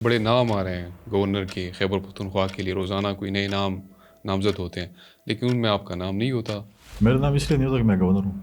بڑے نام آ رہے ہیں گورنر کے خیبر پختونخوا کے لیے، روزانہ کوئی نئے نام نامزد ہوتے ہیں، لیکن ان میں آپ کا نام نہیں ہوتا۔ میرا نام اس لیے نہیں ہوتا کہ میں گورنر ہوں۔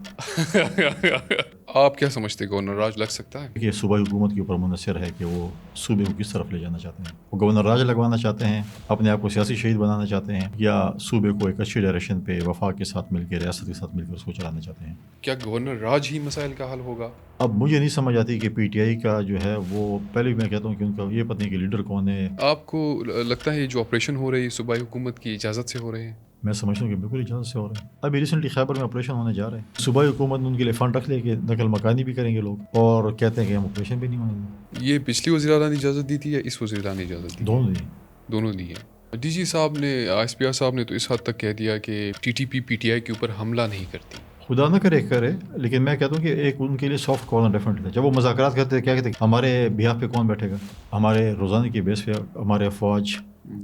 آپ کیا سمجھتے ہیں گورنر راج لگ سکتا ہے؟ کہ صوبائی حکومت کے اوپر منحصر ہے کہ وہ صوبے کو کس طرف لے جانا چاہتے ہیں۔ وہ گورنر راج لگوانا چاہتے ہیں، اپنے آپ کو سیاسی شہید بنانا چاہتے ہیں، یا صوبے کو ایک اچھی ڈائریکشن پہ وفاق کے ساتھ مل کے، ریاست کے ساتھ مل کر اس کو چلانا چاہتے ہیں۔ کیا گورنر راج ہی مسائل کا حل ہوگا؟ اب مجھے نہیں سمجھ آتی کہ پی ٹی آئی کا جو ہے وہ پہلے بھی میں کہتا ہوں کہ ان کا یہ پتہ نہیں کہ لیڈر کون ہے۔ آپ کو لگتا ہے یہ جو آپریشن ہو رہی ہے صوبائی حکومت کی اجازت سے ہو رہے ہیں؟ میں سمجھتا ہوں کہ بالکل اجازت سے ہو رہا ہے۔ ابھی ریسنٹلی خیبر میں آپریشن ہونے جا رہے ہیں، صوبائی حکومت نے ان کے لیے فنڈ رکھ لے کہ نقل مکانی بھی کریں گے لوگ، اور کہتے ہیں کہ ہم آپریشن بھی نہیں ہونے دیں۔ یہ پچھلی وزیر اعلیٰ نے اجازت دی تھی یا اس وزیر اعلیٰ نے اجازت دی؟ دونوں دیں۔ دونوں دی ہے۔ ڈی جی صاحب نے، ایس پی آر صاحب نے تو اس حد تک کہہ دیا کہ T T P T I کے اوپر حملہ نہیں کرتی۔ خدا نہ کرے، لیکن میں کہتا ہوں کہ ایک ان کے لیے سافٹ کارنر ڈیفرنٹ ہے۔ جب وہ مذاکرات کرتے ہیں، کیا کہتے ہیں ہمارے بیہاف پہ کون بیٹھے گا؟ ہمارے روزانہ کی بیس پہ ہمارے فوج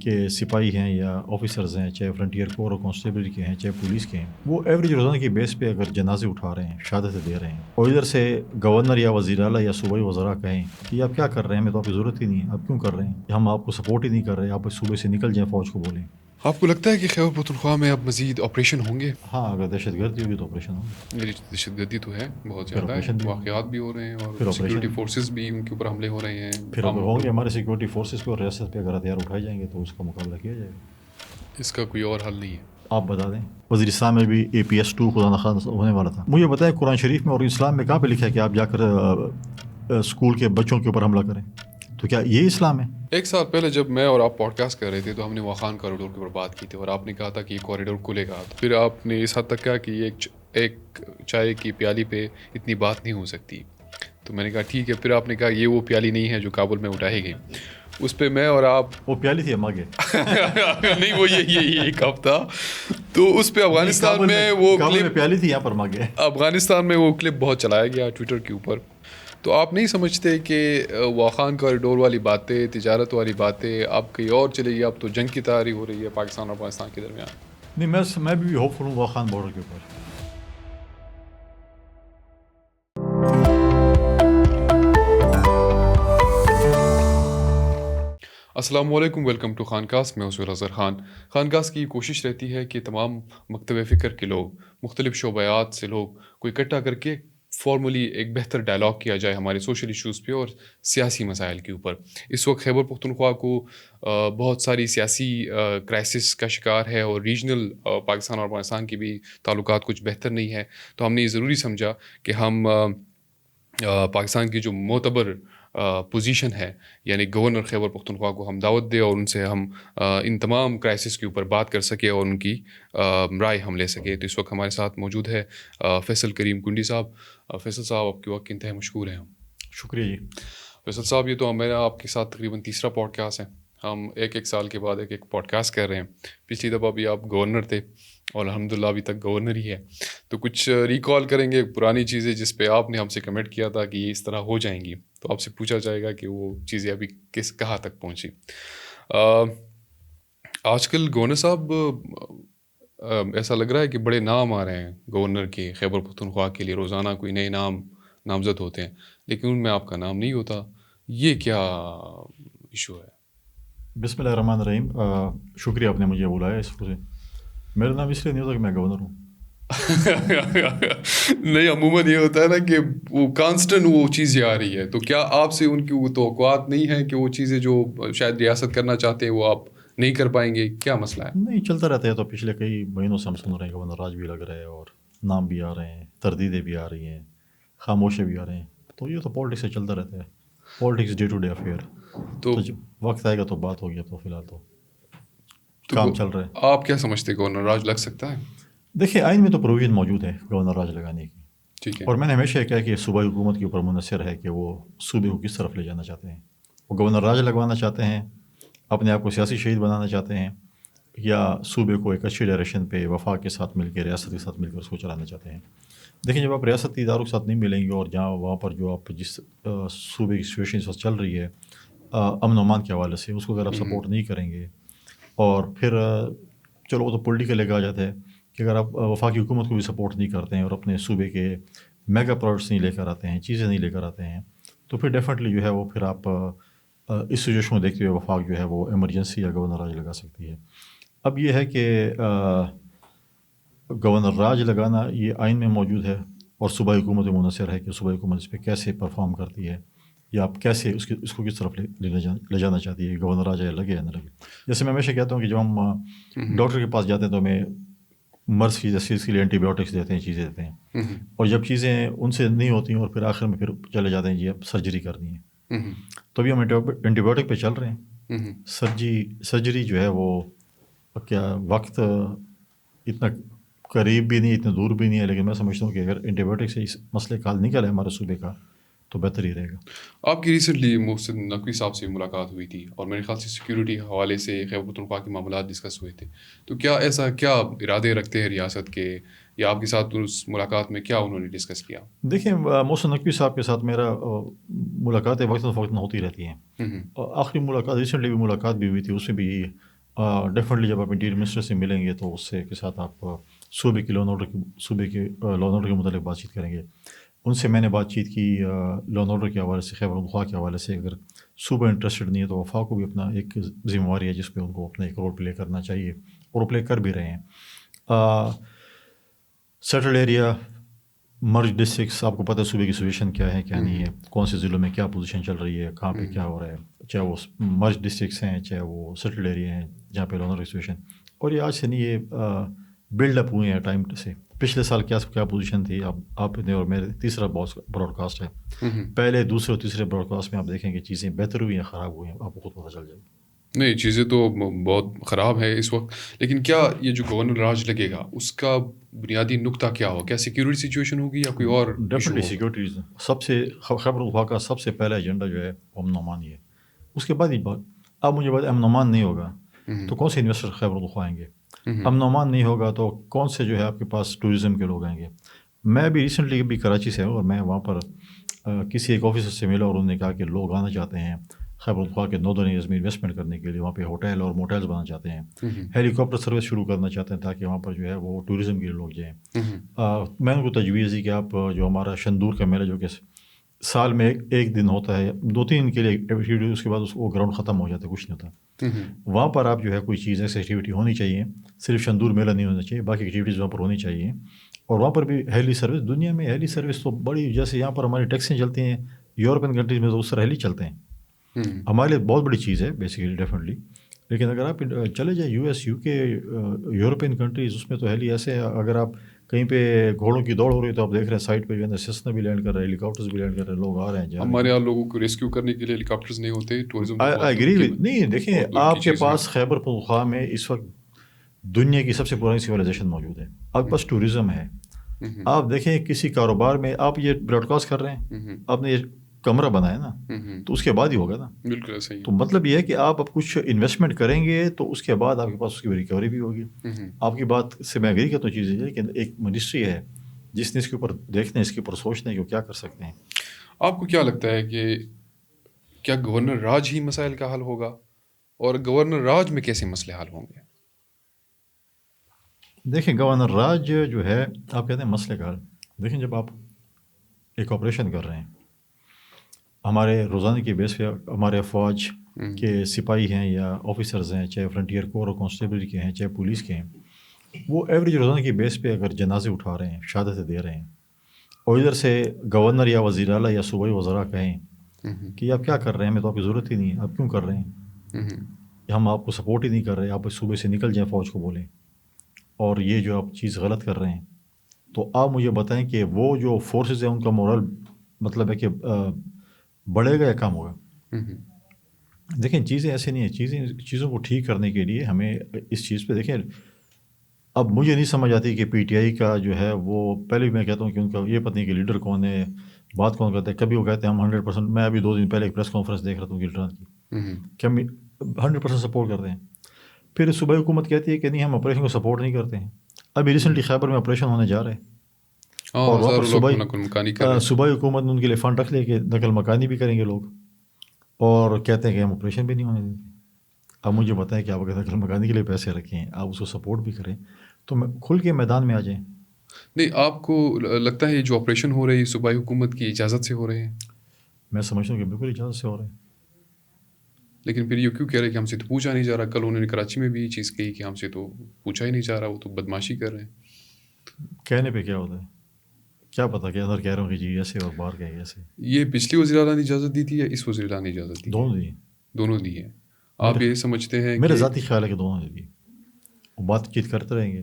کے سپاہی ہیں یا آفیسرز ہیں، چاہے فرنٹیئر کور اور کانسٹیبل کے ہیں، چاہے پولیس کے ہیں، وہ ایوریج روزانہ کی بیس پہ اگر جنازے اٹھا رہے ہیں، شہادتیں دے رہے ہیں، اور ادھر سے گورنر یا وزیر اعلیٰ یا صوبائی وزراء کہیں کہ آپ کیا کر رہے ہیں، ہمیں تو آپ کی ضرورت ہی نہیں ہے، آپ کیوں کر رہے ہیں، ہم آپ کو سپورٹ ہی نہیں کر رہے، آپ اس صوبے سے نکل جائیں، فوج کو بولیں۔ آپ کو لگتا ہے کہ خیبر پختونخوا میں اب مزید آپریشن ہوں گے؟ ہاں، اگر دہشت گردی ہوگی تو آپریشن ہوگا۔ میری دہشت گردی تو ہے، بہت پھر زیادہ ہے، آپریشن بھی ہوگا۔ واقعات بھی ہو رہے ہیں پھر اور آپریشن سیکورٹی بھی فورسز بھی ان کے اوپر حملے ہو رہے ہیں۔ پھر اگر ہوں گے ہمارے سیکورٹی فورسز کو ریاست پہ اگر ہتھیار اٹھائے جائیں گے تو اس کا مقابلہ کیا جائے گا۔ اس کا کوئی اور حل نہیں ہے۔ آپ بتا دیں، وزیرستان میں بھی اے پی ایس 2 خدا نخواستہ ہونے والا تھا۔ مجھے بتائیں قرآن شریف میں اور اسلام میں کہاں پہ لکھا ہے کہ آپ جا کر اسکول کے بچوں کے اوپر حملہ کریں؟ تو کیا یہ اسلام ہے؟ ایک سال پہلے جب میں اور آپ پوڈ کاسٹ کر رہے تھے تو ہم نے واخان کوریڈور کے اوپر بات کی تھی اور آپ نے کہا تھا کہ یہ کوریڈور کھلے گا، تو پھر آپ نے اس حد تک کہا کہ یہ ایک چائے کی پیالی پہ اتنی بات نہیں ہو سکتی، تو میں نے کہا ٹھیک ہے۔ پھر آپ نے کہا یہ وہ پیالی نہیں ہے جو کابل میں اٹھائی گئی، اس پہ میں اور آپ وہ پیالی تھی ہم آگے نہیں، وہ یہی کب تھا، تو اس پہ افغانستان میں وہ کابل میں کلپ، پیالی تھی، یہاں پر ماگے افغانستان میں وہ کلپ بہت چلایا گیا ٹویٹر کے اوپر۔ تو آپ نہیں سمجھتے کہ واخان کوریڈور والی باتیں، تجارت والی باتیں اب کہیں اور چلے گی؟ اب تو جنگ کی تیاری ہو رہی ہے پاکستان اور افغانستان کے درمیان۔ نہیں، میں بھی ہوپ فل ہوں واخان بارڈر کے اوپر۔ السلام علیکم، ویلکم ٹو خان کاسٹ، میں حسین اظہر خان۔ خان کاسٹ کی کوشش رہتی ہے کہ تمام مکتب فکر کے لوگ، مختلف شعبات سے لوگ کو اکٹھا کر کے فارملی ایک بہتر ڈائلاگ کیا جائے ہمارے سوشل ایشوز پہ اور سیاسی مسائل کے اوپر۔ اس وقت خیبر پختونخوا کو بہت ساری سیاسی کرائسس کا شکار ہے اور ریجنل پاکستان اور افغانستان کے بھی تعلقات کچھ بہتر نہیں ہے، تو ہم نے یہ ضروری سمجھا کہ ہم پاکستان کی جو معتبر پوزیشن ہے، یعنی گورنر خیبر پختونخوا کو ہم دعوت دیں اور ان سے ہم ان تمام کرائسس کے اوپر بات کر سکیں اور ان کی رائے ہم لے سکیں۔ تو اس وقت ہمارے ساتھ موجود ہے فیصل کریم کنڈی صاحب۔ فیصل صاحب، آپ کے وقت انتہائی مشکور ہیں ہم۔ شکریہ جی۔ فیصل صاحب، یہ تو میرا آپ کے ساتھ تقریباً تیسرا پوڈ کاسٹ ہے، ہم ایک سال کے بعد ایک پوڈ کاسٹ کر رہے ہیں۔ پچھلی دفعہ بھی آپ گورنر تھے اور الحمدللہ ابھی تک گورنر ہی ہے، تو کچھ ریکال کریں گے پرانی چیزیں جس پہ آپ نے ہم سے کمنٹ کیا تھا کہ یہ اس طرح ہو جائیں گی، تو آپ سے پوچھا جائے گا کہ وہ چیزیں ابھی کہاں تک پہنچی۔ آج کل گورنر صاحب ایسا لگ رہا ہے کہ بڑے نام آ رہے ہیں گورنر کے خیبر پختونخوا کے لیے، روزانہ کوئی نئے نام نامزد ہوتے ہیں، لیکن ان میں آپ کا نام نہیں ہوتا، یہ کیا ایشو ہے؟ بسم اللہ الرحمن الرحیم۔ شکریہ آپ نے مجھے بلایا اس سے۔ میرا نام اس لیے نہیں ہوتا کہ میں گورنر ہوں۔ نہیں، عموماً یہ ہوتا ہے نا کہ وہ کانسٹنٹ وہ چیزیں آ رہی ہے، تو کیا آپ سے ان کی وہ توقعات نہیں ہیں کہ وہ چیزیں جو شاید ریاست کرنا چاہتے ہیں وہ آپ نہیں کر پائیں گے؟ کیا مسئلہ ہے؟ نہیں، چلتا رہتا ہے، تو پچھلے کئی مہینوں سے ہم سن رہے ہیں کہ گورنر راج بھی لگ رہے ہیں اور نام بھی آ رہے ہیں، تردیدیں بھی آ رہی ہیں، خاموشی بھی آ رہے ہیں، تو یہ تو پالیٹکس سے چلتا رہتا ہے، politics day to day affair. تو جب وقت آئے گا تو بات ہوگی، اب تو فی الحال تو کام چل رہا ہے۔ آپ کیا سمجھتے ہیں گورنر راج لگ سکتا ہے؟ دیکھیے، آئین میں تو پروویژن موجود ہے گورنر راج لگانے کی، ٹھیک ہے، اور میں نے ہمیشہ یہ کہا کہ صوبائی حکومت کے اوپر منحصر ہے کہ وہ صوبے کو کس طرف لے جانا چاہتے ہیں۔ وہ گورنر راج لگوانا چاہتے ہیں، اپنے آپ کو سیاسی شہید بنانا چاہتے ہیں، یا صوبے کو ایک اچھی ڈائریکشن پہ وفاق کے ساتھ مل کے، ریاست کے ساتھ مل کر اس کو چلانا چاہتے ہیں۔ دیکھیں، جب آپ ریاستی اداروں کے ساتھ نہیں ملیں گے اور جہاں وہاں پر جو آپ جس صوبے کی سچویشن اس وقت چل رہی ہے امن و امان کے حوالے سے، اس کو اگر آپ سپورٹ نہیں کریں گے، اور پھر چلو وہ تو پولیٹیکل ایک آ جاتا ہے کہ اگر آپ وفاقی حکومت کو بھی سپورٹ نہیں کرتے ہیں اور اپنے صوبے کے میگا پروجیکٹس نہیں لے کر آتے ہیں، چیزیں نہیں لے کر آتے ہیں، تو پھر ڈیفینیٹلی جو ہے وہ پھر آپ اس سچویشن کو دیکھتے ہوئے وفاق جو ہے وہ ایمرجنسی یا گورنر راج لگا سکتی ہے. اب یہ ہے کہ گورنر راج لگانا یہ آئین میں موجود ہے اور صوبائی حکومت منحصر ہے کہ صوبائی حکومت اس پہ کیسے پرفارم کرتی ہے یا آپ کیسے اس کو کس طرف لے جانا چاہتی ہے. گورنر راج لگے یا نہ لگے. جیسے میں ہمیشہ کہتا ہوں کہ جب ہم ڈاکٹر کے پاس جاتے ہیں تو ہمیں مرض کی جیسے کے لیے اینٹی بایوٹکس دیتے ہیں, چیزیں دیتے ہیں, اور جب چیزیں ان سے نہیں ہوتی ہیں اور پھر آخر میں پھر چلے جاتے ہیں جی اب سرجری کرنی ہے, تو ابھی ہم اینٹی بایوٹک پہ چل رہے ہیں. سرجری جو ہے وہ کیا وقت اتنا قریب بھی نہیں اتنا دور بھی نہیں ہے, لیکن میں سمجھتا ہوں کہ اگر اینٹی بایوٹک سے اس مسئلے کا حل نکل ہے ہمارے صوبے کا تو بہتر ہی رہے گا. آپ کی ریسنٹلی محسن نقوی صاحب سے ملاقات ہوئی تھی اور میرے خیال سے سیکیورٹی حوالے سے خیبر پختونخوا کے معاملات ڈسکس ہوئے تھے, تو کیا ایسا کیا ارادے رکھتے ہیں ریاست کے, یا آپ کے ساتھ اس ملاقات میں کیا انہوں نے ڈسکس کیا؟ دیکھیں محسن نقوی صاحب کے ساتھ میرا ملاقاتیں وقتاً فوقتاً ہوتی رہتی ہیں. آخری ملاقات ریسنٹلی بھی ملاقات بھی ہوئی تھی, اس میں بھی ڈیفینیٹلی جب آپ انٹیریئر منسٹر سے ملیں گے تو اس سے کے ساتھ آپ صوبے کے لا اینڈ آرڈر کے متعلق بات چیت کریں گے. ان سے میں نے بات چیت کی لا اینڈ آرڈر کے حوالے سے, خیبر پختونخوا کے حوالے سے. اگر صوبہ انٹرسٹڈ نہیں ہے تو وفاق کو بھی اپنا ایک ذمہ داری ہے جس پہ ان کو اپنا ایک رول پلے کرنا چاہیے, اور پلے کر بھی رہے ہیں. سیٹلڈ ایریا مرج ڈسٹرکس, آپ کو پتہ ہے صوبے کی سچویشن کیا ہے کیا نہیں ہے, کون سے ضلعوں میں کیا پوزیشن چل رہی ہے, کہاں پہ کیا ہو رہا ہے, چاہے وہ مرج ڈسٹرکس ہیں چاہے وہ سیٹلڈ ایریا ہیں جہاں پہ لونر سچویشن. اور یہ آج سے نہیں, یہ بلڈ اپ ہوئے ہیں ٹائم سے. پچھلے سال کیا پوزیشن تھی آپ نے, اور میرے تیسرا براڈ کاسٹ ہے, پہلے دوسرے اور تیسرے براڈ کاسٹ میں آپ دیکھیں کہ چیزیں بہتر ہوئی ہیں خراب ہوئی ہیں, آپ کو خود پتہ چل جائے گا. نہیں, چیزیں تو بہت خراب ہے اس وقت, لیکن کیا یہ جو گورنر راج لگے گا اس کا بنیادی نقطہ کیا ہو, کیا سیکیورٹی سچویشن ہوگی یا کوئی اور؟ ڈیفینیٹلی سیکورٹی سب سے خیبر پختونخوا کا سب سے پہلا ایجنڈا جو ہے امن و امان ہی ہے. اس کے بعد ہی بات, اب مجھے بات امن و امان نہیں ہوگا تو کون سے انویسٹر خیبر پختونخوا آئیں گے, امن و امان نہیں ہوگا تو کون سے جو ہے آپ کے پاس ٹورزم کے لوگ آئیں گے. میں بھی ریسنٹلی بھی کراچی سے ہوں اور میں وہاں پر کسی ایک آفیسر سے ملا اور انہوں نے کہا کہ لوگ آنا چاہتے ہیں خیبر پختونخوا کے ناردرن ایریاز میں انویسٹمنٹ کرنے کے لیے, وہاں پہ ہوٹل اور موٹیلز بنانا چاہتے ہیں, ہیلی کاپٹر سروس شروع کرنا چاہتے ہیں تاکہ وہاں پر جو ہے وہ ٹورزم کے لیے لوگ جائیں. میں ان کو تجویز دی کہ آپ جو ہمارا شندور کا میلہ جو کہ سال میں ایک دن ہوتا ہے, 2-3 دن کے لیے ایکٹیویٹی, اس کے بعد وہ گراؤنڈ ختم ہو جاتا ہے, کچھ نہیں ہوتا. وہاں پر آپ جو ہے کوئی چیز ایسی ایکٹیویٹی ہونی چاہیے, صرف شندور میلہ نہیں ہونا چاہیے, باقی ایکٹیویٹیز وہاں پر ہونی چاہیے. اور وہاں پر بھی ہیلی سروس, دنیا میں ہیلی سروس تو بڑی, جیسے یہاں پر ہماری ٹیکسیں چلتی ہیں یورپین کنٹریز میں تو اس طرح ہیلی چلتے ہیں. ہمارے لیے بہت بڑی چیز ہے بیسیکلی ڈیفینیٹلی, لیکن اگر آپ چلے جائیں US UK یورپین کنٹریز, اس میں تو ہیلی ایسے ہے, اگر آپ کہیں پہ گھوڑوں کی دوڑ ہو رہی ہے تو آپ دیکھ رہے ہیں سائٹ پہ جو ہے سیسنا بھی لینڈ کر رہے ہیں, ہیلی کاپٹرز بھی لینڈ کر رہے ہیں, لوگ آ رہے ہیں. ہمارے یہاں لوگوں کو ریسکیو کرنے کے لیے ہیلی کاپٹرز نہیں ہوتے, ٹورزم نہیں. دیکھیں آپ کے پاس خیبر پختونخوا میں اس وقت دنیا کی سب سے پرانی سویلائزیشن موجود ہے, آپ کے پاس ٹورزم ہے. آپ دیکھیں کسی کاروبار میں آپ یہ براڈ کاسٹ کر رہے ہیں, آپ نے یہ کمرہ بنایا نا, تو اس کے بعد ہی ہوگا نا. بالکل صحیح. تو مطلب یہ ہے کہ آپ اب کچھ انویسٹمنٹ کریں گے تو اس کے بعد آپ کے پاس اس کی ریکوری بھی ہوگی. آپ کی بات سے میں اگری کرتا ہوں چیزیں, لیکن ایک منسٹری ہے جس نے اس کے اوپر دیکھنا ہے, اس کے اوپر سوچنا ہے کہ وہ کیا کر سکتے ہیں. آپ کو کیا لگتا ہے کہ کیا گورنر راج ہی مسائل کا حل ہوگا, اور گورنر راج میں کیسے مسئلے حل ہوں گے؟ دیکھیں گورنر راج جو ہے, آپ کہتے ہیں مسئلے کا حل. دیکھیں جب آپ ایک آپریشن کر رہے ہیں, ہمارے روزانہ کی بیس پہ ہمارے فوج کے سپاہی ہیں یا آفیسرز ہیں, چاہے فرنٹیئر کور اور کانسٹیبل کے ہیں چاہے پولیس کے ہیں, وہ ایوریج روزانہ کی بیس پہ اگر جنازے اٹھا رہے ہیں, شہادتیں دے رہے ہیں, اور ادھر سے گورنر یا وزیر اعلیٰ یا صوبائی وزراء کہیں کہ آپ کیا کر رہے ہیں, ہمیں تو آپ کی ضرورت ہی نہیں ہے, آپ کیوں کر رہے ہیں, ہم آپ کو سپورٹ ہی نہیں کر رہے, آپ صوبے سے نکل جائیں, فوج کو بولیں, اور یہ جو آپ چیز غلط کر رہے ہیں, تو آپ مجھے بتائیں کہ وہ جو فورسز ہیں ان کا مورل مطلب ہے کہ بڑھے گا یا کم ہوگا. دیکھیں چیزیں ایسے نہیں ہیں, چیزوں کو ٹھیک کرنے کے لیے ہمیں اس چیز پہ دیکھیں. اب مجھے نہیں سمجھ آتی کہ PTI کا جو ہے وہ, پہلے بھی میں کہتا ہوں کہ ان کا یہ پتہ نہیں کہ لیڈر کون ہے, بات کون کرتا ہے. کبھی وہ کہتے ہیں ہم 100%, میں ابھی 2 دن پہلے ایک پریس کانفرنس دیکھ رہا تھا لیڈران کی کہ ہم 100% سپورٹ کرتے ہیں. پھر صوبائی حکومت کہتی ہے کہ نہیں ہم آپریشن کو سپورٹ نہیں کرتے ہیں. ابھی ریسنٹلی خیبر میں آپریشن ہونے جا رہے ہیں, اور وہاں پر صوبائی حکومت نے ان کے لیے فنڈ رکھ لے کہ نقل مکانی بھی کریں گے لوگ, اور کہتے ہیں کہ ہم آپریشن بھی نہیں ہونے دیں گے. اب مجھے بتائیں کہ آپ اگر نقل مکانی کے لیے پیسے رکھیں, آپ اس کو سپورٹ بھی کریں, تو کھل کے میدان میں آ جائیں. نہیں, آپ کو لگتا ہے یہ جو آپریشن ہو رہے ہیں صوبائی حکومت کی اجازت سے ہو رہے ہیں؟ میں سمجھتا ہوں کہ بالکل اجازت سے ہو رہے ہیں. لیکن پھر یہ کیوں کہہ رہے ہیں کہ ہم سے تو پوچھا نہیں جا رہا؟ کل انہوں نے کراچی میں بھی یہ چیز کہی کہ ہم سے تو پوچھا ہی نہیں جا رہا، وہ تو بدماشی کر رہے ہیں. کہنے پہ کیا ہوتا ہے؟ کیا پتہ کہ اندر کہہ رہا ہوں کہ جی ایسے اور باہر کہہ ایسے. یہ پچھلی وزیر اعلیٰ نے اجازت دی تھی یا اس وزیر اعلیٰ نے اجازت دی؟ دونوں دی. دونوں دی ہے. آپ یہ سمجھتے ہیں میرا کہ ذاتی خیال ہے کہ دونوں نے دی. وہ بات چیت کرتے رہیں گے.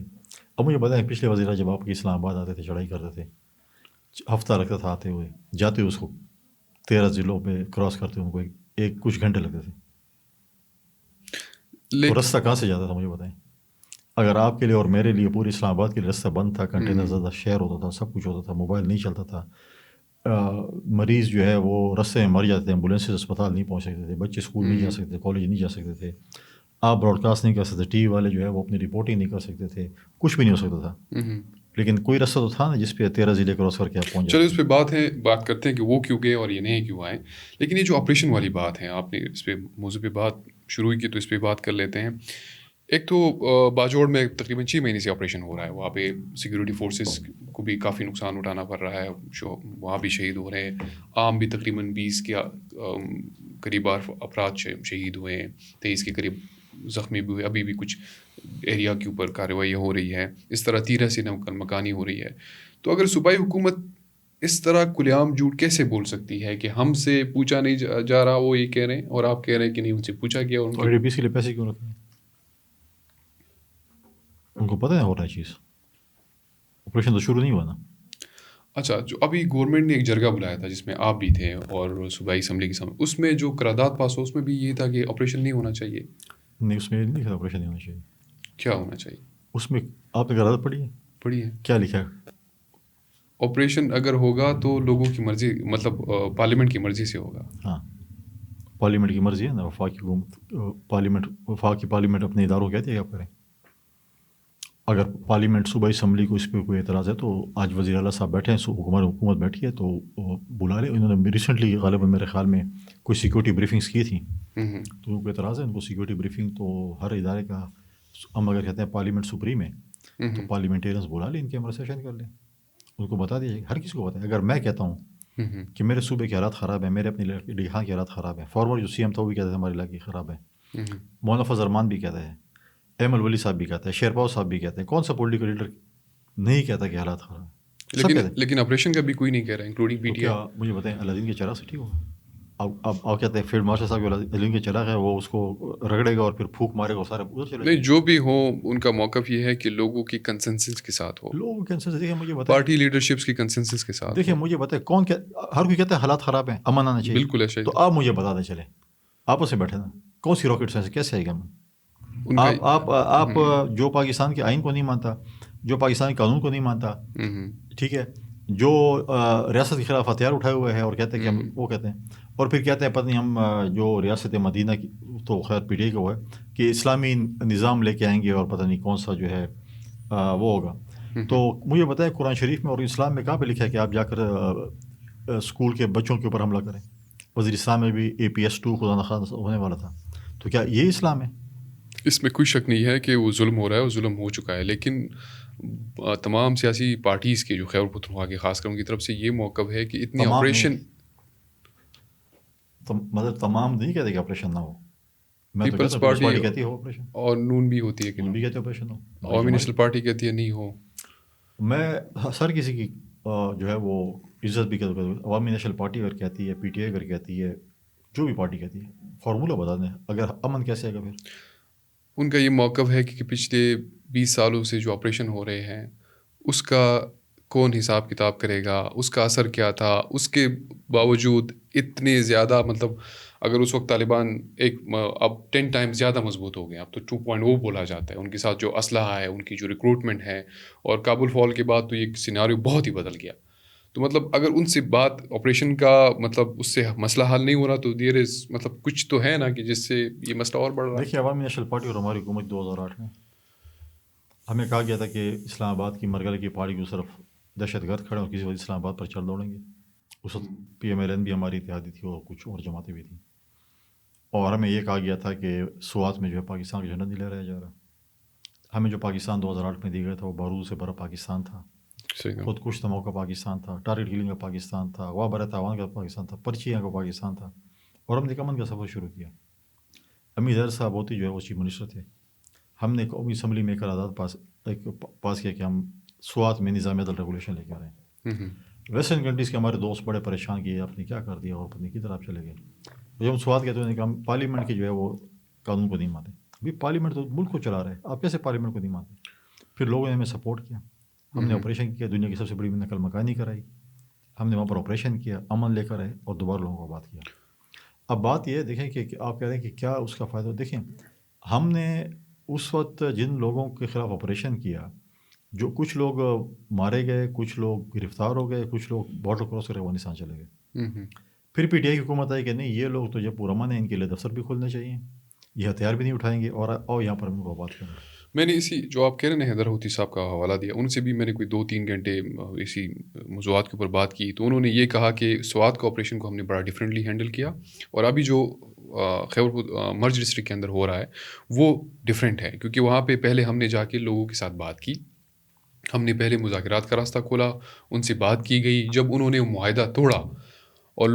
اب مجھے بتائیں پچھلے وزیر اعلیٰ جب آپ کے اسلام آباد آتے تھے چڑھائی کرتے تھے، ہفتہ لگتا تھا آتے ہوئے، جاتے اس کو 13 ضلعوں پہ کراس کرتے ہوئے ان کو ایک کچھ گھنٹے لگتے تھے. تو رستہ کہاں سے جاتا تھا مجھے بتائیں؟ اگر آپ کے لیے اور میرے لیے پوری اسلام آباد کے لیے رستہ بند تھا، کنٹینر زیادہ شہر ہوتا تھا، سب کچھ ہوتا تھا، موبائل نہیں چلتا تھا، مریض جو ہے وہ رستے میں مر جاتے تھے، ایمبولینسز اسپتال نہیں پہنچ سکتے تھے، بچے اسکول نہیں جا سکتے، کالج نہیں جا سکتے تھے، آپ براڈ کاسٹ نہیں کر سکتے، ٹی وی والے جو ہے وہ اپنی رپورٹنگ نہیں کر سکتے تھے، کچھ بھی نہیں ہو سکتا تھا. لیکن کوئی رستہ تو تھا نا جس پہ 13 ضلع کراس کر کے آپ پہنچ چلو جاتے. اس پہ بات کرتے ہیں کہ وہ کیوں گئے اور یہ نہیں کیوں آئے. لیکن یہ جو آپریشن والی بات ہے، آپ نے اس پہ موضوع پہ بات شروع کی تو اس پہ بات کر لیتے ہیں. ایک تو باجوڑ میں تقریباً 6 مہینے سے آپریشن ہو رہا ہے، وہاں پہ سیکورٹی فورسز کو بھی کافی نقصان اٹھانا پڑ رہا ہے، وہاں بھی شہید ہو رہے ہیں. عام بھی تقریباً 20 کے قریب افراد شہید ہوئے ہیں، 23 کے قریب زخمی بھی ہوئے. ابھی بھی کچھ ایریا کے اوپر کارروائیاں ہو رہی ہے. اس طرح 13 سے مکانی ہو رہی ہے. تو اگر صوبائی حکومت اس طرح کھلے عام جھوٹ کیسے بول سکتی ہے کہ ہم سے پوچھا نہیں جا رہا، وہ یہ کہہ رہے ہیں، اور آپ کہہ رہے ہیں کہ نہیں ان سے پوچھا گیا. تو آئی ڈی پی کے لیے پیسے کیوں رکھتے ہیں؟ ان کو پتہ ہے ہو رہا ہے چیز، آپریشن تو شروع نہیں ہوا نا. اچھا، جو ابھی گورنمنٹ نے ایک جرگہ بلایا تھا جس میں آپ بھی تھے اور صوبائی اسمبلی کے سامنے، اس میں جو قرارداد پاس ہو اس میں بھی یہ تھا کہ آپریشن نہیں ہونا چاہیے. نہیں، اس میں نہیں لکھا آپریشن نہیں ہونا چاہیے. کیا ہونا چاہیے؟ اس میں آپ نے قرارداد پڑھی ہے؟ پڑھی ہے. کیا لکھا ہے؟ آپریشن اگر ہوگا تو لوگوں کی مرضی، مطلب پارلیمنٹ کی مرضی سے ہوگا. ہاں، پارلیمنٹ کی مرضی ہے نا. وفاقی حکومت وفاقی پارلیمنٹ اپنے اداروں کہتے ہیں آپ کریں. اگر پارلیمنٹ صوبائی اسمبلی کو اس پہ کوئی اعتراض ہے تو آج وزیر اعلیٰ صاحب بیٹھے ہیں، حکومت بیٹھی ہے تو وہ بلا لے. انہوں نے ریسنٹلی غالباً میرے خیال میں کوئی سیکورٹی بریفنگس کی تھیں، تو ان کو اعتراض ہے. ان کو سیکورٹی بریفنگ تو ہر ادارے کا، ہم اگر کہتے ہیں پارلیمنٹ سپریم ہے تو پارلیمنٹیرینس بلا لیں، ان کے ہمارا سیشن کر لیں، ان کو بتا دیجیے. ہر کسی کو بتائیں. اگر میں کہتا ہوں کہ میرے صوبے کے حالات خراب ہیں، میرے اپنے علاقے کے حالات خراب ہیں، فارورڈ جو سی ایم تھا وہ بھی کہتا ہے ہمارے علاقے خراب ہے، مولانا فضل الرحمان بھی کہتا ہے، احمد ولی صاحب بھی کہتا ہے، شیرپاؤ صاحب بھی کہتے ہیں. کون سا پولیٹیکل لیڈر نہیں کہتا کہ حالات خراب ہیں؟ سب کہتے ہیں. لیکن آپریشن کا بھی کوئی نہیں کہہ رہا، انکلوڈنگ پی ٹی آئی. کیا مجھے بتائیں الدین کے چراغ سے ٹھیک ہوگا؟ اب کہتے ہیں فیلڈ مارشل صاحب الدین کے چراغ ہے، وہ اس کو رگڑے گا اور پھر پھونک مارے گا اور سارے ادھر چلے. نہیں، جو بھی ہو ان کا موقف یہ ہے کہ لوگوں کی کنسنسس کے ساتھ ہو، لوگوں کے کنسنسس. دیکھیں مجھے بتائیں، پارٹی لیڈرشپس کی کنسنسس کے ساتھ. دیکھیں مجھے بتائیں کون ہر کوئی کہتا ہے حالات خراب ہیں، امن آنا چاہیے. بالکل ایسا ہی. تو آپ مجھے بتا دیں، چلے آپس میں بیٹھے نا، کون سی راکٹ سائنس کیسے آئے گا؟ آپ جو پاکستان کے آئین کو نہیں مانتا، جو پاکستان کے قانون کو نہیں مانتا، ٹھیک ہے، جو ریاست کے خلاف ہتھیار اٹھائے ہوئے ہیں اور کہتے ہیں کہ ہم وہ کہتے ہیں، اور پھر کہتے ہیں پتہ نہیں ہم جو ریاست مدینہ کی تو خیر پی ٹی آئی کا وہ ہے کہ اسلامی نظام لے کے آئیں گے اور پتہ نہیں کون سا جو ہے وہ ہوگا. تو مجھے بتائیں قرآن شریف میں اور اسلام میں کہاں پہ لکھا ہے کہ آپ جا کر اسکول کے بچوں کے اوپر حملہ کریں؟ وزیرستان میں بھی APS-2 خدا نخواستہ ہونے والا تھا. تو کیا یہ اسلام ہے؟ اس میں کوئی شک نہیں ہے کہ وہ ظلم ہو رہا ہے، وہ ظلم ہو چکا ہے. لیکن تمام سیاسی پارٹیز کے جو خیبر پختونخوا کے خاص کر ان کی طرف سے یہ موقف ہے کہ اتنی آپریشن، مطلب تمام نہیں کہتے کہ آپریشن نہ ہو. میں تو پیپلز کہتا ہوں پارٹی کہتی ہے ہو آپریشن، اور نون بھی ہوتی ہے کہ نون بھی کہتے ہیں آپریشن ہو، عوامی نیشنل پارٹی کہتی ہے نہیں ہو. میں ہر کسی کی جو ہے وہ عزت بھی کرتا ہوں. عوامی نیشنل پارٹی اگر کہتی ہے، PTI اگر کہتی ہے، جو بھی پارٹی کہتی ہے، فارمولہ بتا دیں. اگر امن کیسے آئے گا پھر؟ ان کا یہ موقف ہے کہ پچھلے 20 سالوں سے جو آپریشن ہو رہے ہیں اس کا کون حساب کتاب کرے گا، اس کا اثر کیا تھا. اس کے باوجود اتنے زیادہ، مطلب اگر اس وقت طالبان اب 10 ٹائم زیادہ مضبوط ہو گئے، اب تو 2.0 بولا جاتا ہے. ان کے ساتھ جو اسلحہ ہے، ان کی جو ریکروٹمنٹ ہے، اور کابل فال کے بعد تو یہ سیناریو بہت ہی بدل گیا. تو مطلب اگر ان سے بات آپریشن کا، مطلب اس سے مسئلہ حل نہیں ہو رہا تو دیر از، مطلب کچھ تو ہے نا کہ جس سے یہ مسئلہ اور بڑھ رہا ہے. دیکھیے عوامی نیشنل پارٹی اور ہماری حکومت 2008 میں ہمیں کہا گیا تھا کہ اسلام آباد کی مرگلے کی پہاڑی کی طرف دہشت گرد کھڑے اور کسی وجہ اسلام آباد پر چل دوڑیں گے. اس وقت PMLN بھی ہماری اتحادی تھی اور کچھ اور جماعتیں بھی تھیں. اور ہمیں یہ کہا گیا تھا کہ سوات میں جو ہے پاکستان کا جھنڈا نہیں لہرایا جا رہا. ہمیں جو پاکستان 2008 میں دی گیا تھا وہ بارود سے بھرا پاکستان تھا، خود کش دماؤ کا پاکستان تھا، ٹارگیٹ کلنگ کا پاکستان تھا، وا برے تاوان کا پاکستان تھا، پرچیاں کا پاکستان تھا. اور ہم نے امن کا سفر شروع کیا. امی ظاہر صاحب ہوتی جو ہے وہ چیف منسٹر تھے. ہم نے قومی اسمبلی میں قرارداد پاس کیا کہ ہم سوات میں نظام عدل ریگولیشن لے کے آ رہے ہیں. ویسٹرن کنٹریز کے ہمارے دوست بڑے پریشان کیے آپ نے کیا کر دیا اور پتہ نہیں کی طرف چلے گئے. جب ہم سوات کہتے ہیں کہ ہم پارلیمنٹ کے جو ہے وہ قانون کو نہیں مانتے. ابھی پارلیمنٹ تو ملک کو چلا رہے ہیں, آپ کیسے پارلیمنٹ کو نہیں مانتے؟ پھر لوگوں نے ہمیں سپورٹ کیا, ہم نے آپریشن کیا, دنیا کی سب سے بڑی نقل مکانی کرائی, ہم نے وہاں پر آپریشن کیا, امن لے کر آئے اور دوبارہ لوگوں کو بات کیا. اب بات یہ دیکھیں کہ آپ کہہ رہے ہیں کہ کیا اس کا فائدہ. دیکھیں ہم نے اس وقت جن لوگوں کے خلاف آپریشن کیا, جو کچھ لوگ مارے گئے, کچھ لوگ گرفتار ہو گئے, کچھ لوگ بارڈر کراس کر افغانستان چلے گئے. پھر پی ٹی آئی کی حکومت آئی کہ نہیں یہ لوگ تو جب پرامن ہیں, ان کے لیے دفتر بھی کھولنے چاہیے, یہ ہتھیار بھی نہیں اٹھائیں گے اور یہاں پر ہم کو بات کریں. میں نے اسی جو آپ کہہ رہے ہیں حیدر ہوتی صاحب کا حوالہ دیا, ان سے بھی میں نے کوئی 2-3 گھنٹے اسی موضوعات کے اوپر بات کی, تو انہوں نے یہ کہا کہ سوات کا آپریشن کو ہم نے بڑا ڈفرینٹلی ہینڈل کیا, اور ابھی جو خیبر مرج ڈسٹرکٹ کے اندر ہو رہا ہے وہ ڈفرینٹ ہے, کیونکہ وہاں پہ پہلے ہم نے جا کے لوگوں کے ساتھ بات کی, ہم نے پہلے مذاکرات کا راستہ کھولا, ان سے بات کی گئی. جب انہوں نے معاہدہ توڑا اور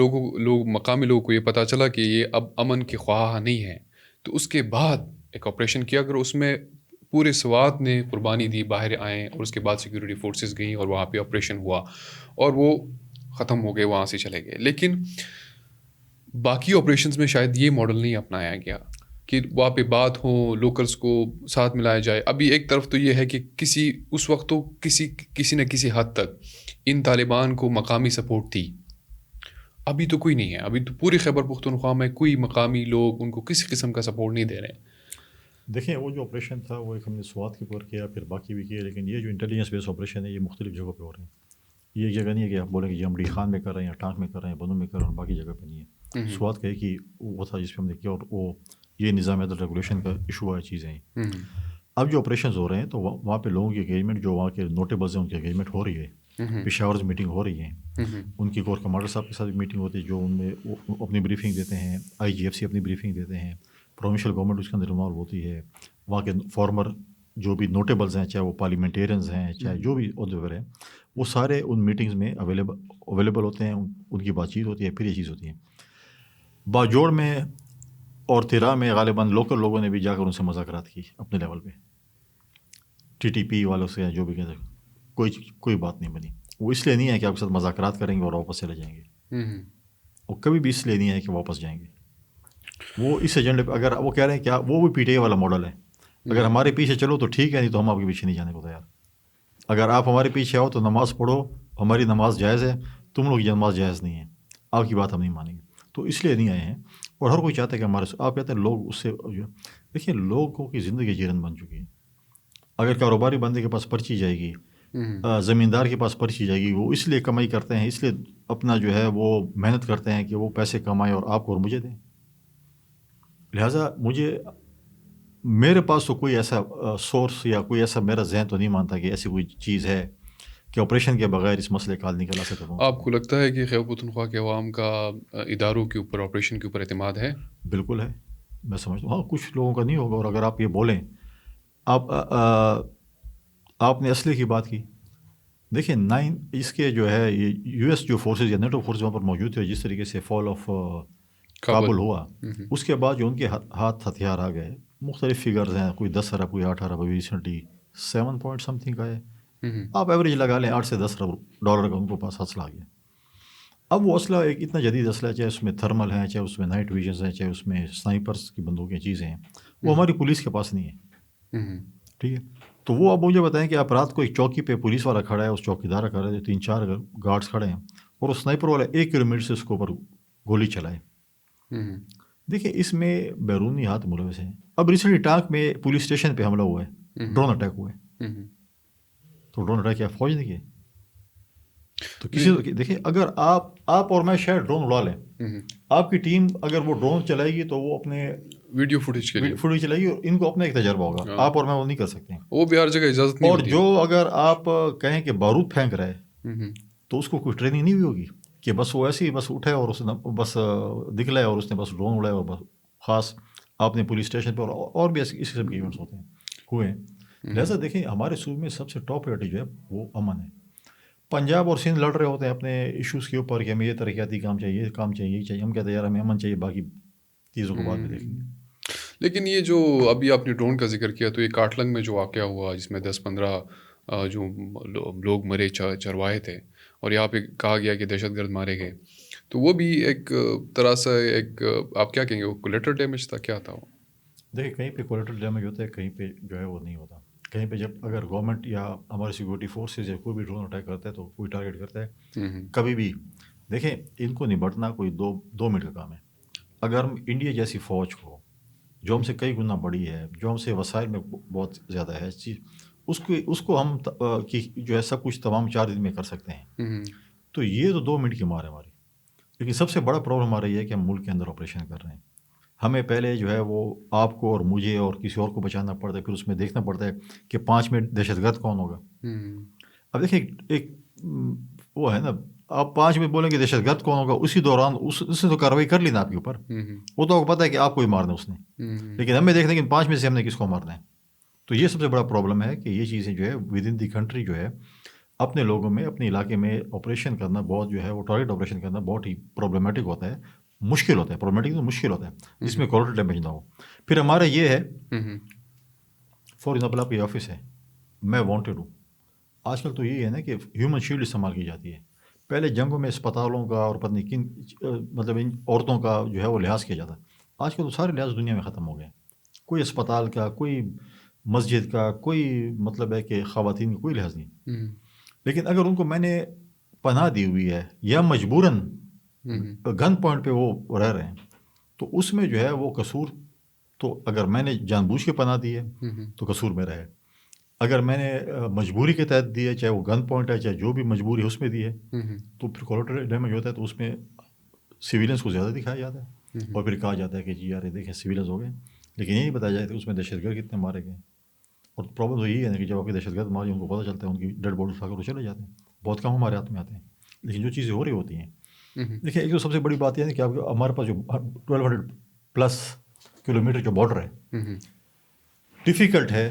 مقامی لوگوں کو یہ پتہ چلا کہ یہ اب امن کے خواہاں نہیں ہیں, تو اس کے بعد ایک آپریشن کیا. اگر اس میں پورے سوات نے قربانی دی, باہر آئیں, اور اس کے بعد سیکیورٹی فورسز گئیں اور وہاں پہ آپریشن ہوا اور وہ ختم ہو گئے, وہاں سے چلے گئے. لیکن باقی آپریشنز میں شاید یہ ماڈل نہیں اپنایا گیا کہ وہاں پہ بات ہو, لوکلز کو ساتھ ملایا جائے. ابھی ایک طرف تو یہ ہے کہ اس وقت تو کسی نہ کسی حد تک ان طالبان کو مقامی سپورٹ تھی, ابھی تو کوئی نہیں ہے. ابھی تو پوری خیبر پختونخوا میں کوئی مقامی لوگ ان کو کسی قسم کا سپورٹ نہیں دے رہے. دیکھیں وہ جو آپریشن تھا وہ ایک ہم نے سوات کے اوپر کیا, پھر باقی بھی کیا, لیکن یہ جو انٹیلیجنس بیس آپریشن ہے یہ مختلف جگہوں پہ ہو رہے ہیں. یہ ایک جگہ نہیں ہے کہ آپ بولیں کہ یہ ہم ڈی خان میں کر رہے ہیں, یا ٹانک میں کر رہے ہیں, بنوں میں کر رہے ہیں, باقی جگہ پہ نہیں ہے. سوات کا ہے کہ وہ تھا جس پہ ہم نے کیا, اور وہ یہ نظام عدل ریگولیشن کا ایشو ہے چیزیں ہیں. اب جو آپریشنز ہو رہے ہیں تو وہاں پہ لوگوں کی انگیجمنٹ, جو وہاں کے نوٹیبلز ہیں ان کی انگیجمنٹ ہو رہی ہے. پشاور میں میٹنگ ہو رہی ہے, ان کی کور کمانڈر صاحب کے ساتھ بھی میٹنگ ہوتی ہے, جو ان میں اپنی بریفنگ دیتے ہیں. آئی جی ایف سی اپنی بریفنگ دیتے ہیں, پروونشل گورنمنٹ اس کے اندر انوالو ہوتی ہے. وہاں کے فارمر جو بھی نوٹیبلز ہیں, چاہے وہ پارلیمنٹیرینز ہیں, چاہے جو بھی عہدیدار ہیں, وہ سارے ان میٹنگز میں اویلیبل ہوتے ہیں. ان کی بات چیت ہوتی ہے, پھر یہ چیز ہوتی ہے. باجوڑ میں اور تیرا میں غالباً لوکل لوگوں نے بھی جا کر ان سے مذاکرات کی اپنے لیول پہ, ٹی ٹی پی والوں سے, جو بھی کہتے ہیں, کوئی بات نہیں بنی. وہ اس لیے نہیں ہے کہ آپ کے ساتھ مذاکرات کریں گے اور واپس چلے جائیں گے, وہ کبھی بھی اس لیے نہیں ہے کہ واپس جائیں گے. وہ اس ایجنڈے پہ, اگر وہ کہہ رہے ہیں کہ وہ بھی پی ٹی آئی والا ماڈل ہے, اگر ہمارے پیچھے چلو تو ٹھیک ہے, نہیں تو ہم آپ کے پیچھے نہیں جانے کو تیار. اگر آپ ہمارے پیچھے آؤ تو نماز پڑھو, ہماری نماز جائز ہے, تم لوگ کی نماز جائز نہیں ہے, آپ کی بات ہم نہیں مانیں گے. تو اس لیے نہیں آئے ہیں. اور ہر کوئی چاہتا ہے کہ ہمارے, آپ کہتے ہیں لوگ اس سے, دیکھیے لوگوں کی زندگی جیرن بن چکی ہے. اگر کاروباری بندے کے پاس پرچی جائے گی, زمیندار کے پاس پرچی جائے گی, وہ اس لیے کمائی کرتے ہیں, اس لیے اپنا جو ہے وہ محنت کرتے ہیں کہ وہ پیسے کمائیں اور آپ کو اور مجھے دیں. لہٰذا میرے پاس تو کوئی ایسا سورس یا کوئی ایسا میرا ذہن تو نہیں مانتا کہ ایسی کوئی چیز ہے کہ آپریشن کے بغیر اس مسئلے کا حل نکلا سکتا ہوں. آپ کو لگتا ہے کہ خیبر پختونخوا کے عوام کا اداروں کے اوپر, آپریشن کے اوپر اعتماد ہے؟ بالکل ہے, میں سمجھتا ہوں. ہاں کچھ لوگوں کا نہیں ہوگا. اور اگر آپ یہ بولیں, آپ نے اسلحے کی بات کی, دیکھیں اس کے جو ہے یو ایس جو فورسز یا نیٹو فورسز وہاں پر موجود تھے, جس طریقے سے فال آف کابل ہوا, اس کے بعد جو ان کے ہاتھ ہتھیار آ گئے, مختلف فگرز ہیں, کوئی 10 ارب, کوئی 8 ارب, ابھی ریسنٹلی 7 پوائنٹ سم تھنگ کا ہے. آپ ایوریج لگا لیں 8 سے 10 ارب ڈالر کا ان کو پاس اسلحہ آ گیا. اب وہ اسلحہ ایک اتنا جدید اسلحہ, چاہے اس میں تھرمل ہیں, چاہے اس میں نائٹ ویژنز ہیں, چاہے اس میں سنائپرس کی بندوقیں چیزیں ہیں, وہ ہماری پولیس کے پاس نہیں ہے. ٹھیک ہے, تو وہ اب مجھے بتائیں کہ آپ رات کو ایک چوکی پہ پولیس والا کھڑا ہے, اس چوکیدار کھڑا ہے, 3-4 گارڈس کھڑے ہیں, اور اس سنائپر والا 1 کلومیٹر سے اس کے اوپر گولی چلائے. دیکھیں اس میں بیرونی ہاتھ ملوث ہیں. اب ریسنٹلی ٹانک میں پولیس اسٹیشن پہ حملہ ہوا ہے, ڈرون اٹیک ہوا ہے. تو ڈرون اٹیک کیا فوج نے کیا؟ تو کسی دیکھیں, اگر آپ اور میں شاید ڈرون اڑا لیں, آپ کی ٹیم اگر وہ ڈرون چلائے گی تو وہ اپنے ویڈیو فوٹیج چلائے گی, اور ان کو اپنا ایک تجربہ ہوگا. آپ اور میں وہ نہیں کر سکتے ہیں, وہ بھی ہر جگہ اجازت نہیں اور ہوتی. جو اگر آپ کہیں کہ بارود پھینک رہا ہے, تو اس کو کوئی ٹریننگ نہیں ہوئی ہوگی کہ بس وہ ایسے ہی بس اٹھے اور اس نے بس دکھلائے اور اس نے بس ڈرون اڑایا, اور بس خاص آپ نے پولیس اسٹیشن پہ, اور بھی اس قسم کے ایونٹس ہوتے ہیں ہوئے ہیں. لہٰذا دیکھیں ہمارے صوبے میں سب سے ٹاپ پریورٹی جو ہے وہ امن ہے. پنجاب اور سندھ لڑ رہے ہوتے ہیں اپنے ایشوز کے اوپر کہ ہمیں یہ ترقیاتی کام چاہیے, یہ کام چاہیے, یہ چاہیے. ہم کہتے ہیں یار ہمیں امن چاہیے, باقی چیزوں کو بعد میں دیکھیں گے. لیکن یہ جو ابھی آپ نے ڈرون کا ذکر کیا، تو یہ کاٹلنگ میں جو واقعہ ہوا جس میں 10-15 جو لوگ مرے چرواہے تھے، اور یہاں پہ کہا گیا کہ دہشت گرد مارے گئے، تو وہ بھی ایک طرح سے ایک آپ کیا کہیں گے، وہ کولیٹرل ڈیمیج تھا، کیا تھا وہ؟ دیکھیں کہیں پہ کولیٹرل ڈیمیج ہوتا ہے، کہیں پہ جو ہے وہ نہیں ہوتا. کہیں پہ جب اگر گورنمنٹ یا ہماری سیکورٹی فورسز یا کوئی بھی ڈرون اٹیک کرتا ہے تو کوئی ٹارگیٹ کرتا ہے کبھی بھی. دیکھیں ان کو نبٹنا کوئی دو منٹ کا کام ہے. اگر ہم انڈیا جیسی فوج کو جو ہم سے کئی گنا بڑی ہے، جو ہم سے وسائل میں بہت زیادہ ہے چیز، اس کو ہم جو ہے سب کچھ تمام 4 دن میں کر سکتے ہیں، تو یہ تو 2 منٹ کی مار ہے ہماری. لیکن سب سے بڑا پرابلم ہمارا یہ ہے کہ ہم ملک کے اندر آپریشن کر رہے ہیں. ہمیں پہلے جو ہے وہ آپ کو اور مجھے اور کسی اور کو بچانا پڑتا ہے، پھر اس میں دیکھنا پڑتا ہے کہ 5 منٹ دہشت گرد کون ہوگا. اب دیکھیں ایک وہ ہے نا، آپ 5 منٹ بولیں گے دہشت گرد کون ہوگا، اسی دوران اس نے تو کارروائی کر لی نا آپ کے اوپر، وہ تو آپ کو پتہ ہے کہ آپ کو ہی مارنا اس نے. لیکن ہمیں دیکھنا ہے کہ 5 منٹ سے ہم نے کس کو مارنا ہے. تو یہ سب سے بڑا پرابلم ہے کہ یہ چیزیں جو ہے ود ان دی کنٹری جو ہے اپنے لوگوں میں اپنے علاقے میں آپریشن کرنا بہت جو ہے وہ ٹارگیٹ آپریشن کرنا بہت ہی پرابلمیٹک ہوتا ہے، مشکل ہوتا ہے. پرابلمیٹک تو مشکل ہوتا ہے جس میں کولیٹرل ڈیمیج نہ ہو. پھر ہمارا یہ ہے فار ایگزامپل آپ کی آفس ہے، میں وانٹیڈ ہوں. آج کل تو یہی ہے نا کہ ہیومن شیلڈ استعمال کی جاتی ہے. پہلے جنگوں میں اسپتالوں کا اور پتہ نہیں کن مطلب ان عورتوں کا جو ہے وہ لحاظ کیا جاتا. آج کل تو سارے لحاظ دنیا میں ختم ہو گئے. کوئی اسپتال کا، کوئی مسجد کا، کوئی مطلب ہے کہ خواتین کا کوئی لحاظ نہیں. لیکن اگر ان کو میں نے پناہ دی ہوئی ہے یا مجبوراً گن پوائنٹ پہ وہ رہ رہے ہیں، تو اس میں جو ہے وہ قصور، تو اگر میں نے جان بوجھ کے پناہ دی ہے تو قصور میرا ہے. اگر میں نے مجبوری کے تحت دی ہے، چاہے وہ گن پوائنٹ ہے، چاہے جو بھی مجبوری ہے اس میں دی ہے، تو پھر کولیٹرل ڈیمیج ہوتا ہے. تو اس میں سویلینس کو زیادہ دکھایا جاتا ہے اور پھر کہا جاتا ہے کہ جی یار یہ دیکھیں سویلینس ہو گئے، لیکن یہ نہیں بتایا جاتا کہ اس میں دہشت گرد کتنے مارے گئے. اور پرابلم تو یہی ہے نا کہ جب آپ کی دہشت گرد ماری ان کو پتہ چلتا ہے، ان کی ڈیڈ باڈی اٹھا کر وہ چلے جاتے ہیں. بہت کم ہمارے ہاتھ میں آتے ہیں. لیکن جو چیزیں ہو رہی ہوتی ہیں، دیکھیں ایک تو سب سے بڑی بات یہ ہے کہ آپ ہمارے پاس جو 1200+ کلومیٹر جو بارڈر ہے، ڈیفیکلٹ ہے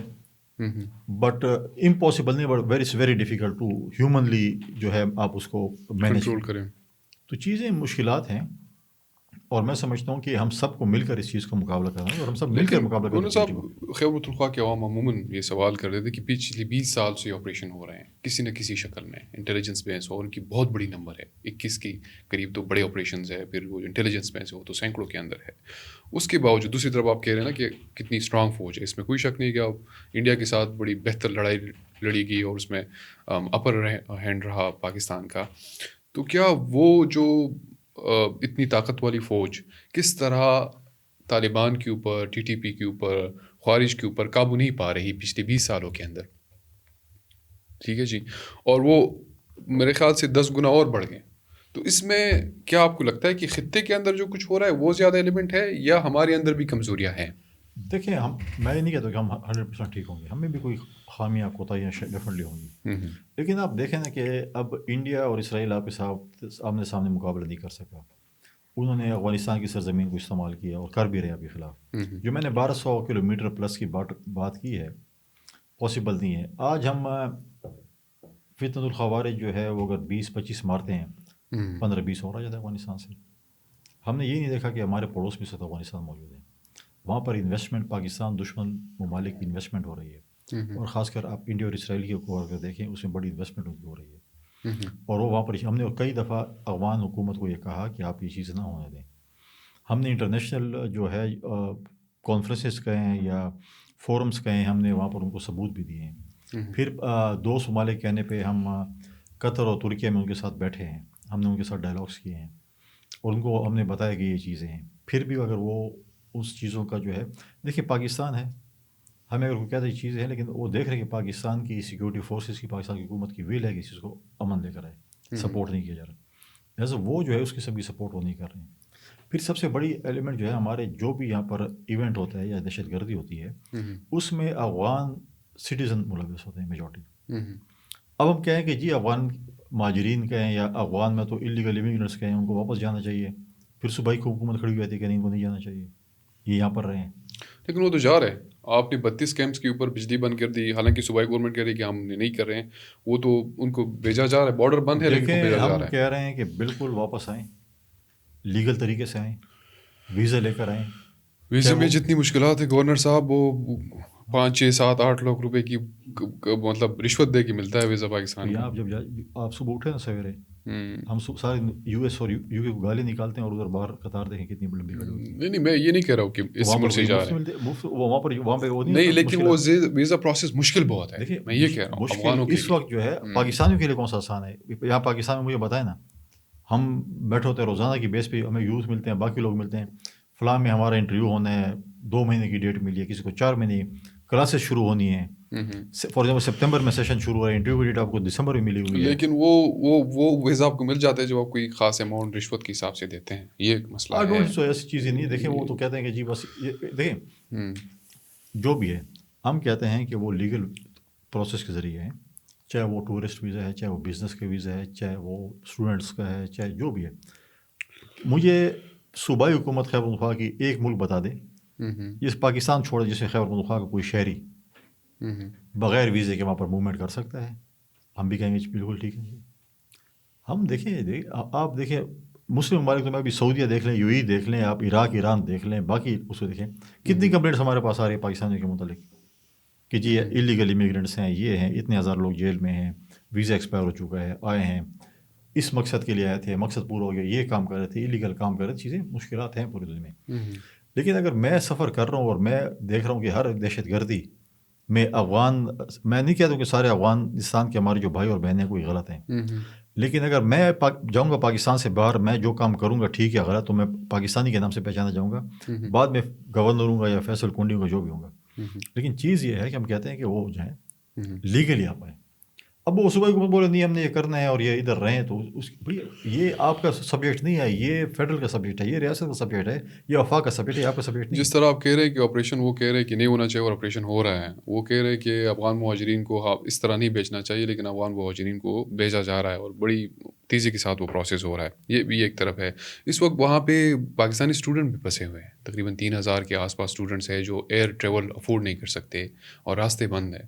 بٹ امپاسبل نہیں، but very difficult to humanly جو ہے آپ اس کو مینیج کریں. تو چیزیں مشکلات ہیں، اور میں سمجھتا ہوں کہ ہم سب کو مل کر اس چیز کا مقابلہ کرنا ہے، اور ہم سب مل کر لیکن مقابلہ گورنر کرنا صاحب، خیبر پختونخوا کے عوام عموماً یہ سوال کر رہے تھے کہ پچھلے 20 سال سے یہ آپریشن ہو رہے ہیں کسی نہ کسی شکل میں. انٹیلیجنس بیس ہو، ان کی بہت بڑی نمبر ہے، 21 کی قریب تو بڑے آپریشنز ہے. پھر وہ انٹیلیجنس بیس ہو تو سینکڑوں کے اندر ہے. اس کے باوجود دوسری طرف آپ کہہ رہے ہیں نا کہ کتنی اسٹرانگ فوج ہے. اس میں کوئی شک نہیں کہ اب انڈیا کے ساتھ بڑی بہتر لڑائی لڑی گئی اور اس میں اپر ہینڈ رہا پاکستان کا. تو کیا وہ جو اتنی طاقت والی فوج کس طرح طالبان کے اوپر، ٹی ٹی پی کے اوپر، خوارج کے اوپر قابو نہیں پا رہی پچھلے 20 سالوں کے اندر؟ ٹھیک ہے جی. اور وہ میرے خیال سے 10 گنا اور بڑھ گئے. تو اس میں کیا آپ کو لگتا ہے کہ خطے کے اندر جو کچھ ہو رہا ہے وہ زیادہ ایلیمنٹ ہے یا ہمارے اندر بھی کمزوریاں ہیں؟ دیکھیں میں یہ نہیں کہتا کہ ہم 100% ٹھیک ہوں گے، ہمیں بھی کوئی خامیاں کوتاہیاں ڈیفینیٹلی ہوں گی. لیکن آپ دیکھیں نا کہ اب انڈیا اور اسرائیل آپ کے ساتھ آمنے سامنے مقابلہ نہیں کر سکا. انہوں نے افغانستان کی سرزمین کو استعمال کیا اور کر بھی رہے آپ کے خلاف. جو میں نے 1200 کلومیٹر پلس کی بات کی ہے، پاسبل نہیں ہے. آج ہم فتنۃ الخوارج جو ہے وہ اگر 20-25 مارتے ہیں، 15-20 اور آ جاتا ہے افغانستان سے. ہم نے یہ نہیں دیکھا کہ ہمارے پڑوس میں سے تو افغانستان موجود ہے. وہاں پر انویسٹمنٹ پاکستان دشمن ممالک کی انویسٹمنٹ ہو رہی ہے، اور خاص کر آپ انڈیا اور اسرائیل کی کو اگر دیکھیں اس میں بڑی انویسٹمنٹ ان کی ہو رہی ہے. اور وہ وہاں پر ہم نے کئی دفعہ افغان حکومت کو یہ کہا کہ آپ یہ چیز نہ ہونے دیں. ہم نے انٹرنیشنل جو ہے کانفرنسز کہیں یا فورمز کہیں، ہم نے وہاں پر ان کو ثبوت بھی دیے ہیں. پھر دوست ممالک کہنے پہ ہم قطر اور ترکیہ میں ان کے ساتھ بیٹھے ہیں، ہم نے ان کے ساتھ ڈائلاگس کیے ہیں اور ان کو ہم نے بتایا کہ یہ چیزیں ہیں. پھر بھی اگر وہ اس چیزوں کا جو ہے، دیکھیں پاکستان ہے، ہمیں اگر کوئی کہتا ہے یہ چیزیں ہیں، لیکن وہ دیکھ رہے ہیں کہ پاکستان کی سیکورٹی فورسز کی، پاکستان کی حکومت کی ویل ہے کہ اس چیز کو امن لے کر آئے، سپورٹ نہیں کیا جا رہا. لہٰذا وہ جو ہے اس قسم کی سپورٹ وہ نہیں کر رہے ہیں. پھر سب سے بڑی ایلیمنٹ جو ہے ہمارے جو بھی یہاں پر ایونٹ ہوتا ہے یا دہشت گردی ہوتی ہے، اس میں افغان سٹیزن ملوث ہوتے ہیں میجورٹی. اب ہم کہیں کہ جی افغان مہاجرین کہیں یا افغان میں تو اللیگل امیگرنٹس کہیں، ان کو واپس جانا چاہیے. پھر صوبائی کو حکومت کھڑی ہوئی جاتی ہے کہ نہیں، ان کو نہیں جانا چاہیے، یہ یہاں پر رہے ہیں. لیکن وہ تو جا رہے ہیں. آپ نے 32 کیمپس کے اوپر بجلی بند کر دی، حالانکہ صوبائی گورنمنٹ کہہ رہی ہے کہ ہم نہیں کر رہے ہیں. وہ تو ان کو بھیجا جا رہا ہے، بارڈر بند ہے لیکن ان کو بھیجا جا ہم رہا ہے. کہہ رہے ہیں کہ بالکل واپس آئیں، لیگل طریقے سے آئیں، ویزا لے کر آئیں. ویزے میں جتنی مشکلات ہیں گورنر صاحب وہ 5 6 7 8 لاکھ روپے کی مطلب رشوت دے کے ملتا ہے ویزا پاکستان کا. آپ جب آپ صبح اٹھے نا سویرے، ہم سارے یو ایس اور یو کے کو گالی نکالتے ہیں اور ادھر باہر قطار دیکھیں کتنی لمبی کھڑی ہوتی ہے. نہیں میں یہ نہیں کہہ رہا ہوں کہ اس ملک سے جا رہے ہیں، وہاں پہ وہ نہیں لیکن وہ ویزا پروسیس مشکل بہت ہے. دیکھیے میں یہ کہہ رہا ہوں مشکل افغانوں کے اس وقت جو ہے پاکستانیوں کے لیے کون سا آسان ہے. یہاں پاکستان میں مجھے بتائیں نا، ہم بیٹھے ہوتے ہیں روزانہ کی بیس پہ، ہمیں یوتھ ملتے ہیں، باقی لوگ ملتے ہیں، فلاں میں ہمارا انٹرویو ہونا ہے، 2 مہینے کی ڈیٹ ملی ہے، کسی کو 4 مہینے، کلاسز شروع ہونی ہیں. فار ایگزامپل سپتمبر میں سیشن شروع ہوا ہے، انٹرویو کی ڈیٹ آپ کو دسمبر میں ملی ہوئی ہے. لیکن وہ ویزا آپ کو مل جاتا ہے جب آپ کوئی خاص اماؤنٹ رشوت کے حساب سے دیتے ہیں. یہ ایک مسئلہ ہے. ایسی چیزیں نہیں. دیکھیں وہ تو کہتے ہیں کہ جی بس دیکھیں جو بھی ہے، ہم کہتے ہیں کہ وہ لیگل پروسیس کے ذریعے ہیں، چاہے وہ ٹورسٹ ویزا ہے، چاہے وہ بزنس کا ویزا ہے، چاہے وہ اسٹوڈنٹس کا ہے، چاہے جو بھی ہے. مجھے صوبائی حکومت خیبر پختونخوا کی ایک ملک بتا دے جس پاکستان چھوڑے جسے خیبر پختونخوا کا کوئی شہری بغیر ویزے کے وہاں پر موومنٹ کر سکتا ہے. ہم بھی کہیں گے بالکل ٹھیک ہے جی. ہم دیکھیں آپ دیکھیں مسلم ممالک تو میں ابھی سعودیہ دیکھ لیں، یو اے دیکھ لیں، آپ عراق ایران دیکھ لیں، باقی اس کو دیکھیں کتنی کمپلینٹس ہمارے پاس آ رہی ہیں پاکستانیوں کے متعلق کہ جی انلیگل امیگرینٹس ہیں، یہ ہیں، اتنے ہزار لوگ جیل میں ہیں، ویزا ایکسپائر ہو چکا ہے، آئے ہیں اس مقصد کے لیے آئے تھے، مقصد پورا ہو گیا، یہ کام کر رہے تھے، انلیگل کام کر رہے تھے. چیزیں مشکلات ہیں پوری دنیا میں. لیکن اگر میں سفر کر رہا ہوں اور میں دیکھ رہا ہوں کہ ہر دہشت گردی میں میں نہیں کہتا ہوں کہ سارے افغانستان کے ہمارے جو بھائی اور بہنیں کوئی غلط ہیں، لیکن اگر میں جاؤں گا پاکستان سے باہر، میں جو کام کروں گا ٹھیک یا غلط تو میں پاکستانی کے نام سے پہچانا جاؤں گا، بعد میں گورنر ہوں گا یا فیصل کنڈی ہوں گا، جو بھی ہوں گا. لیکن چیز یہ ہے کہ ہم کہتے ہیں کہ وہ جو ہے لیگلی آپ آئیں. اب وہ صوبائی حکومت بولے نہیں ہم نے یہ کرنا ہے اور یہ ادھر رہیں، تو یہ آپ کا سبجیکٹ نہیں ہے، یہ فیڈرل کا سبجیکٹ ہے، یہ ریاست کا سبجیکٹ ہے، یہ وفاق کا سبجیکٹ ہے، آپ کا سبجیکٹ نہیں. جس طرح آپ کہہ رہے ہیں کہ آپریشن وہ کہہ رہے ہیں کہ نہیں ہونا چاہیے اور آپریشن ہو رہا ہے، وہ کہہ رہے ہیں کہ افغان مہاجرین کو اس طرح نہیں بیچنا چاہیے، لیکن افغان مہاجرین کو بھیجا جا رہا ہے اور بڑی تیزی کے ساتھ وہ پروسیس ہو رہا ہے. یہ بھی ایک طرف ہے. اس وقت وہاں پہ پاکستانی اسٹوڈنٹ بھی پھنسے ہوئے ہیں، تقریباً 3000 کے آس پاس اسٹوڈنٹس ہیں جو ایئر ٹریول افورڈ نہیں کر سکتے اور راستے بند ہیں.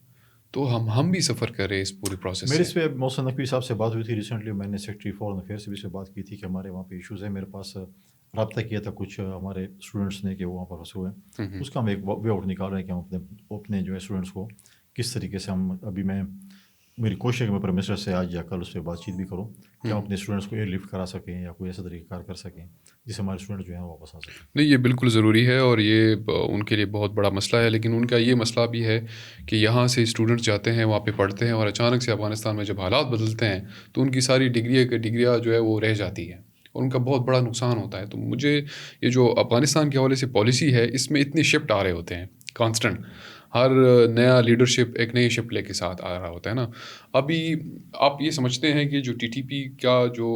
تو ہم بھی سفر کر رہے ہیں اس پوری پروسیس سے. میرے اس پہ محسن نقوی صاحب سے بات ہوئی تھی ریسنٹلی، میں نے سیکرٹری فارن افیئر سے بھی سے بات کی تھی کہ ہمارے وہاں پہ ایشوز ہیں. میرے پاس رابطہ کیا تھا کچھ ہمارے اسٹوڈنٹس نے کہ وہ وہاں پر پھنسے ہوئے ہیں. اس کا ہم ایک وے آؤٹ نکال رہے ہیں کہ ہم اپنے جو ہے اسٹوڈنٹس کو کس طریقے سے ہم ابھی میری کوشش ہے کہ میں پرائم منسٹر سے آج یا کل اس پہ بات چیت بھی کروں کہ ہم اپنے اسٹوڈنٹس کو ایئر لفٹ کرا سکیں یا کوئی ایسا طریقہ کار کر سکیں جس سے ہمارے اسٹوڈنٹ جو ہیں واپس آ سکیں. نہیں یہ بالکل ضروری ہے اور یہ ان کے لیے بہت بڑا مسئلہ ہے. لیکن ان کا یہ مسئلہ بھی ہے کہ یہاں سے اسٹوڈنٹس جاتے ہیں، وہاں پہ پڑھتے ہیں اور اچانک سے افغانستان میں جب حالات بدلتے ہیں تو ان کی ساری ڈگریاں جو ہے وہ رہ جاتی ہیں اور ان کا بہت بڑا نقصان ہوتا ہے. تو مجھے یہ جو افغانستان کے حوالے سے پالیسی ہے اس میں اتنے شفٹ آ رہے ہوتے ہیں کانسٹنٹ، ہر نیا لیڈرشپ ایک نئی شپ لے کے ساتھ آ رہا ہوتا ہے نا. ابھی آپ یہ سمجھتے ہیں کہ جو TTP کا جو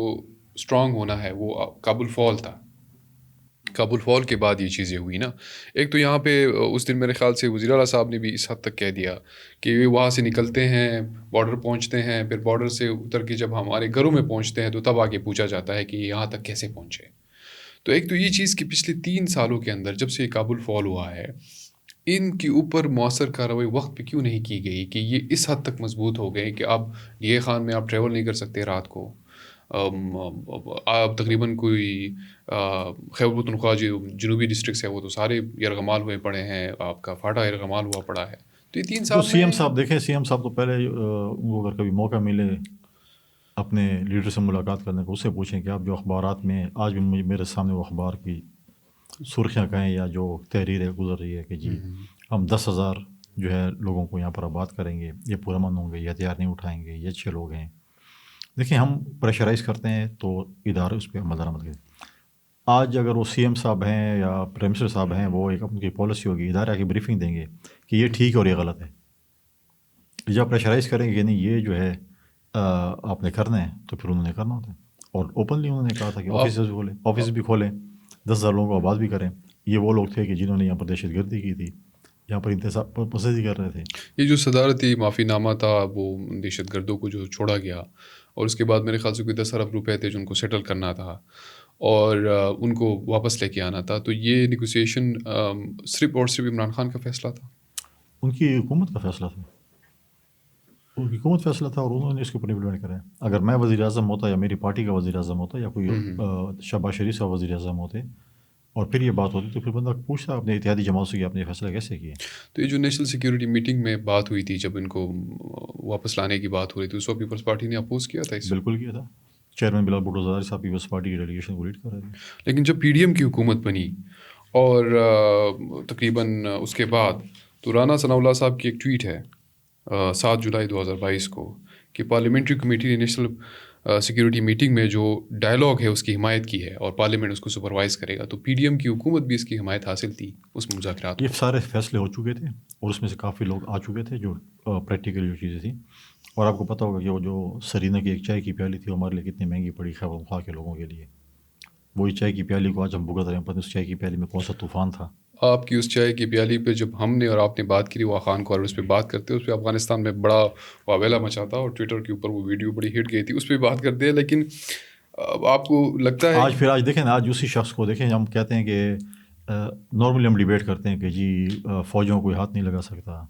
اسٹرانگ ہونا ہے وہ کابل فال تھا، کابل فال کے بعد یہ چیزیں ہوئی نا. ایک تو یہاں پہ اس دن میرے خیال سے وزیر اعلیٰ صاحب نے بھی اس حد تک کہہ دیا کہ وہاں سے نکلتے ہیں، بارڈر پہنچتے ہیں، پھر بارڈر سے اتر کے جب ہمارے گھروں میں پہنچتے ہیں تو تب آگے پوچھا جاتا ہے کہ یہاں تک کیسے پہنچے. تو ایک تو یہ چیز کہ پچھلے 3 سالوں کے اندر جب سے کابل فال ہوا ہے ان کے اوپر مؤثر کارروائی وقت پہ کیوں نہیں کی گئی کہ یہ اس حد تک مضبوط ہو گئے کہ اب یہ خان میں آپ ٹریول نہیں کر سکتے رات کو. آپ تقریباً کوئی خیبر پختونخوا جو جنوبی ڈسٹرکس ہے وہ تو سارے یرغمال ہوئے پڑے ہیں، آپ کا فاٹا یرغمال ہوا پڑا ہے. تو یہ 3 سال تو سی ایم صاحب دیکھیں، سی ایم صاحب تو پہلے ان کو اگر کبھی موقع ملے اپنے لیڈر سے ملاقات کرنے کو، اس سے پوچھیں کہ آپ جو اخبارات میں آج بھی میرے سامنے وہ اخبار کی سرخیاں کہیں یا جو تحریر ہے گزر رہی ہے کہ جی ہم 10,000 جو ہے لوگوں کو یہاں پر آباد کریں گے، یہ پرامن ہوں گے، یہ ہتھیار نہیں اٹھائیں گے، یہ اچھے لوگ ہیں. دیکھیں ہم پریشرائز کرتے ہیں تو ادارے اس پہ عمل درآمد کریں. آج اگر وہ سی ایم صاحب ہیں یا پرائم منسٹر صاحب ہیں، وہ ایک اپنی پالیسی ہوگی، ادارے کی بریفنگ دیں گے کہ یہ ٹھیک ہے اور یہ غلط ہے. جب پریشرائز کریں گے کہ نہیں یہ جو ہے آپ نے کرنا ہے تو پھر انہوں نے کرنا ہوتا ہے. اور اوپنلی انہوں نے کہا تھا کہ آفس بھی کھولیں، 10,000 لوگوں کو آباد بھی کریں. یہ وہ لوگ تھے کہ جنہوں نے یہاں پر دہشت گردی کی تھی، یہاں پر انتظام پسندی کر رہے تھے. یہ جو صدارتی معافی نامہ تھا وہ دہشت گردوں کو جو چھوڑا گیا اور اس کے بعد میرے خیال سے کوئی 10 ارب روپے تھے جن کو سیٹل کرنا تھا اور ان کو واپس لے کے آنا تھا. تو یہ نیگوسیشن صرف اور صرف عمران خان کا فیصلہ تھا؟ ان کی حکومت کا فیصلہ تھا، ان کی حکومت فیصلہ تھا اور انہوں نے اس کے اوپر امپلیمنٹ کرا ہے. اگر میں وزیر اعظم ہوتا یا میری پارٹی کا وزیر اعظم ہوتا یا کوئی شہباز شریف صاحب وزیر اعظم ہوتے اور پھر یہ بات ہوتی تو پھر بندہ پوچھتا اپنے اتحادی جماعت سے کہ آپ نے فیصلہ کیسے کیا. تو یہ جو نیشنل سیکیورٹی میٹنگ میں بات ہوئی تھی جب ان کو واپس لانے کی بات ہو رہی تھی اس وقت پیپلز پارٹی نے اپوز کیا تھا اس. بالکل کیا تھا. چیئرمین بلال بھٹو زرداری صاحب پیپلز پارٹی کی ڈیلیگیشن کو لیڈ کر رہے تھے. لیکن جب پی ڈی ایم کی حکومت بنی اور تقریباً اس کے بعد تو رانا ثناء اللہ صاحب کی ایک ٹویٹ ہے 7 جولائی 2022 کو کہ پارلیمنٹری کمیٹی نے نیشنل سیکیورٹی میٹنگ میں جو ڈائلاگ ہے اس کی حمایت کی ہے اور پارلیمنٹ اس کو سپروائز کرے گا. تو پی ڈی ایم کی حکومت بھی اس کی حمایت حاصل تھی اس مذاکرات. یہ سارے فیصلے ہو چکے تھے اور اس میں سے کافی لوگ آ چکے تھے جو پریکٹیکل جو چیزیں تھیں. اور آپ کو پتہ ہوگا کہ وہ جو سرینا کی ایک چائے کی پیالی تھی وہ ہمارے لیے کتنی مہنگی پڑی خیبر پختونخوا کے لوگوں کے لیے. وہی چائے کی پیالی کو آج ہم بھگت رہے ہیں. پتہ اس چائے کی پیالی میں کون سا طوفان تھا. آپ کی اس چائے کی پیالی پہ جب ہم نے اور آپ نے بات کی وہ خان کو اور اس پہ بات کرتے اس پہ افغانستان میں بڑا واویلا مچا تھا اور ٹویٹر کے اوپر وہ ویڈیو بڑی ہٹ گئی تھی. اس پہ بات کرتے ہیں. لیکن آپ کو لگتا ہے آج دیکھیں نا, آج اسی شخص کو دیکھیں. ہم کہتے ہیں کہ نارملی ہم ڈیبیٹ کرتے ہیں کہ جی فوجوں کو کوئی ہاتھ نہیں لگا سکتا,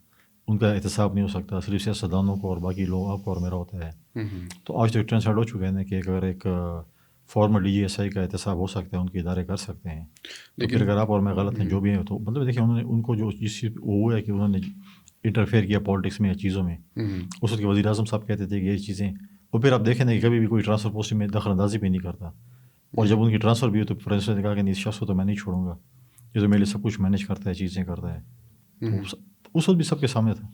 ان کا احتساب نہیں ہو سکتا, صرف سیاستدانوں کو اور باقی لوگ آپ کو اور میرا ہوتا ہے. تو آج تو ٹرینڈ سیٹ ہو چکا ہے نا کہ اگر ایک former D G S I کا احتساب ہو سکتا ہے, ان کے ادارے کر سکتے ہیں. لیکن پھر اگر آپ اور میں غلط ہیں جو بھی ہیں تو مطلب دیکھیں انہوں نے ان کو جو جس چیز وہ ہوا ہے کہ انہوں نے انٹرفیئر کیا پالیٹکس میں یا چیزوں میں. اس وقت کے وزیر اعظم صاحب کہتے تھے کہ یہ چیزیں, اور پھر آپ دیکھیں نا کہ کبھی بھی کوئی ٹرانسفر پوسٹ میں دخل اندازی بھی نہیں کرتا. اور جب ان کی ٹرانسفر بھی ہو تو پریزیڈنٹ نے کہا کہ اس شخص کو تو میں نہیں چھوڑوں گا, یہ تو میرے لیے سب کچھ مینیج کرتا ہے, چیزیں کرتا ہے. تو اس وقت بھی سب کے سامنے تھا.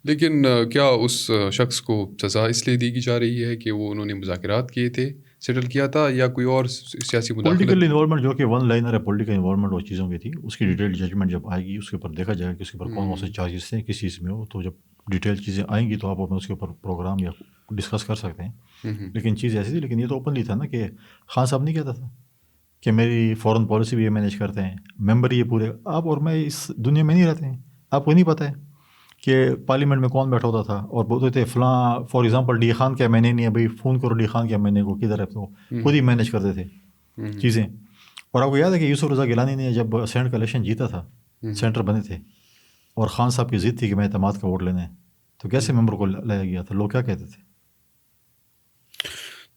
لیکن کیا اس شخص کو سزا اس لیے دی کی جا رہی ہے کہ وہ انہوں نے مذاکرات کیے تھے, سیٹل کیا تھا, یا کوئی اور سیاسی پولیٹیکل انوالومنٹ جو کہ ون لائنر ہے, پولیٹیکل انوالومنٹ اور چیزوں کی تھی, اس کی ڈیٹیل ججمنٹ جب آئے گی اس کے اوپر دیکھا جائے گا کہ اس کے اوپر کون سے چارجز ہیں, کس چیز میں ہو. تو جب ڈیٹیل چیزیں آئیں گی تو آپ اس کے اوپر پروگرام یا ڈسکس کر سکتے ہیں. لیکن چیز ایسی تھی, لیکن یہ تو اوپنلی تھا نا کہ خان صاحب نہیں کہتا تھا کہ میری فورن پالیسی بھی یہ مینیج کرتے ہیں, ممبر یہ پورے. آپ اور میں اس دنیا میں نہیں رہتے ہیں, آپ کو نہیں پتہ ہے کہ پارلیمنٹ میں کون بیٹھا ہوتا تھا اور بولتے تھے فلاں فار ایگزامپل ڈی خان کیا میں نے نہیں ہے بھائی, فون کرو ڈی خان کیا میں نے کو کدھر ہے, تو خود ہی مینیج کرتے تھے چیزیں. اور آپ کو یاد ہے کہ یوسف رضا گیلانی نے جب سینٹ کا الیکشن جیتا تھا, سینٹر بنے تھے اور خان صاحب کی ضد تھی کہ میں اعتماد کا ووٹ لینا ہے, تو کیسے ممبر کو لایا گیا تھا, لوگ کیا کہتے تھے.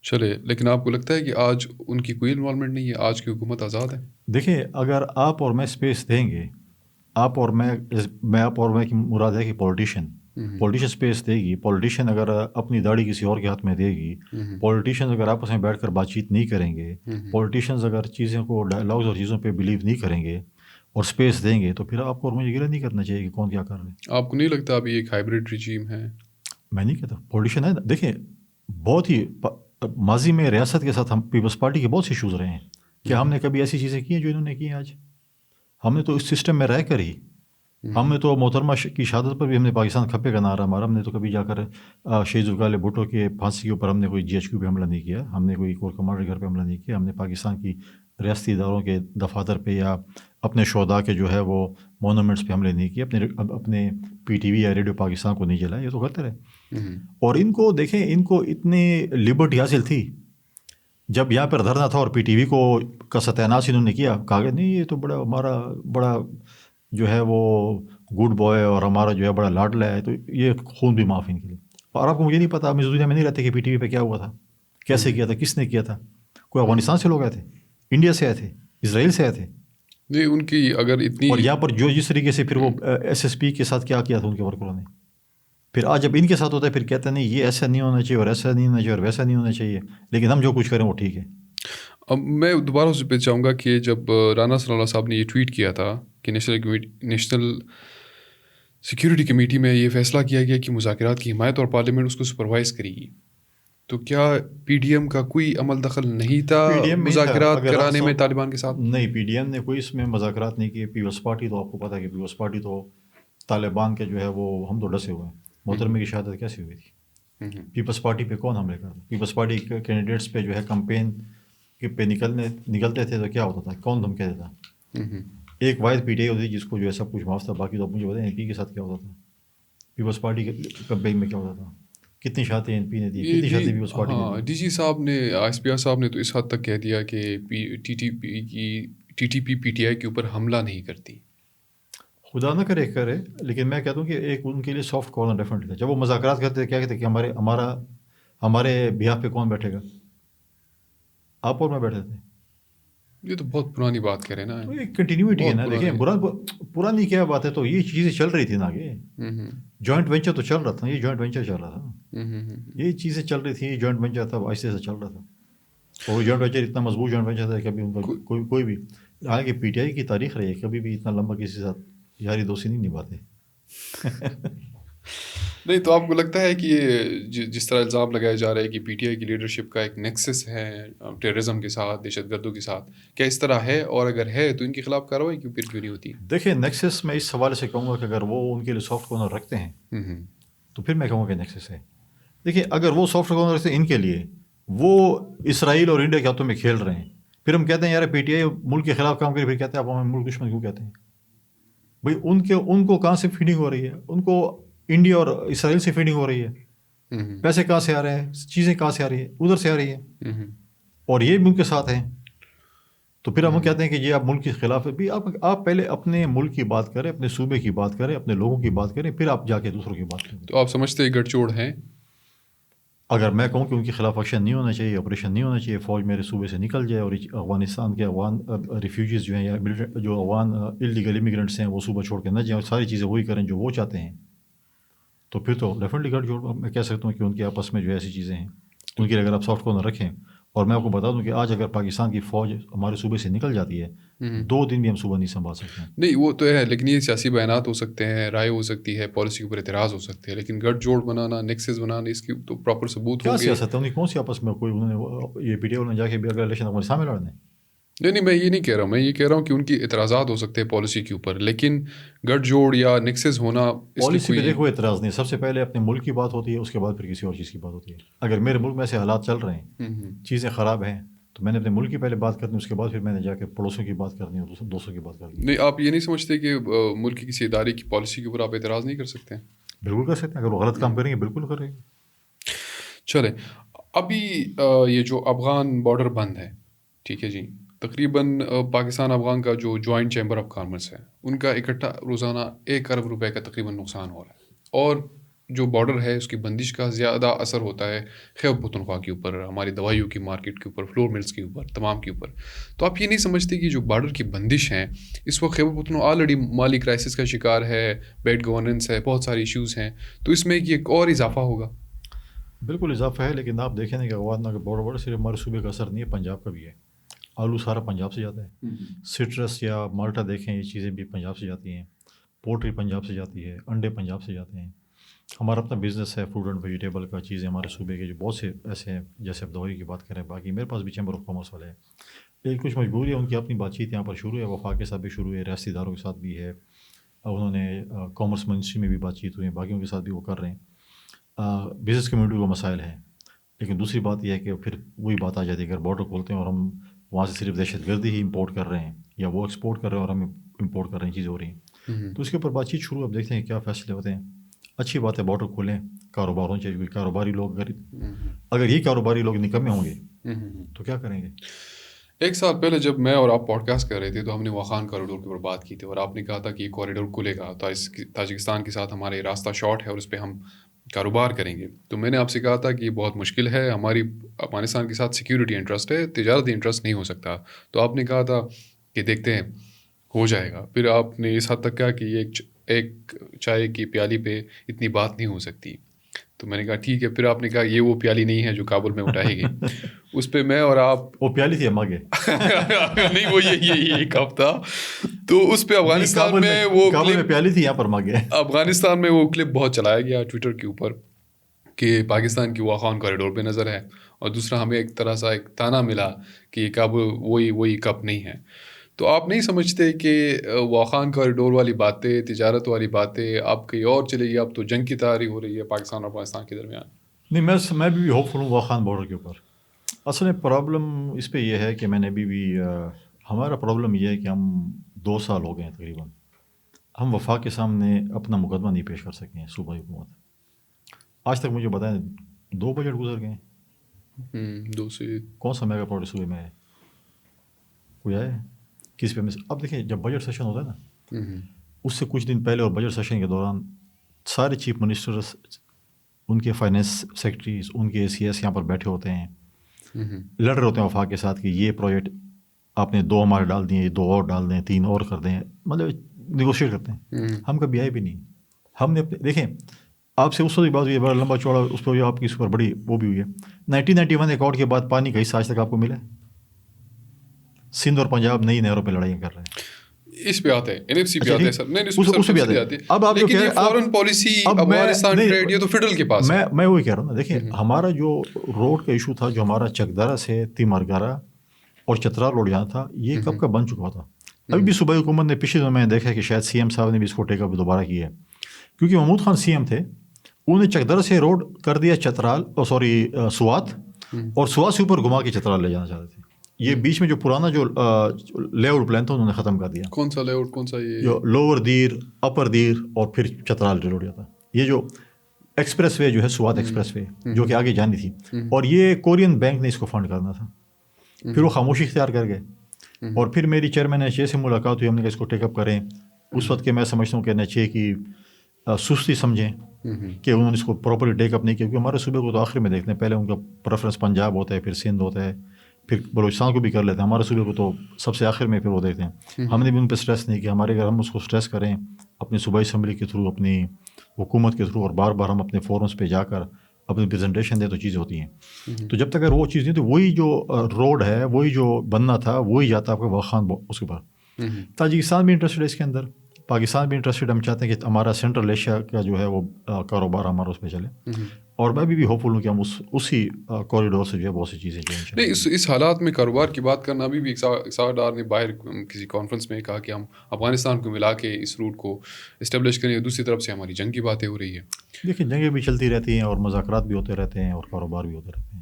چلے, لیکن آپ کو لگتا ہے کہ آج ان کی کوئی انوالومنٹ نہیں ہے, آج کی حکومت آزاد ہے؟ دیکھیں اگر آپ اور میں اسپیس دیں گے, آپ اور میں آپ اور میں کی مراد ہے کہ پولیٹیشین اسپیس دے گی. پولیٹیشین اگر اپنی داڑھی کسی اور کے ہاتھ میں دے گی, پولیٹیشینز اگر آپس میں بیٹھ کر بات چیت نہیں کریں گے, پولیٹیشینز اگر چیزوں کو ڈائلاگز اور چیزوں پہ بلیو نہیں کریں گے اور اسپیس دیں گے, تو پھر آپ کو اور مجھے گرہ نہیں کرنا چاہیے کہ کون کیا کر رہے ہیں. آپ کو نہیں لگتا ابھی ایک ہائبریڈ رجیم ہے؟ میں نہیں کہتا پولیٹیشین ہے. دیکھیں بہت ہی ماضی میں ریاست کے ساتھ ہم پیپلز پارٹی کے بہت سے ایشوز رہے ہیں کہ ہم نے کبھی ایسی چیزیں کی ہیں جو انہوں نے کی ہیں. آج ہم نے تو اس سسٹم میں رہ کر ہی, ہم نے تو محترمہ کی شہادت پر بھی ہم نے پاکستان کھپے کا نعرہ مارا. ہم نے تو کبھی جا کر شہید ذوالفقار بھٹو کے پھانسی کے اوپر ہم نے کوئی جی ایچ کیو پہ حملہ نہیں کیا, ہم نے کوئی کور کمانڈر کے گھر پہ حملہ نہیں کیا, ہم نے پاکستان کی ریاستی اداروں کے دفاتر پہ یا اپنے شہداء کے جو ہے وہ مونومنٹس پہ حملے نہیں کیے, اپنے پی ٹی وی یا ریڈیو پاکستان کو نہیں جلایا. یہ تو کرتے رہے. اور ان کو دیکھیں, ان کو اتنی لبرٹی حاصل تھی جب یہاں پر دھرنا تھا اور پی ٹی وی کو کا ستیاناش انہوں نے کیا, کہا کہ نہیں یہ تو بڑا ہمارا بڑا جو ہے وہ گڈ بوائے اور ہمارا جو ہے بڑا لاڈلا ہے, تو یہ خون بھی معاف ان کے لیے. اور آپ کو مجھے نہیں پتا, ہم اس دنیا میں نہیں رہتے کہ پی ٹی وی پہ کیا ہوا تھا, کیسے کیا تھا, کس نے کیا تھا. کوئی افغانستان سے لوگ آئے تھے, انڈیا سے آئے تھے, اسرائیل سے آئے تھے. نہیں ان کی اگر اتنی, اور یہاں پر جو جس طریقے سے پھر وہ ایس ایس پی کے ساتھ کیا کیا تھا ان کے ورکروں نے, پھر آج جب ان کے ساتھ ہوتا ہے پھر کہتے ہیں نہیں یہ ایسا نہیں ہونا چاہیے اور ایسا نہیں ہونا چاہیے اور ویسا نہیں ہونا چاہیے, لیکن ہم جو کچھ کریں وہ ٹھیک ہے. اب میں دوبارہ اس پہ چاہوں گا کہ جب رانا ثناء اللہ صاحب نے یہ ٹویٹ کیا تھا کہ نیشنل سیکیورٹی کمیٹی میں یہ فیصلہ کیا گیا کہ مذاکرات کی حمایت اور پارلیمنٹ اس کو سپروائز کرے گی, تو کیا پی ڈی ایم کا کوئی عمل دخل نہیں تھا مذاکرات کرانے میں طالبان کے ساتھ؟ نہیں, پی ڈی ایم نے کوئی اس میں مذاکرات نہیں کیے. پیپلز پارٹی تو آپ کو پتہ ہے کہ پیپلز پارٹی تو طالبان کے جو ہے وہ ہم تو ڈسے ہوئے ہیں. محترمے کی شہادت کیسی ہوئی تھی؟ پیپلز پارٹی پہ کون حملے کرتا؟ پیپلز پارٹی کے کینڈیڈیٹس پہ جو ہے کمپین پہ نکلتے تھے تو کیا ہوتا تھا, کون دھمکے دیتا؟ ایک واحد پی ٹی آئی ہوتی جس کو جو ہے سب کچھ معاف تھا. باقی تو آپ مجھے بتائیں ایم پی کے ساتھ کیا ہوتا تھا, پیپلز پارٹی کے کمپین میں کیا ہوتا تھا, کتنی شہادتیں ایم پی نے دی, کتنی شہادتیں پیپلز پارٹی نے دی. ڈی جی صاحب نے, ایس پی آر صاحب نے تو اس حد تک کہہ دیا کہ T T P P T I کے اوپر حملہ نہیں کرتی. خدا نہ کرے, لیکن میں کہتا ہوں کہ ایک ان کے لیے سافٹ کارنر ڈیفینیٹلی تھا. جب وہ مذاکرات کرتے تھے کیا کہتے کہ ہمارے بیہاف پہ کون بیٹھے گا, آپ اور میں بیٹھے تھے. یہ تو بہت پرانی بات کہہ رہے ہیں نا. تو ایک کنٹینیوٹی ہے نا. دیکھیں پرانی کیا بات ہے, تو یہ چیزیں چل رہی تھی نا آگے. جوائنٹ وینچر تو چل رہا تھا, یہ جوائنٹ وینچر چل رہا تھا, یہ چیزیں چل رہی تھیں, جوائنٹ وینچر تھا, آہستہ سے چل رہا تھا. اور جوائنٹ وینچر اتنا مضبوط جوائنٹ وینچر تھا کبھی ان کا کوئی بھی, حالانکہ پی ٹی آئی کی تاریخ رہی ہے کبھی بھی اتنا لمبا کسی کے ساتھ یاری دوستی نہیں نبھاتے. نہیں تو آپ کو لگتا ہے کہ یہ جس طرح الزام لگایا جا رہا ہے کہ پی ٹی آئی کی لیڈرشپ کا ایک نیکسس ہے ٹیررزم کے ساتھ, دہشت گردوں کے ساتھ, کیا اس طرح ہے؟ اور اگر ہے تو ان کے خلاف کارروائی کیوں نہیں ہوتی؟ دیکھیں نیکسس میں اس حوالے سے کہوں گا کہ اگر وہ ان کے لیے سافٹ کارنر رکھتے ہیں تو پھر میں کہوں گا کہ نیکسس ہے. دیکھیں اگر وہ سافٹ کارنر رکھتے ہیں ان کے لیے, وہ اسرائیل اور انڈیا کے ہاتھوں میں کھیل رہے ہیں, پھر ہم کہتے ہیں یار پی ٹی آئی ملک کے خلاف کام کرے, پھر کہتے ہیں آپ ہمیں ملک دشمن کیوں کہتے ہیں؟ بھائی ان کو کہاں سے فیڈنگ ہو رہی ہے؟ ان کو انڈیا اور اسرائیل سے فیڈنگ ہو رہی ہے. پیسے کہاں سے آ رہے ہیں, چیزیں کہاں سے آ رہی ہیں؟ ادھر سے آ رہی ہے, اور یہ ملک کے ساتھ ہیں. تو پھر ہم کہتے ہیں کہ یہ آپ ملک کے خلاف ہے. بھی آپ پہلے اپنے ملک کی بات کریں, اپنے صوبے کی بات کریں, اپنے لوگوں کی بات کریں, پھر آپ جا کے دوسروں کی بات کریں. تو آپ سمجھتے ہیں گٹھ جوڑ ہیں؟ اگر میں کہوں کہ ان کے خلاف ایکشن نہیں ہونا چاہیے, آپریشن نہیں ہونا چاہیے, فوج میرے صوبے سے نکل جائے اور افغانستان کے افغان ریفیوجیز جو ہیں یا جو افغان اللیگل امیگرینٹس ہیں وہ صوبہ چھوڑ کے نہ جائیں اور ساری چیزیں وہی کریں جو وہ چاہتے ہیں, تو پھر تو ڈیفینیٹلی گٹھ جوڑ میں کہہ سکتا ہوں کہ ان کے آپس میں جو ایسی چیزیں ہیں ان کے لیے اگر آپ سافٹ کارنر رکھیں. اور میں آپ کو بتا دوں کہ آج اگر پاکستان کی فوج ہمارے صوبے سے نکل جاتی ہے 2 دن بھی ہم صوبہ نہیں سنبھال سکتے ہیں. نہیں وہ تو ہے, لیکن یہ سیاسی بیانات ہو سکتے ہیں, رائے ہو سکتی ہے, پالیسی کے اوپر اعتراض ہو سکتے ہیں, لیکن گٹھ جوڑ بنانا, نیکسس بنانا, اس کی تو پراپر ثبوت کیا ہوں گے. سیاست ہے ان کی کون سی آپس میں کوئی انہوں نے یہ پی ٹی آئی نے جا کے بھی اگر الیکشن افغانستان میں لڑنے؟ نہیں میں یہ نہیں کہہ رہا ہوں, میں یہ کہہ رہا ہوں کہ ان کی اعتراضات ہو سکتے ہیں پالیسی کے اوپر, لیکن گٹھ جوڑ یا نیکسس ہونا اس کی پالیسی پہ کوئی دیکھو اعتراض نہیں. سب سے پہلے اپنے ملک کی بات ہوتی ہے, اس کے بعد پھر کسی اور چیز کی بات ہوتی ہے. اگر میرے ملک میں ایسے حالات چل رہے ہیں, چیزیں خراب ہیں, تو میں نے اپنے ملک کی پہلے بات کرنی, اس کے بعد پھر میں نے جا کے پڑوسوں کی بات کرنی اور دوستوں کی بات کرنی. نہیں آپ یہ نہیں سمجھتے کہ ملک کی کسی ادارے کی پالیسی کے اوپر آپ اعتراض نہیں کر سکتے ہیں؟ بالکل کر سکتے ہیں, اگر وہ غلط کام کریں گے بالکل کریں گے. چلیں ابھی یہ جو افغان بارڈر بند ہے, ٹھیک ہے جی, تقریباً پاکستان افغان کا جو جوائنٹ چیمبر آف کامرس ہے ان کا اکٹھا روزانہ 1 ارب روپے کا تقریباً نقصان ہو رہا ہے, اور جو بارڈر ہے اس کی بندش کا زیادہ اثر ہوتا ہے خیبر پختونخوا کے اوپر, ہماری دوائیوں کی مارکیٹ کے اوپر, فلور ملز کے اوپر, تمام کے اوپر. تو آپ یہ نہیں سمجھتے کہ جو بارڈر کی بندش ہیں اس وقت خیبر پختونخوا آلریڈی مالی کرائسس کا شکار ہے, بیڈ گورننس ہے, بہت سارے ایشوز ہیں, تو اس میں ایک اور اضافہ ہوگا؟ بالکل اضافہ ہے, لیکن آپ دیکھیں نا کہ افغان کا بارڈر صرف ہمارے صوبے کا اثر نہیں ہے, پنجاب کا بھی ہے. آلو سارا پنجاب سے جاتا ہے, سٹرس یا مالٹا دیکھیں, یہ چیزیں بھی پنجاب سے جاتی ہیں, پولٹری پنجاب سے جاتی ہے, انڈے پنجاب سے جاتے ہیں. ہمارا اپنا بزنس ہے فوڈ اینڈ ویجیٹیبل کا, چیزیں ہمارے صوبے کے جو بہت سے ایسے ہیں, جیسے اب دوائی کی بات کریں, باقی میرے پاس بھی چیمبر آف کامرس والے ہیں. لیکن کچھ مجبوری ہے, ان کی اپنی بات چیت یہاں پر شروع ہے, وفاق کے ساتھ بھی شروع ہے, ریاستی اداروں کے ساتھ بھی ہے, انہوں نے کامرس منسٹری میں بھی بات چیت ہوئی ہے, باقیوں کے ساتھ بھی وہ کر رہے ہیں. بزنس کمیونٹی کو مسائل ہیں, لیکن دوسری بات یہ ہے کہ پھر وہی بات آ جاتی ہے, اگر بارڈر کھولتے ہیں اور ہم وہاں سے صرف دہشت گردی ہی امپورٹ کر رہے ہیں, یا وہ ایکسپورٹ کر رہے ہیں اور ہم امپورٹ کر رہے ہیں, چیزیں ہو رہی ہیں, تو اس کے اوپر بات چیت شروع. اب دیکھتے ہیں کیا فیصلے ہوتے ہیں. اچھی بات ہے, بارڈر کھولیں, کاروبار ہونا چاہیے, کاروباری لوگ اگر یہ کاروباری لوگ نکمے ہوں گے تو کیا کریں گے. 1 سال پہلے جب میں اور آپ پوڈ کاسٹ کر رہے تھے تو ہم نے واخان کوریڈور کے اوپر بات کی تھی, اور آپ نے کہا تھا کہ یہ کوریڈور کھلے گا, تاجکستان کے ساتھ ہمارے راستہ شارٹ ہے اور اس پہ ہم کاروبار کریں گے. تو میں نے آپ سے کہا تھا کہ یہ بہت مشکل ہے, ہماری افغانستان کے ساتھ سیکیورٹی انٹرسٹ ہے, تجارتی انٹرسٹ نہیں ہو سکتا. تو آپ نے کہا تھا کہ دیکھتے ہیں ہو جائے گا. پھر آپ نے اس حد تک کہا کہ یہ ایک چائے کی پیالی پہ اتنی بات نہیں ہو سکتی. تو میں نے کہا ٹھیک ہے. پھر آپ نے کہا یہ وہ پیالی نہیں ہے جو کابل میں اٹھائے گی. اس پہ میں اور آپ وہ پیالی تھی مگے نہیں وہ یہی کپ تھا. تو اس پہ افغانستان میں وہ پیالی تھی, یہاں پر مگے افغانستان میں وہ کلپ بہت چلایا گیا ٹویٹر کے اوپر کہ پاکستان کی واخان کوریڈور پہ نظر ہے, اور دوسرا ہمیں ایک طرح سا ایک تانا ملا کہ یہ کب وہی کپ نہیں ہے. تو آپ نہیں سمجھتے کہ واخان کوریڈور والی باتیں, تجارت والی باتیں آپ کہیں اور چلے گی؟ اب تو جنگ کی تیاری ہو رہی ہے پاکستان اور افغانستان کے درمیان. نہیں, میں بھی ہوپ فل ہوں واخان بارڈر کے اوپر. اصل میں پرابلم اس پہ یہ ہے کہ میں نے بھی ہمارا پرابلم یہ ہے کہ ہم 2 سال ہو گئے ہیں تقریباً, ہم وفاق کے سامنے اپنا مقدمہ نہیں پیش کر سکے ہیں صوبائی حکومت. آج تک مجھے بتائیں 2 بجٹ گزر گئے ہیں, 2 سے کون سا میگا پروجیکٹ صوبے میں ہے, کوئی آئے کس پہ. اب دیکھیں جب بجٹ سیشن ہوتا ہے نا, اس سے کچھ دن پہلے اور بجٹ سیشن کے دوران سارے چیف منسٹرز, ان کے فائنینس سیکرٹریز, ان کے سی ایس یہاں پر بیٹھے ہوتے ہیں, لڑ رہے ہوتے ہیں وفاق کے ساتھ کہ یہ پروجیکٹ آپ نے 2 ہمارے ڈال دیے، 2 اور ڈال دیں، 3 اور کر دیں، مطلب نیگوشیٹ کرتے ہیں. ہم کبھی آئے بھی نہیں. ہم نے دیکھیں آپ سے اس وقت بات ہوئی ہے، بڑا لمبا چوڑا اس پہ آپ کی اس پر بڑی وہ بھی ہوئی ہے. 1991 ایکارڈ کے بعد پانی کا حصہ آج تک آپ کو ملا ہے؟ سندھ اور پنجاب نئی نہروں پہ لڑائیاں کر رہے ہیں. اس پہ آتے ہیں NFC پہ آتے ہیں سر. نہیں اس پہ بھی آتے ہیں. اب آپ جو لیکن یہ فورن پالیسی افغانستان ٹریڈ یہ تو فیڈرل کے پاس ہے. میں وہی کہہ رہا ہوں نا. دیکھیں ہمارا جو روڈ کا ایشو تھا، جو ہمارا چکدارا سے تیمرگارا اور چترال روڈ جانا تھا، یہ کب کا بن چکا تھا. ابھی بھی صوبائی حکومت نے پچھلے دنوں میں دیکھا کہ شاید CM صاحب نے بھی اس کو ٹیک اپ دوبارہ کیا ہے، کیونکہ محمود خان CM تھے. انہوں نے چکدارا سے روڈ کر دیا چترال سوات، اور سوات سے اوپر گھما کے چترال لے جانا چاہتے تھے. یہ بیچ میں جو پرانا جو لے آؤٹ پلان تھا انہوں نے ختم کر دیا. کون سا لے آؤٹ؟ کون سا؟ یہ جو لوور دیر، اپر دیر اور پھر چترال روڈ جاتا. یہ جو ایکسپریس وے جو ہے سوات ایکسپریس وے جو کہ آگے جانی تھی، اور یہ کورین بینک نے اس کو فنڈ کرنا تھا. پھر وہ خاموشی اختیار کر گئے. اور پھر میری چیئرمین NHA سے ملاقات ہوئی، ہم نے کہا اس کو ٹیک اپ کریں. اس وقت کے میں سمجھتا ہوں کہ NHA کی سستی سمجھیں کہ انہوں نے اس کو پراپرلی ٹیک اپ نہیں کیا، کیونکہ ہمارے صوبے کو تو آخر میں دیکھتے ہیں. پہلے ان کا پریفرنس پنجاب ہوتا ہے، پھر سندھ ہوتا ہے، پھر بلوچستان کو بھی کر لیتے ہیں. ہمارے صوبے کو تو سب سے آخر میں پھر وہ دیکھتے ہیں. ہم نے بھی ان پہ اسٹریس نہیں کیا. ہمارے اگر ہم اس کو اسٹریس کریں اپنی صوبائی اسمبلی کے تھرو، اپنی حکومت کے تھرو، اور بار بار ہم اپنے فورمس پہ جا کر اپنی پریزنٹیشن دیں تو چیزیں ہوتی ہیں. تو جب تک اگر وہ چیز نہیں تو وہی جو روڈ ہے، وہی جو بننا تھا وہی جاتا آپ کا واخان اس کے اوپر. تاجکستان بھی انٹرسٹڈ ہے اس کے اندر، پاکستان بھی انٹرسٹڈ. ہم چاہتے ہیں کہ ہمارا سینٹرل ایشیا کا جو ہے وہ کاروبار ہمارا اس پہ چلے. اور میں بھی ہوپ فل ہوں کہ ہم اسی کوریڈور سے جو ہے بہت سی چیزیں جو نہیں. اس حالات میں کاروبار کی بات کرنا ابھی بھی اسحاق ڈار نے باہر کسی کانفرنس میں کہا کہ ہم افغانستان کو ملا کے اس روٹ کو اسٹیبلش کریں. دوسری طرف سے ہماری جنگ کی باتیں ہو رہی ہے. دیکھیں جنگیں بھی چلتی رہتی ہیں اور مذاکرات بھی ہوتے رہتے ہیں اور کاروبار بھی ہوتے رہتے ہیں.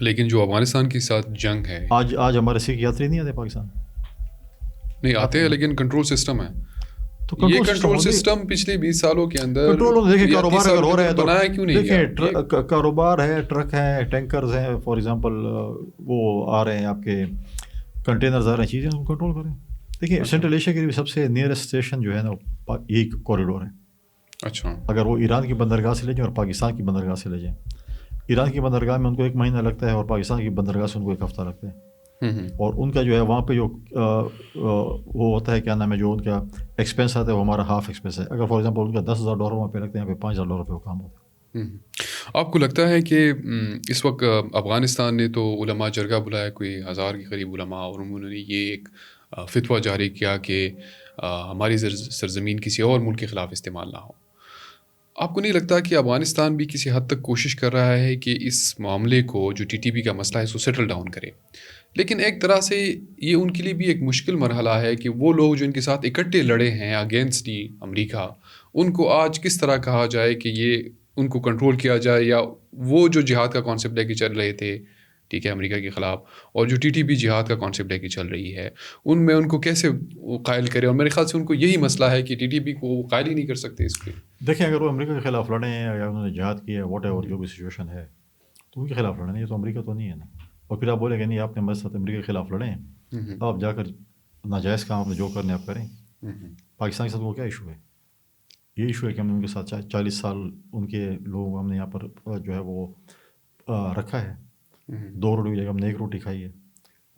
لیکن جو افغانستان کے ساتھ جنگ ہے، آج ہمارے سکھ یاتری نہیں آتے پاکستان؟ نہیں آتے ہیں، لیکن کنٹرول سسٹم ہے. تو یہ کنٹرول سسٹم پچھلے 20 سالوں کے اندر کنٹرول. دیکھیں کاروبار اگر ہو رہا ہے تو بنایا کیوں نہیں؟ دیکھیں کاروبار ہے، ٹرک ہیں، ٹینکرز ہیں، فار ایگزامپل وہ آ رہے ہیں، آپ کے کنٹینرز آ رہے ہیں، چیزیں ان کو کنٹرول کریں. دیکھیں سینٹرل ایشیا کے لیے سب سے نیئرسٹ اسٹیشن جو ہے نا یہی کوریڈور ہے. اچھا. اگر وہ ایران کی بندرگاہ سے لے جائیں اور پاکستان کی بندرگاہ سے لے جائیں، ایران کی بندرگاہ میں ان کو 1 مہینہ لگتا ہے اور پاکستان کی بندرگاہ سے ان کو 1 ہفتہ لگتا ہے. اور ان کا جو ہے وہاں پہ جو وہ ہوتا ہے کیا نام ہے، جو ان کا ایکسپینس آتا ہے وہ ہمارا ہاف ایکسپینس ہے. اگر فار ایگزامپل ان کا $10,000 وہاں پہ لگتے ہیں، یہاں پہ $5,000 پہ وہ کام ہوتا ہے. آپ کو لگتا ہے کہ اس وقت افغانستان نے تو علماء جرگہ بلایا، کوئی 1000 کے قریب علماء، اور انہوں نے یہ ایک فتویٰ جاری کیا کہ ہماری سرزمین کسی اور ملک کے خلاف استعمال نہ ہو. آپ کو نہیں لگتا کہ افغانستان بھی کسی حد تک کوشش کر رہا ہے کہ اس معاملے کو، جو TTP کا مسئلہ ہے، اس کو سیٹل ڈاؤن کرے؟ لیکن ایک طرح سے یہ ان کے لیے بھی ایک مشکل مرحلہ ہے کہ وہ لوگ جو ان کے ساتھ اکٹھے لڑے ہیں اگینسٹ امریکہ، ان کو آج کس طرح کہا جائے کہ یہ ان کو کنٹرول کیا جائے، یا وہ جو جہاد کا کانسیپٹ لے کے چل رہے تھے، ٹھیک ہے، امریکہ کے خلاف، اور جو TTP جہاد کا کانسیپٹ لے کے چل رہی ہے، ان میں ان کو کیسے قائل کرے؟ اور میرے خیال سے ان کو یہی مسئلہ ہے کہ TTP کو وہ قائل ہی نہیں کر سکتے اس پہ. دیکھیں اگر وہ امریکہ کے خلاف لڑے ہیں یا انہوں نے جہاد کیا ہے، واٹ ایور جو بھی سچویشن ہے، تو ان کے خلاف لڑیں. یہ تو امریکہ تو نہیں ہے نا. اور پھر آپ بولیں کہ نہیں آپ نے ہمارے ساتھ امریکہ کے خلاف لڑیں، آپ جا کر ناجائز کام آپ نے جو کرنے آپ کریں. پاکستان کے ساتھ وہ کیا ایشو ہے؟ یہ ایشو ہے کہ ہم نے ان کے ساتھ 40 سال ان کے لوگوں کو ہم نے یہاں پر جو ہے وہ رکھا ہے. 2 روٹی کی جگہ ہم نے 1 روٹی کھائی ہے.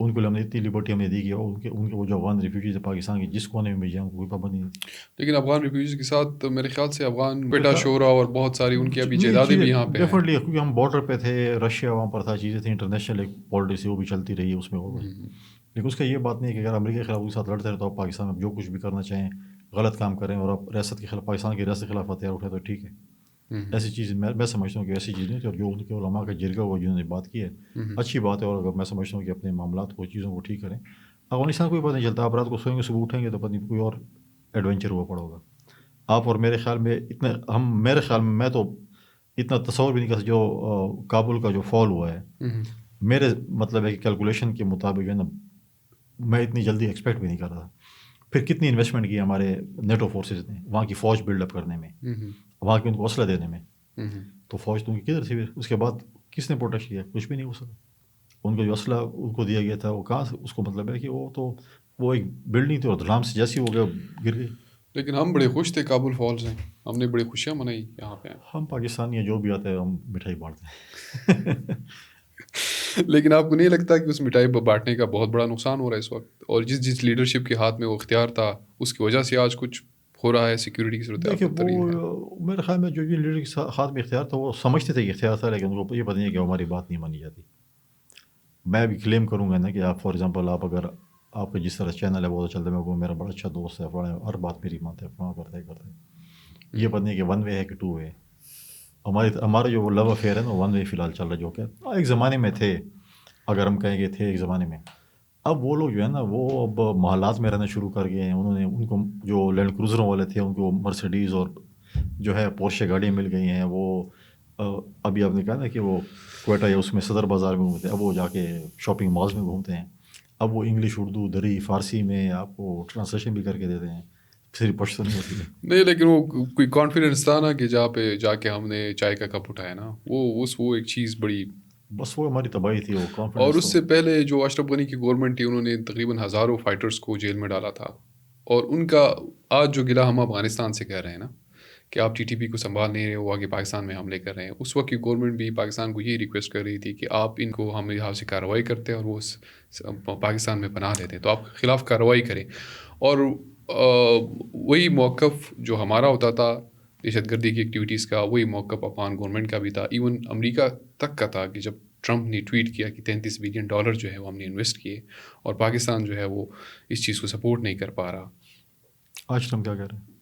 ان کو ہم نے اتنی لبرٹی ہم نے دی کہ ان کے وہ جو افغان ریفیوجیز ہے پاکستان کے جس کونے میں بھی جائیں ان کو کوئی پابندی نہیں تھی. لیکن افغان ریفیوجیز کے ساتھ میرے خیال سے افغان پیٹا شورا اور بہت ساری ان کی ابھی جائیدادیں بھی یہاں پہ ہیں. ڈیفینیٹلی کیونکہ ہم بارڈر پہ تھے، رشیا وہاں پر تھا، چیزیں تھیں، انٹرنیشنل ایک پالیسی وہ بھی چلتی رہی ہے اس میں. لیکن اس کا یہ بات نہیں ہے کہ اگر امریکہ کے خلاف کے ساتھ لڑتے رہے تو آپ پاکستان میں جو کچھ بھی کرنا چاہیں، غلط کام کریں اور آپ ریاست کے خلاف، پاکستان کی ریاست کے خلاف ہتھیار اٹھے تو ٹھیک ہے. ایسی چیز میں سمجھتا ہوں کہ ایسی چیز نہیں تھی. اور جو ان کے علماء کا جرگہ ہوا جنہوں نے بات کی ہے، اچھی بات ہے. اور اگر میں سمجھتا ہوں کہ اپنے معاملات کو، چیزوں کو ٹھیک کریں. افغانستان کوئی پتہ نہیں چلتا، آپ رات کو سوئیں گے صبح اٹھیں گے تو پتہ نہیں کوئی اور ایڈونچر ہوا پڑا ہوگا. آپ اور میرے خیال میں میرے خیال میں میں تو اتنا تصور بھی نہیں کر سکتا. جو کابل کا جو فال ہوا ہے، میرے مطلب ہے کہ کیلکولیشن کے مطابق جو ہے نا، میں اتنی جلدی ایکسپیکٹ بھی نہیں کر رہا. پھر کتنی انویسٹمنٹ کی ہمارے نیٹو فورسز نے وہاں کی فوج بلڈ اپ کرنے میں، وہاں کے ان کو اسلحہ دینے میں. تو فوج تو ان کی کدھر تھی؟ اس کے بعد کس نے پروٹیکٹ کیا؟ کچھ بھی نہیں ہو سکا. ان کا جو اسلحہ ان کو دیا گیا تھا وہ کہاں سے؟ اس کو مطلب ہے کہ وہ ایک بلڈنگ تھی اور دھڑام سے جیسی ہو گیا گر گئی. لیکن ہم بڑے خوش تھے کابل فال سے، ہم نے بڑی خوشیاں منائی یہاں پہ. ہم پاکستانی ہیں، جو بھی آتا ہے ہم مٹھائی بانٹتے ہیں. لیکن آپ کو نہیں لگتا کہ اس مٹھائی بانٹنے کا بہت بڑا نقصان ہو رہا ہے اس وقت، اور جس لیڈرشپ کے ہاتھ میں وہ اختیار تھا اس کی وجہ سے آج کچھ ہو رہا ہے، سیکیورٹی کی صورتحال دیکھیے بدترین ہے؟ وہ میرے خیال میں جو لیڈر کے ہاتھ میں اختیار تھا وہ سمجھتے تھے کہ اختیار تھا، لیکن ان کو یہ پتہ نہیں ہے کہ ہماری بات نہیں مانی جاتی. میں بھی کلیم کروں گا نا کہ آپ فار ایگزامپل آپ اگر آپ کا جس طرح چینل ہے وہ چلتا ہے، میں میرا بڑا اچھا دوست ہے، ہر بات میری مانتا ہے، فلاں کرتا ہے. یہ پتہ نہیں کہ ون وے ہے کہ ٹو وے. ہمارا جو وہ لو افیئر ہے نا ون وے فی الحال چل رہا ہے، جو کہ ایک زمانے میں تھے، اگر ہم کہیں گے تھے ایک زمانے میں. اب وہ لوگ جو ہے نا وہ اب محلات میں رہنا شروع کر گئے ہیں. انہوں نے ان کو جو لینڈ کروزروں والے تھے ان کو مرسڈیز اور جو ہے پورشے گاڑیاں مل گئی ہیں. وہ ابھی آپ نے کہا نا کہ وہ کوئٹہ یا اس میں صدر بازار میں گھومتے ہیں، اب وہ جا کے شاپنگ مالز میں گھومتے ہیں. اب وہ انگلش، اردو، دری، فارسی میں آپ کو ٹرانسلیشن بھی کر کے دیتے ہیں، صرف پشتو نہیں ہوتی ہے. نہیں، لیکن وہ کوئی کانفیڈنس تھا نا کہ جہاں پہ جا کے ہم نے چائے کا کپ اٹھایا نا، وہ ایک چیز بڑی. بس وہ ہماری تباہی تھی، وہ اور کانفیڈنس. اس سے پہلے جو اشرف غنی کی گورنمنٹ تھی انہوں نے تقریباً ہزاروں فائٹرز کو جیل میں ڈالا تھا، اور ان کا آج جو گلہ ہم افغانستان سے کہہ رہے ہیں نا کہ آپ ٹی ٹی پی کو سنبھال نہیں رہے، وہ آگے پاکستان میں حملے کر رہے ہیں، اس وقت کی گورنمنٹ بھی پاکستان کو یہی ریکویسٹ کر رہی تھی کہ آپ ان کو ہم یہاں سے کارروائی کرتے ہیں اور وہ پاکستان میں پناہ دیتے ہیں، تو آپ کے خلاف کارروائی کریں. اور وہی موقف جو ہمارا ہوتا تھا دہشت گردی کی ایکٹیویٹیز کا، وہی موقف افغان گورنمنٹ کا بھی تھا، ایون امریکہ تک کا تھا کہ جب ٹرمپ نے ٹویٹ کیا کہ $33 بلین جو ہے وہ ہم نے انویسٹ کیے، اور پاکستان جو ہے وہ اس چیز کو سپورٹ نہیں کر پا رہا. آج ہم کیا کہہ رہے ہیں؟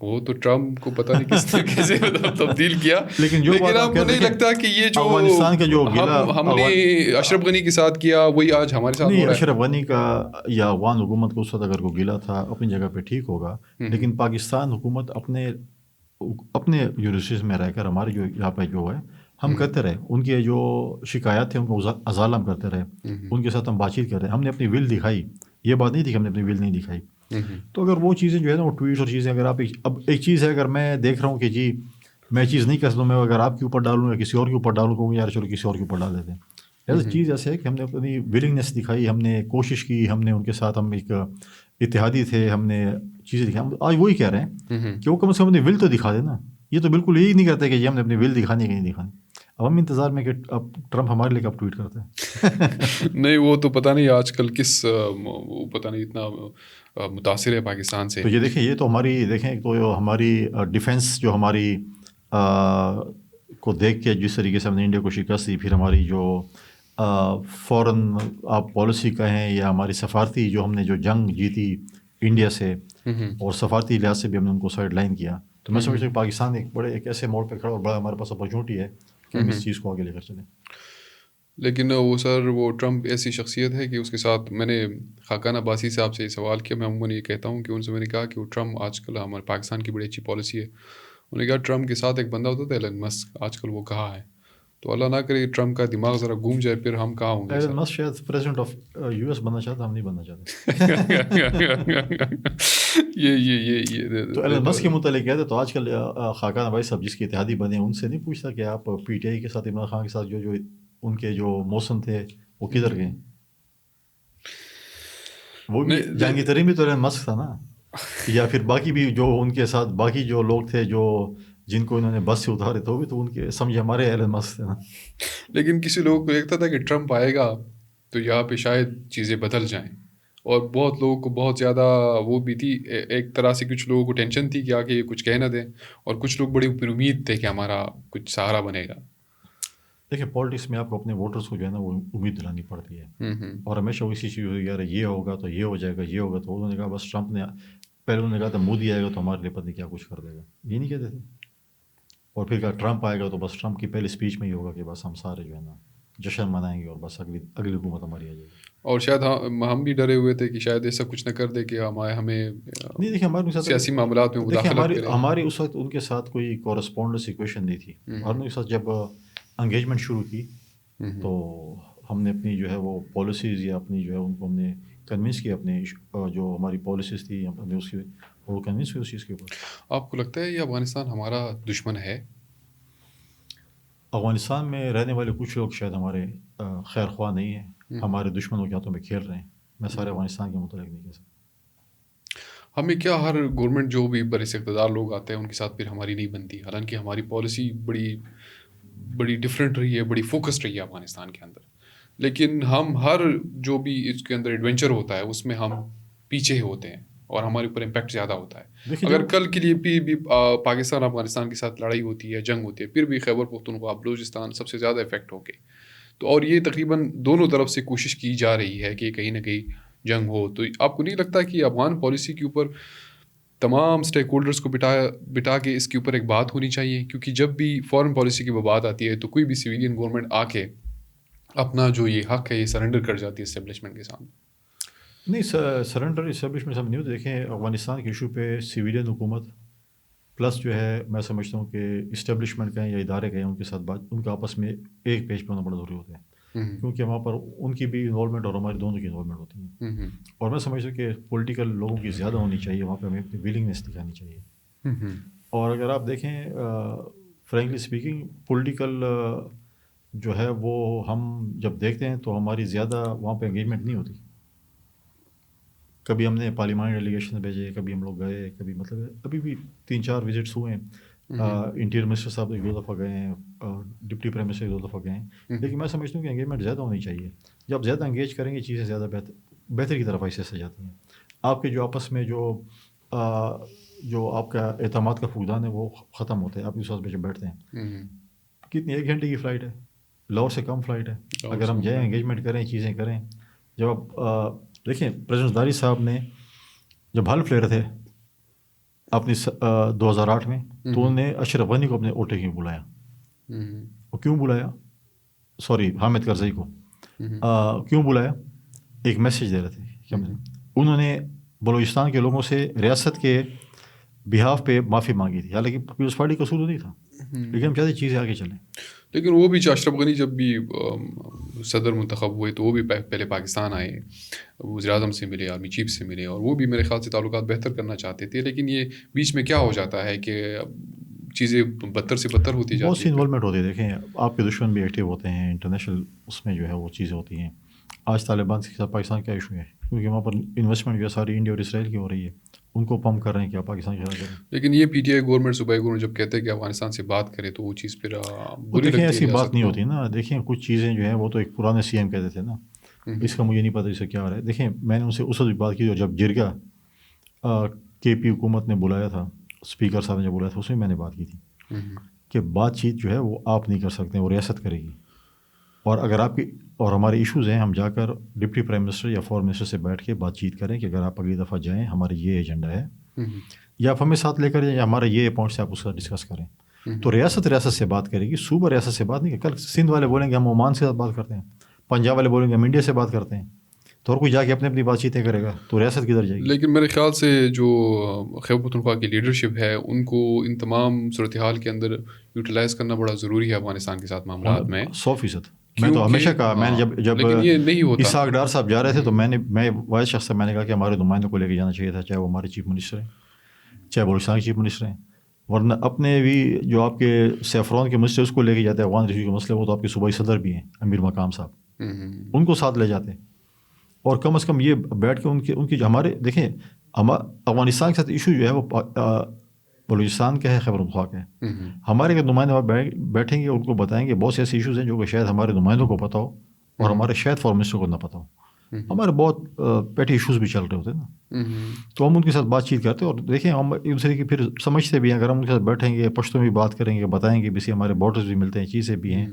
وہ تو ٹرمپ کو پتہ نہیں کس طریقے سے تبدیل کیا. لیکن جو بات آپ کو نہیں لگتا کہ یہ جو افغانستان کا جو گلہ ہم نے اشرف غنی کے ساتھ کیا وہی آج ہمارے ساتھ ہو نہیں، رہا ہے؟ اشرف غنی کا یا افغان حکومت کو اس وقت اگر کوئی گلہ تھا اپنی جگہ پہ ٹھیک ہوگا، لیکن پاکستان حکومت اپنے یونیورسٹیز میں رہ کر ہمارے جو یہاں پہ جو ہے ہم کرتے رہے، ان کے جو شکایات تھے ان کو ازالہ ہم کرتے رہے، ان کے ساتھ ہم بات چیت کر رہے ہیں. ہم نے اپنی ول دکھائی، یہ بات نہیں تھی کہ ہم نے اپنی ول نہیں دکھائی. تو اگر وہ چیزیں جو ہے نا وہ ٹویٹس اور چیزیں اگر آپ اب ایک چیز ہے، اگر میں دیکھ رہا ہوں کہ جی میں چیز نہیں کر سکتا، میں اگر آپ کے اوپر ڈالوں یا کسی اور کے اوپر ڈالوں گا یار چلو کسی اور کے اوپر ڈال دیتے ہیں. ایسا چیز ایسے ہے کہ ہم نے اپنی ولنگنیس دکھائی، ہم نے کوشش کی، ہم نے ان کے ساتھ ہم ایک اتحادی تھے، ہم نے چیزیں دکھائی. ہم آج وہی کہہ رہے ہیں کہ وہ کم سے کم اپنی ول تو دکھا دیں نا. یہ تو بالکل یہی نہیں کرتے کہ جی ہم نے اپنی ول دکھانی ہے کہ نہیں دکھانی. اب ہم انتظار میں کہ اب ٹرمپ ہمارے لیے کب ٹویٹ کرتے ہیں. نہیں، وہ تو پتہ نہیں آج کل کس وہ پتہ نہیں اتنا متاثر ہے پاکستان سے. تو یہ دیکھیں، یہ تو ہماری دیکھیں تو ہماری ڈیفینس جو ہماری کو دیکھ کے جس طریقے سے ہم نے انڈیا کو شکست دی، پھر ہماری جو فوراً آپ پالیسی کہیں یا ہماری سفارتی جو ہم نے جو جنگ جیتی انڈیا سے، اور سفارتی لحاظ سے بھی ہم نے ان کو سائڈ لائن کیا. تو میں سمجھتا ہوں کہ پاکستان ایک ایسے موڑ پہ کھڑا اور بڑا ہمارے پاس اپرچونیٹی ہے کہ ہم اس چیز کو آگے لے کر چلیں. لیکن وہ ٹرمپ ایسی شخصیت ہے کہ اس کے ساتھ میں نے خاقان عباسی صاحب سے یہ سوال کیا. میں عموماً یہ کہتا ہوں کہ ان سے میں نے کہا کہ وہ ٹرمپ آج کل ہمارے پاکستان کی بڑی اچھی پالیسی ہے. انہوں نے کہا ٹرمپ کے ساتھ ایک بندہ ہوتا تھا ایلن مسک، آج کل وہ کہاں ہے. تو اللہ نہ کرے ٹرمپ کا دماغ ذرا گھوم جائے پھر ہم کہاں ہوں گے. ایلن مسک شاید پریزیڈنٹ آف US بننا چاہتا، ہم نہیں بننا چاہتے. تو ایلن مسک کے متعلق کہتے تو آج کل خاقان عباسی صاحب جس کے اتحادی بنے ان سے نہیں پوچھتا کہ آپ PTI کے ساتھ عمران خان کے ساتھ جو ان کے جو موسم تھے وہ کدھر گئے. وہ بھی جہانگیر ترین بھی تو ایلن مسک تھا نا، یا پھر باقی بھی جو ان کے ساتھ باقی جو لوگ تھے جو جن کو انہوں نے بس سے اتارے تو بھی تو ان کے سمجھے ہمارے ایلن مسک تھے نا. لیکن کسی لوگوں کو لگتا تھا کہ ٹرمپ آئے گا تو یہاں پہ شاید چیزیں بدل جائیں، اور بہت لوگوں کو بہت زیادہ وہ بھی تھی، ایک طرح سے کچھ لوگوں کو ٹینشن تھی کہ آگے یہ کچھ کہہ نہ دیں، اور کچھ لوگ بڑی امید تھے کہ ہمارا کچھ سہارا بنے گا. دیکھیں پالیٹکس میں آپ کو اپنے ووٹرس کو جو ہے نا وہ امید دلانی پڑتی ہے، اور ہمیشہ اسی چیز ہوئی یار یہ ہوگا تو یہ ہو جائے گا، یہ ہوگا تو انہوں نے کہا بس ٹرمپ نے پہلے انہوں نے کہا تھا مودی آئے گا تو ہمارے لیے پتہ نہیں کیا کچھ کر دے گا، یہ نہیں کہتے تھے. اور پھر کہا ٹرمپ آئے گا تو بس ٹرمپ کی پہلی اسپیچ میں ہی ہوگا کہ بس ہم سارے جو ہے نا جشن منائیں گے اور بس اگلی حکومت ہماری آ جائے گی. اور شاید ہم بھی ڈرے ہوئے تھے کہ شاید ایسا کچھ نہ کر دے کہ ہمیں نہیں. دیکھیں ہمارے ساتھ سیاسی معاملات میں مداخلت کریں. ہماری اس وقت ان کے ساتھ کوئی کورسپونڈنس ایکویشن نہیں تھی. اور نے اس وقت جب انگیجمنٹ شروع کی تو ہم نے اپنی جو ہے وہ پالیسیز یا اپنی جو ہے ان کو ہم نے کنونس کیا، اپنے جو ہماری پالیسیز تھی ہم نے اس کی وہ کنونس ہوئی اس چیز کے اوپر. آپ کو لگتا ہے یہ افغانستان ہمارا دشمن ہے؟ افغانستان میں رہنے والے کچھ لوگ شاید ہمارے خیر خواہ نہیں ہیں، ہمارے دشمنوں کے ہاتھوں میں کھیل رہے ہیں. میں سارے افغانستان کے متعلق نہیں کہہ سکتا. ہمیں کیا ہر گورنمنٹ جو بھی بڑے اقتدار لوگ آتے ہیں ان کے ساتھ پھر ہماری نہیں بنتی، حالانکہ ہماری پالیسی بڑی ڈفرینٹ رہی ہے، بڑی فوکسڈ رہی ہے افغانستان کے اندر. لیکن ہم ہر جو بھی اس کے اندر ایڈونچر ہوتا ہے اس میں ہم پیچھے ہی ہوتے ہیں اور ہمارے اوپر امپیکٹ زیادہ ہوتا ہے. اگر کل کے لیے بھی پاکستان افغانستان کے ساتھ لڑائی ہوتی ہے, جنگ ہوتی ہے, پھر بھی خیبر پختونخوا بلوچستان سب سے زیادہ افیکٹ ہو گئے. تو اور یہ تقریباً دونوں طرف سے کوشش کی جا رہی ہے کہ کہیں نہ کہیں جنگ ہو. تو آپ کو نہیں لگتا کہ افغان پالیسی کے اوپر تمام اسٹیک ہولڈرس کو بٹا کے اس کے اوپر ایک بات ہونی چاہیے؟ کیونکہ جب بھی فارن پالیسی کی بات آتی ہے تو کوئی بھی سویلین گورنمنٹ آ کے اپنا جو یہ حق ہے یہ سرنڈر کر جاتی ہے اسٹیبلشمنٹ کے سامنے. نہیں, سرنڈر اسٹیبلشمنٹ سب نہیں ہوتے. دیکھیں افغانستان کے ایشو پہ سویلین حکومت پلس جو ہے میں سمجھتا ہوں کہ اسٹیبلشمنٹ کہیں یا ادارے کہیں ان کے ساتھ بات ان کا آپس میں ایک پیج پہ ہونا بڑا ضروری ہوتا ہے, کیونکہ وہاں پر ان کی بھی انوالومنٹ اور ہماری دونوں کی انوالومنٹ ہوتی ہے. اور میں سمجھتا ہوں کہ پولیٹیکل لوگوں کی زیادہ ہونی چاہیے, وہاں پہ ہمیں اپنی ویلنگنیس دکھانی چاہیے. اور اگر آپ دیکھیں فرینکلی اسپیکنگ پولیٹیکل جو ہے وہ ہم جب دیکھتے ہیں تو ہماری زیادہ وہاں پہ انگیجمنٹ نہیں ہوتی. کبھی ہم نے پارلیمانی ڈیلیگیشن بھیجے, کبھی ہم لوگ گئے, کبھی مطلب ابھی بھی 3-4 وزٹس ہوئے ہیں. انٹیریئر منسٹر صاحب 1-2 دفعہ گئے ہیں, ڈپٹی پرائم منسٹر 1-2 دفعہ گئے ہیں. لیکن میں سمجھتا ہوں کہ انگیجمنٹ زیادہ ہونی چاہیے. جب زیادہ انگیج کریں گے چیزیں زیادہ بہتر کی طرف ایسے سے جاتی ہیں. آپ کے جو آپس میں جو آپ کا اعتماد کا فقدان ہے وہ ختم ہوتا ہے آپ اس وقت پہ جب بیٹھتے ہیں. کتنی 1 گھنٹے کی فلائٹ ہے, لاہور سے کم فلائٹ ہے. اگر ہم جائیں انگیجمنٹ کریں چیزیں کریں. جب آپ دیکھیں پریزیڈنٹ زرداری صاحب نے جب حلف لے رہے تھے اپنی 2008 میں تو انہوں نے اشرف غنی کو اپنے اوٹے کیوں بلایا, وہ کیوں بلایا, سوری حامد کرزئی کو کیوں بلایا؟ ایک میسیج دے رہے تھے. انہوں نے بلوچستان کے لوگوں سے ریاست کے بہاف پہ معافی مانگی تھی, حالانکہ پیپلز پارٹی کا اصول نہیں تھا, لیکن ہم چاہتے چیزیں آگے چلیں. لیکن وہ بھی اشرف غنی جب بھی صدر منتخب ہوئے تو وہ بھی پہلے پاکستان آئے, وزیر اعظم سے ملے, آرمی چیف سے ملے, اور وہ بھی میرے خیال سے تعلقات بہتر کرنا چاہتے تھے. لیکن یہ بیچ میں کیا ہو جاتا ہے کہ چیزیں بدتر سے بدتر ہوتی جاتی ہیں. بہت سی انوالومنٹ ہوتی ہے. دیکھیں آپ کے دشمن بھی ایکٹیو ہوتے ہیں انٹرنیشنل, اس میں جو ہے وہ چیزیں ہوتی ہیں. آج طالبان کے ساتھ پاکستان کیا ایشو ہے, کیونکہ وہاں پر انویسٹمنٹ جو ہے ساری انڈیا اور اسرائیل کی ہو رہی ہے, ان کو پمپ کر رہے ہیں کہ آپ پاکستان کے خلاف کریں. لیکن یہ پی ٹی آئی گورنمنٹ صوبائی گورنمنٹ جب کہتے ہیں کہ افغانستان سے بات کرے تو وہ چیز پھر بری لگتی ہے. ایسی بات نہیں ہوتی نا. دیکھیں کچھ چیزیں جو ہیں وہ تو ایک پرانے سی ایم کہتے تھے نا, اس کا مجھے نہیں پتہ اس سے کیا ہو رہا ہے. دیکھیں میں نے ان سے اس وقت بھی بات کی, اور جب جرگا کے پی حکومت نے بلایا تھا, اسپیکر صاحب نے جب بلایا تھا, اس میں میں نے بات کی تھی کہ بات چیت جو ہے وہ آپ نہیں کر سکتے, وہ ریاست کرے گی. اور اگر آپ کی اور ہمارے ایشوز ہیں, ہم جا کر ڈپٹی پرائم منسٹر یا فورن منسٹر سے بیٹھ کے بات چیت کریں کہ اگر آپ اگلی دفعہ جائیں ہمارے یہ ایجنڈا ہے, یا آپ ہمیں ساتھ لے کر جائیں, یا ہمارا یہ پوائنٹ سے آپ اس کا ڈسکس کریں. تو ریاست سے بات کرے گی, صوبہ ریاست سے بات نہیں. کل سندھ والے بولیں گے ہم عمان سے بات کرتے ہیں, پنجاب والے بولیں گے ہم انڈیا سے بات کرتے ہیں, تو اور کوئی جا کے اپنی بات چیتیں کرے گا تو ریاست کدھر جائے گی. لیکن میرے خیال سے جو خیبر پختونخوا کی لیڈرشپ ہے ان کو ان تمام صورتحال کے اندر یوٹیلائز کرنا بڑا ضروری ہے افغانستان کے ساتھ معاملات میں. 100%. میں تو ہمیشہ کہا, میں نے جب اسحاق ڈار صاحب جا رہے تھے تو میں واحد شخص سے میں نے کہا کہ ہمارے نمائندوں کو لے کے جانا چاہیے تھا, چاہے وہ ہمارے چیف منسٹر ہیں, چاہے بلوچستان کے چیف منسٹر ہیں, ورنہ اپنے بھی جو آپ کے سیفرون کے منسٹر اس کو لے کے جاتے ہیں. افغان ریشو کے مسئلے وہ تو آپ کے صوبائی صدر بھی ہیں امیر مقام صاحب, ان کو ساتھ لے جاتے ہیں. اور کم از کم یہ بیٹھ کے ان کی جو ہمارے دیکھیں افغانستان کے ساتھ ایشو جو ہے وہ بلوچستان کا ہے, خیبر پختونخوا کا ہے. ہمارے اگر نمائندے وہاں بیٹھیں گے ان کو بتائیں گے بہت سے ایسے ایشوز ہیں جو کہ شاید ہمارے نمائندوں کو پتہ ہو اور ہمارے شاید فارن منسٹر کو نہ پتہ ہو. ہمارے بہت پیٹی ایشوز بھی چل رہے ہوتے ہیں نا, تو ہم ان کے ساتھ بات چیت کرتے ہیں. اور دیکھیں ہم ایک دوسرے کی پھر سمجھتے بھی ہیں. اگر ہم ان کے ساتھ بیٹھیں گے, پشتوں میں بات کریں گے, بتائیں گے, بیسی ہمارے بارڈرز بھی ملتے ہیں, چیزیں بھی ہیں,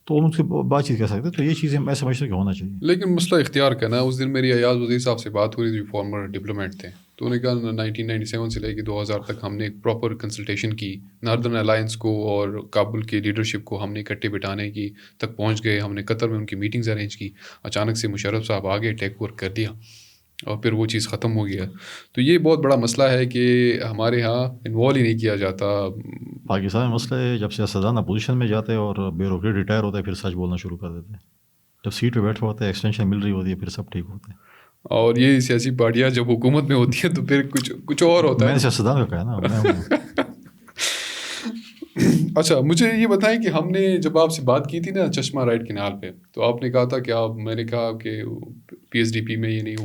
تو ان سے بات چیت کر سکتے ہیں. تو یہ چیزیں میں سمجھتا ہوں کہ ہونا چاہیے. لیکن مسئلہ اختیار کا نا, اس دن میری ایاز وزیر صاحب سے بات ہو رہی تھی, فارمر ڈپلومیٹ تھے, تو انہوں نے کہا 1997 سے لے کے 2000 تک ہم نے ایک پراپر کنسلٹیشن کی ناردرن الائنس کو اور کابل کی لیڈرشپ کو ہم نے اکٹھے بٹھانے کی تک پہنچ گئے. ہم نے قطر میں ان کی میٹنگز ارینج کی. اچانک سے مشرف صاحب آگے ٹیک اوور کر دیا اور پھر وہ چیز ختم ہو گیا. تو یہ بہت بڑا مسئلہ ہے کہ ہمارے ہاں انوالو ہی نہیں کیا جاتا. پاکستان میں مسئلہ ہے جب سیاستدان اپوزیشن میں جاتے ہیں اور بیوروکریٹ ریٹائر ہوتا ہے پھر سچ بولنا شروع کر دیتے ہیں. جب سیٹ پہ بیٹھا ہوتا ہے, ایکسٹینشن مل رہی ہوتی ہے, پھر سب ٹھیک ہوتا ہے. اور یہ سیاسی پارٹیاں جب حکومت میں ہوتی ہیں تو پھر کچھ اور ہوتا ہے. میں نے سیاستدان کا کہا نا. اچھا مجھے یہ بتائیں کہ ہم نے جب آپ سے بات کی تھی نا چشمہ رائٹ کینال پہ, تو آپ نے کہا تھا کہ میں نے کہا کہ پی ایس ڈی پی میں یہ نہیں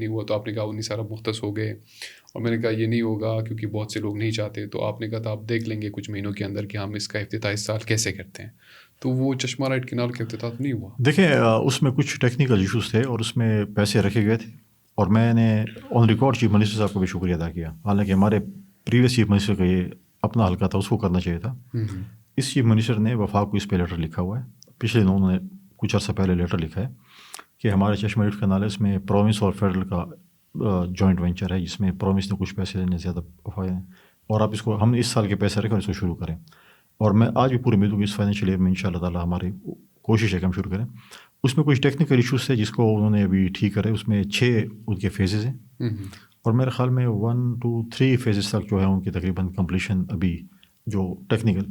ہوا, تو آپ نے کہا 19 ارب مختص ہو گئے اور میں نے کہا یہ نہیں ہوگا کیونکہ بہت سے لوگ نہیں چاہتے. تو آپ نے کہا تھا آپ دیکھ لیں گے کچھ مہینوں کے اندر کہ ہم اس کا افتتاح اس سال کیسے کرتے ہیں. تو وہ چشمہ رائٹ کینال کا افتتاح تو نہیں ہوا؟ دیکھیں اس میں کچھ ٹیکنیکل ایشوز تھے اور اس میں پیسے رکھے گئے تھے، اور میں نے آن ریکارڈ چیف منسٹر صاحب کو بھی شکریہ ادا کیا. حالانکہ ہمارے پریویس چیف منسٹر کا یہ اپنا حلقہ تھا، اس کو کرنا چاہیے تھا. اس چیف منسٹر نے وفاق کو اس پہ لیٹر لکھا ہوا ہے. پچھلے دنوں انہوں نے کچھ عرصہ پہلے لیٹر لکھا ہے کہ ہمارے چشمہ ریٹ کنال ہے، اس میں پروونس اور فیڈرل کا جوائنٹ وینچر ہے، جس میں پروونس نے کچھ پیسے لینے زیادہ فائدے ہیں، اور آپ اس کو ہم اس سال کے پیسے رکھیں اور اس کو شروع کریں. اور میں آج بھی پوری امید ہوں کہ اس فائنینشیل ایئر میں ان شاء اللہ تعالیٰ ہماری کوشش ہے کہ ہم شروع کریں. اس میں کچھ ٹیکنیکل ایشوز تھے جس کو انہوں نے ابھی ٹھیک کرے. اس میں 6 ان کے فیزز ہیں، اور میرے خیال میں 1 2 3 فیزز تک جو ہے ان کی تقریباً کمپلیشن ابھی جو ٹیکنیکل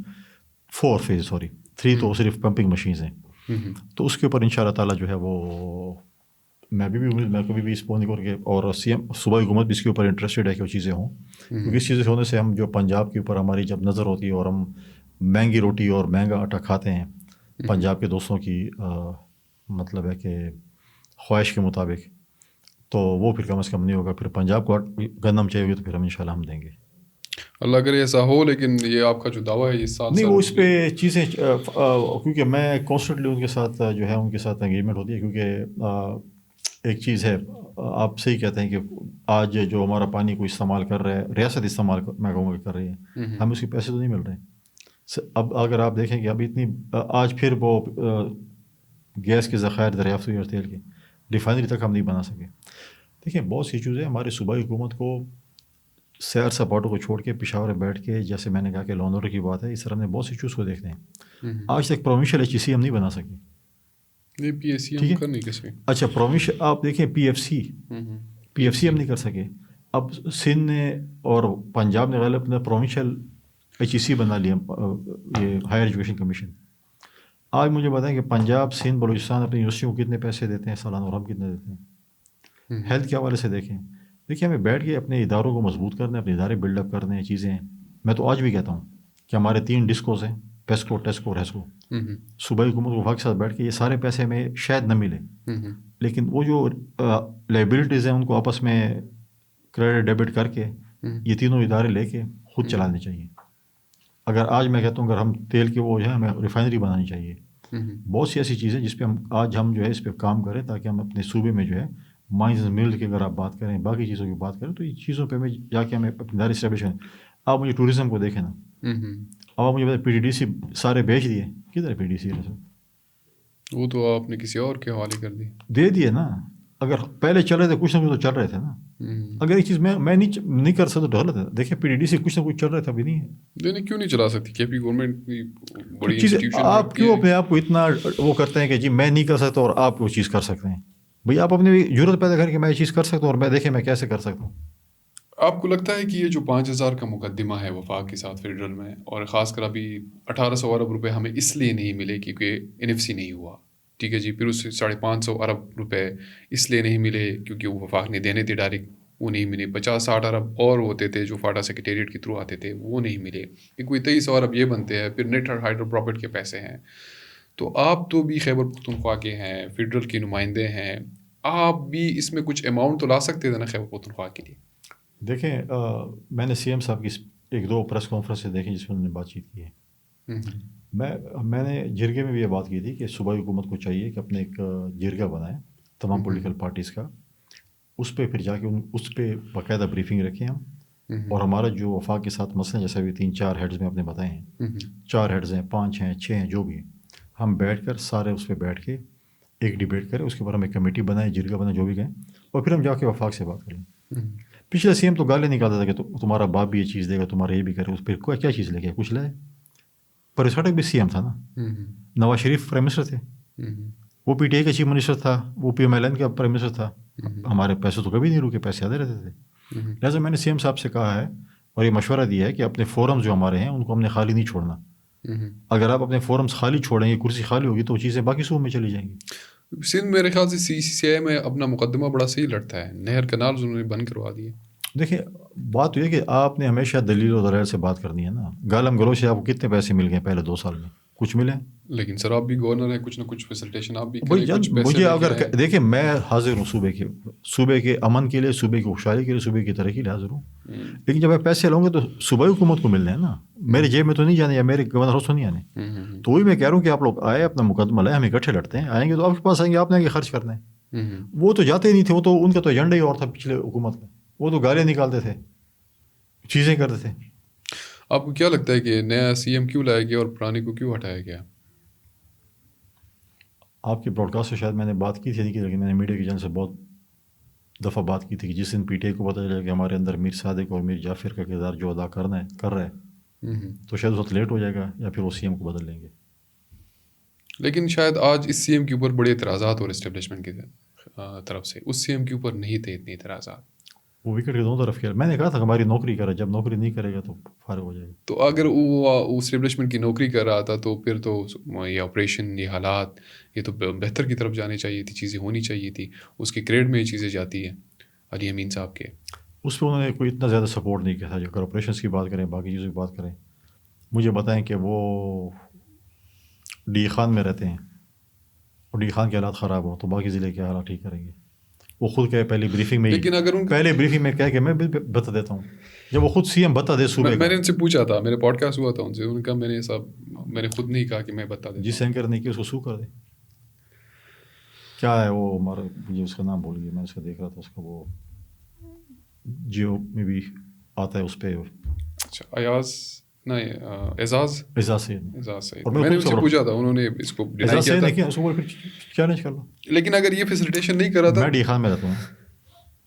4 فیز 3 تو صرف پمپنگ مشینز ہیں. تو اس کے اوپر ان شاء اللہ تعالیٰ جو ہے وہ میں امید میں کبھی بھی اس پہ نہیں کر کے، اور سی ایم صوبائی حکومت بھی اس کے اوپر انٹرسٹیڈ ہے کہ وہ چیزیں ہوں، کیونکہ اس چیزیں ہونے سے ہم جو پنجاب کے اوپر ہماری جب نظر ہوتی ہے اور ہم مہنگی روٹی اور مہنگا آٹا کھاتے ہیں پنجاب کے دوستوں کی مطلب ہے کہ خواہش کے مطابق، تو وہ پھر کم از کم نہیں ہوگا. پھر پنجاب کو گندم چاہیے ہوگی تو پھر ہم انشاءاللہ ہم دیں گے. اللہ کرے ایسا ہو. لیکن یہ آپ کا جو دعویٰ ہے اس سال نہیں، وہ اس پہ چیزیں کیونکہ میں کانسٹنٹلی ان کے ساتھ جو ہے ان کے ساتھ انگیجمنٹ ہوتی ہے، کیونکہ ایک چیز ہے، آپ صحیح کہتے ہیں کہ آج جو ہمارا پانی کو استعمال کر رہا ہے ریاست استعمال میں کہوں گا کر رہی ہے، ہم اس کے پیسے تو نہیں مل رہے. اب اگر آپ دیکھیں کہ ابھی اتنی آج پھر وہ گیس کے ذخائر دریافت ہوئی اور تیل کی ریفائنری تک ہم نہیں بنا سکے. دیکھیں بہت سی ایشوز ہیں. ہماری صوبائی حکومت کو سیر سپاٹوں کو چھوڑ کے پشاور میں بیٹھ کے، جیسے میں نے کہا کہ لانڈر کی بات ہے، اس طرح ہم نے بہت سی ایشوز کو دیکھتے ہیں. آج تک پروونشل ایچ ای سی ہم نہیں بنا سکے. پی ایس سی ہم کر نہیں کس میں. اچھا پروونشل آپ دیکھیں پی ایف سی ہم نہیں کر سکے. اب سندھ نے اور پنجاب نے غالب اپنا پروونشل ایچ ای سی بنا لیا، یہ ہائر ایجوکیشن کمیشن. آج مجھے بتائیں کہ پنجاب سندھ بلوچستان اپنی یونیورسٹیوں کو کتنے پیسے دیتے ہیں سالانہ، اور ہم کتنے دیتے ہیں. ہیلتھ کے حوالے سے دیکھیں ہمیں بیٹھ کے اپنے اداروں کو مضبوط کرنا ہے، اپنے ادارے بلڈ اپ کرنے ہیں چیزیں. میں تو آج بھی کہتا ہوں کہ ہمارے 3 ڈسکوز ہیں، پیسکو، ٹیسکو اور ہیسکو. صوبائی حکومت کو وفاق کے ساتھ بیٹھ کے یہ سارے پیسے ہمیں شاید نہ ملے، لیکن وہ جو لائبلٹیز ہیں ان کو آپس میں کریڈٹ ڈیبٹ کر کے یہ تینوں ادارے لے کے خود چلانے چاہیے. اگر آج میں کہتا ہوں اگر ہم تیل کے وہ جو ہے ہمیں ریفائنری بنانی چاہیے. بہت سی ایسی چیزیں جس پہ ہم جو ہے اس پہ کام کریں تاکہ ہم اپنے صوبے میں جو ہے مائنز مل کی اگر آپ بات کریں، باقی چیزوں کی بات کریں، تو یہ چیزوں پہ ہمیں جا کے ہمیں اپنی ادارے اسٹیبلش کریں. آپ مجھے ٹوریزم کو دیکھیں نا، اب آپ مجھے بتائیں پی ڈی ڈی سی سارے بیچ دیے، کدھر پی ڈی سی ہے؟ وہ تو آپ نے کسی اور کے حوالے کر دے دیے نا. اگر پہلے چل رہے تھے کچھ نہ کچھ تو چل رہے تھے نا. اگر ایک چیز میں نہیں کر سکتا تو غلط ہے. دیکھیں پی ڈی ڈی سی کچھ نہ کچھ چل رہا تھا، ابھی نہیں ہے. کیوں نہیں چلا سکتی کے پی گورنمنٹ بڑی انسٹیٹیوشن. آپ کیوں اپنے آپ کو اتنا وہ کرتے ہیں کہ جی میں نہیں کر سکتا اور آپ وہ چیز کر سکتے ہیں؟ بھئی آپ اپنی ضرورت پیدا کریں کہ میں یہ چیز کر سکتا ہوں، اور میں دیکھیں میں کیسے کر سکتا ہوں. آپ کو لگتا ہے کہ یہ جو 5,000 کا مقدمہ ہے وفاق کے ساتھ فیڈرل میں، اور خاص کر ابھی 1,800 ارب روپے ہمیں اس لیے نہیں ملے کیونکہ NFC نہیں ہوا، ٹھیک ہے جی، پھر اس سے 550 ارب روپے اس لیے نہیں ملے کیونکہ وہ وفاق نے دینے تھے ڈائریکٹ، وہ نہیں ملے. 50-60 ارب اور ہوتے تھے جو فاٹا سیکریٹریٹ کے تھرو آتے تھے، وہ نہیں ملے. کوئی 2300 ارب یہ بنتے ہیں. پھر نیٹ ہائیڈرو پراپرٹ کے پیسے ہیں. تو آپ تو بھی خیبر پختونخوا کے ہیں، فیڈرل کے نمائندے ہیں، آپ بھی اس میں کچھ اماؤنٹ تو لا سکتے تھے نا خیبر پختونخوا کے لیے. دیکھیں میں نے سی ایم صاحب کی 1-2 پریس کانفرنس سے دیکھیں جس میں انہوں نے بات چیت کی ہے. میں نے جرگے میں بھی یہ بات کی تھی کہ صوبائی حکومت کو چاہیے کہ اپنے ایک جرگہ بنائیں تمام پولیٹیکل پارٹیز کا، اس پہ پھر جا کے اس پہ باقاعدہ بریفنگ رکھیں ہم. اور ہمارا جو وفاق کے ساتھ مسئلہ جیسا بھی 3-4 ہیڈز میں آپ نے بتائے ہیں، 4 ہیڈز ہیں، 5 ہیں، 6 ہیں، جو بھی ہیں، ہم بیٹھ کر سارے اس پہ بیٹھ کے ایک ڈیبیٹ کریں. اس کے بعد ہم ایک کمیٹی بنائیں، جرگہ بنائیں، جو بھی گئے، اور پھر ہم جا کے وفاق سے بات کریں. پچھلا سی ایم تو گالے نکالتا تھا کہ تمہارا باپ بھی یہ چیز دے گا، تمہارا یہ بھی کرے. اس پھر کیا چیز لے گیا؟ کچھ لائے. پر اسٹک بھی سی ایم تھا نا. نواز شریف پرائم منسٹر تھے، وہ پی ٹی آئی کا چیف منسٹر تھا، وہ پی ایم ایل این کا پرائم منسٹر تھا. ہمارے پیسے تو کبھی نہیں رکے، پیسے آتے رہتے تھے. لہٰذا میں نے سی ایم صاحب سے کہا ہے اور یہ مشورہ دیا ہے کہ اپنے فورمز جو ہمارے ہیں ان کو ہم نے خالی نہیں چھوڑنا. اگر آپ اپنے فورمز خالی چھوڑیں گے، کرسی خالی ہوگی تو وہ چیزیں باقی صوبوں میں چلی جائیں گی. سندھ میرے خیال سے CCCI میں اپنا مقدمہ بڑا صحیح لڑتا ہے. نہر کنال انہوں نے بند کروا دیے. دیکھیں بات یہ ہے کہ آپ نے ہمیشہ دلیل و دلائل سے بات کرنی ہے نا. گالم گلوچ سے آپ کو کتنے پیسے مل گئے پہلے 2 سال میں؟ کچھ ملے؟ لیکن سر آپ بھی گورنر ہیں, کچھ نہ کچھ فیسلٹیشن آپ بھی بھائی کریں, کچھ جان پیسے مجھے لے کے اگر آئیں. دیکھیں میں حاضر ہوں صوبے کے امن کے لیے, صوبے کی خوشحالی کے لیے, صوبے کی ترقی کے لیے حاضر ہوں, لیکن جب میں پیسے لوں گے تو صوبائی حکومت کو ملنے ہیں نا, میرے جیب میں تو نہیں جانے یا میرے گورنر ہاؤس تو نہیں آنے. تو وہی میں کہہ رہا ہوں کہ آپ لوگ آئے, اپنا مقدمہ لائے, ہم اکٹھے لڑتے ہیں, آئیں گے تو آپ کے پاس آئیں گے, آپ نے آگے خرچ کرنا ہے. وہ تو جاتے ہی نہیں تھے, وہ تو ان کا تو ایجنڈا ہی اور تھا پچھلے حکومت کا, وہ تو گالیاں نکالتے تھے, چیزیں کرتے تھے. آپ کو کیا لگتا ہے کہ نیا سی ایم کیوں لایا گیا اور پرانے کو کیوں ہٹایا گیا؟ آپ کی براڈ کاسٹ سے شاید میں نے بات کی تھی نہیں کی, لیکن میں نے میڈیا کے چینل سے بہت دفعہ بات کی تھی کہ جس دن پی ٹی آئی کو پتہ چلے کہ ہمارے اندر میر صادق اور میر جعفر کا کردار جو ادا کر رہا ہے تو شاید اس وقت لیٹ ہو جائے گا یا پھر وہ سی ایم کو بدل لیں گے. لیکن شاید آج اس سی ایم کے اوپر بڑے اعتراضات اور اسٹیبلشمنٹ کی طرف سے, اس سی ایم کے اوپر نہیں تھے اتنے اعتراضات. وہ وکٹ کے دونوں طرف کیا, میں نے کہا تھا کہ ہماری نوکری کرے, جب نوکری نہیں کرے گا تو فارغ ہو جائے گا. تو اگر وہ اسٹیبلشمنٹ کی نوکری کر رہا تھا تو پھر تو یہ آپریشن, یہ حالات, یہ تو بہتر کی طرف جانی چاہیے تھی, چیزیں ہونی چاہیے تھی, اس کے کریڈ میں یہ چیزیں جاتی ہیں علی امین صاحب کے. اس پہ انہوں نے کوئی اتنا زیادہ سپورٹ نہیں کیا تھا. جو اگر آپریشنس کی بات کریں, باقی چیزوں کی بات کریں, مجھے بتائیں کہ وہ ڈی خان میں رہتے ہیں اور ڈی خان کے حالات خراب ہوں تو باقی ضلع کے حالات ٹھیک کریں گے. وہ خود کہے پہلی بریفنگ میں, لیکن اگر پہلے بریفنگ میں کہہ کہ میں بتا دیتا ہوں, جب وہ خود سی ایم بتا دے صوبے میں نے ان سے پوچھا تھا, میرے پوڈ کاسٹ ہوا تھا ان سے, انہوں نے کہا میں نے خود نہیں کہا کہ میں بتا دیتا ہوں. جس اینکر نے کہ اس کو سو کر دے. کیا ہے وہ ہمارا, مجھے اس کا نام بھول گیا, میں اس کا دیکھ رہا تھا, اس کا وہ جیو میں بھی آتا ہے اس پہ. اچھا ایاز نہیں اعزاز سید. سعید, میں نے ان سے پوچھا تھا, انہوں نے اس کو ڈینائی کیا تھا. اس کو پھر چیلنج کر لو. لیکن اگر یہ فیسلٹیشن نہیں کرا تھا, میں ڈی خان میں رہتا ہوں,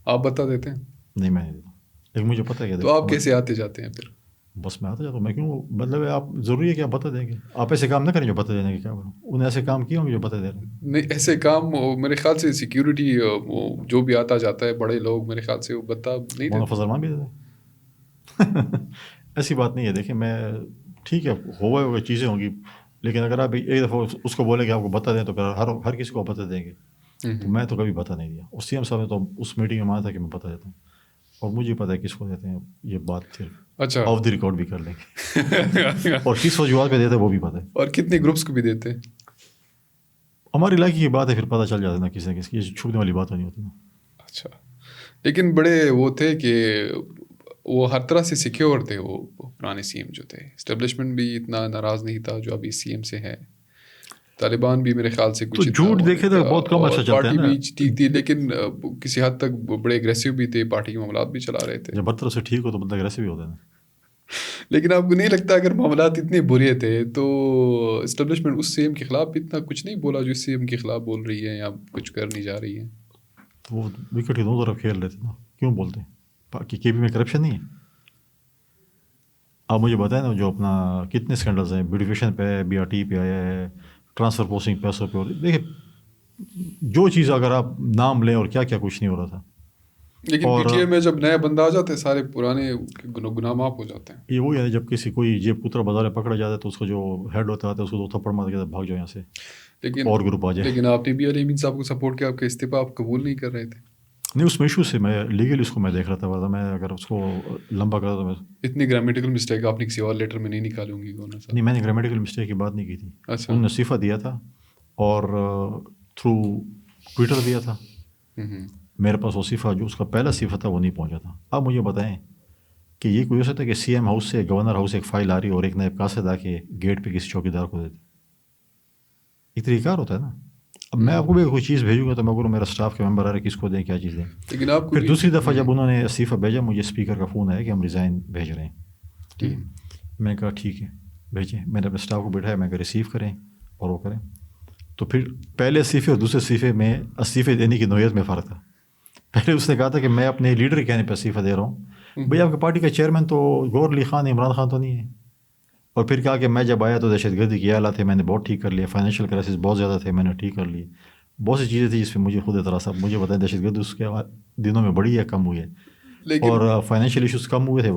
آپ بتا دیتے ہیں. نہیں میں نہیں دیتا, لیکن مجھے پتہ ہے. تو آپ کیسے آتے جاتے ہیں پھر؟ بس میں آتا جاتا ہوں. میں کیوں, مطلب ہے آپ ضروری ہے کہ آپ بتا دیں گے, آپ ایسے کام نہ کریں جو بتا دینے کے, کیا کروں, انہیں ایسے کام کیے ہوں گے جو بتا دے رہے ہیں. نہیں ایسے کام میرے خیال سے سیکیورٹی جو بھی آتا جاتا ہے بڑے لوگ, میرے خیال سے وہ بتا نہیں دیتے. فضل مان بھی دیتے. ایسی بات نہیں ہے. دیکھیں میں ٹھیک ہے, ہوگا چیزیں ہوں گی, لیکن اگر آپ ایک دفعہ اس کو بولیں کہ آپ کو بتا دیں تو پھر ہر کسی کو بتا دیں گے. تو میں تو کبھی بتا نہیں دیا, اور سی ایم صاحب نے تو اس میٹنگ میں مانا تھا کہ میں بتا دیتا ہوں, اور مجھے پتہ ہے کس کو دیتے ہیں. یہ بات پھر اچھا آف دی ریکارڈ بھی کر لیں گے, اور کس وجوہات پہ دیتے ہیں وہ بھی پتہ ہے, اور کتنے گروپس کو بھی دیتے ہیں. ہماری علاقے کی بات ہے, پھر پتہ چل جاتا ہے نا کسی نہ کسی, یہ چھپنے والی بات نہیں ہوتی نا. اچھا, لیکن بڑے وہ تھے کہ وہ ہر طرح سے سیکیور تھے, وہ پرانے سی ایم جو تھے. اسٹیبلشمنٹ بھی اتنا ناراض نہیں تھا جو ابھی سی ایم سے ہے. طالبان بھی میرے خیال سے کچھ جھوٹ دیکھے تو بہت کم عرصہ چلتا ہے نا. پارٹی بھی ٹھیک تھی, لیکن کسی حد تک بڑے اگریسو بھی تھے, پارٹی کے معاملات بھی چلا رہے تھے. جب ہر طرف سے ٹھیک ہو تو بندہ اگریسو بھی ہوتا ہے نا. لیکن آپ کو نہیں لگتا اگر معاملات اتنے برے تھے تو اسٹیبلشمنٹ اس سی ایم کے خلاف بھی اتنا کچھ نہیں بولا جو اس سی ایم کے خلاف بول رہی ہے یا کچھ کرنی جا رہی ہے؟ تو وہ وکٹ کے دونوں طرف کھیل رہے تھے نا, کیوں بولتے ہیں باقی کے پی میں کرپشن نہیں ہے. آپ مجھے بتائیں نا, جو اپنا کتنے اسکینڈلز ہیں, بیوٹیفیشن پہ, بی آر ٹی پہ آیا ہے, ٹرانسفر پوسٹنگ پیسوں پہ, اور دیکھیں جو چیز اگر آپ نام لیں اور کیا کیا کچھ نہیں ہو رہا تھا. لیکن پی ٹی اے میں جب نیا بندہ آ جاتا ہے سارے پرانے گناہ معاف ہو جاتے ہیں. یہ وہی ہے, جب کسی کوئی جیب کترا بازار میں پکڑا جاتا ہے تو اس کا جو ہیڈ ہوتا ہے اس کو 2 تھپڑ مار کے بھاگ جاؤ یہاں سے, لیکن اور گروپ آ جائے. لیکن آپ نے بھی علی امین صاحب کو سپورٹ کیا, آپ کا استعفیٰ آپ قبول نہیں کر رہے تھے. نہیں اس میں ایشو سے میں لیگل اس کو میں دیکھ رہا تھا, ورنہ میں اگر اس کو لمبا کرتا تو میں اتنی گرامیٹیکل مسٹیک آپ نے کسی اور لیٹر میں نہیں نکالوں گی گورنر صاحب. نہیں, میں نے گرامیٹیکل مسٹیک کی بات نہیں کی تھی. اچھا, انہوں نے استعفیٰ دیا تھا اور تھرو ٹویٹر دیا تھا. میرے پاس وہ استعفیٰ جو اس کا پہلا استعفیٰ تھا وہ نہیں پہنچا تھا. آپ مجھے بتائیں کہ یہ کوئی ہو سکتا ہے کہ سی ایم ہاؤس سے گورنر ہاؤس ایک فائل آ رہی اور ایک نائب قاصد آ کے گیٹ پہ کسی چوکیدار کو دیتے, ایک طریقہ کار ہوتا ہے نا. اب میں آپ کو بھی کوئی چیز بھیجوں گا تو میں بولوں میرا اسٹاف کے ممبر آ رہے کس کو دیں, کیا چیز دیں. لیکن آپ کو پھر دوسری دفعہ جب انہوں نے استعفیٰ بھیجا, مجھے اسپیکر کا فون آیا کہ ہم ریزائن بھیج رہے ہیں. ٹھیک ہے, میں نے کہا ٹھیک ہے بھیجیں. میں نے اپنے اسٹاف کو بٹھایا, میں کہا ریسیو کریں اور وہ کریں. تو پھر پہلے استعفے اور دوسرے استعفے میں استعفے دینے کی نوعیت میں فرق تھا. پہلے اس نے کہا تھا کہ میں اپنے لیڈر کے کہنے پہ استعفیٰ دے رہا ہوں. بھائی آپ کی پارٹی کا چیئرمین تو گور علی خان, عمران خان تو نہیں ہے. اور پھر کہا کہ میں جب آیا تو دہشت گردی کے حالات تھے, میں نے بہت ٹھیک کر لیا. فائنینشیل کرائسس بہت زیادہ تھے, میں نے ٹھیک کر لیے. بہت سی چیزیں تھیں جس پہ مجھے خود اعتراض. اب مجھے بتائیں دہشت گردی اس کے دنوں میں بڑی ہے کم ہوئی ہے, اور فائنینشیل ایشوز کم ہوئے تھے.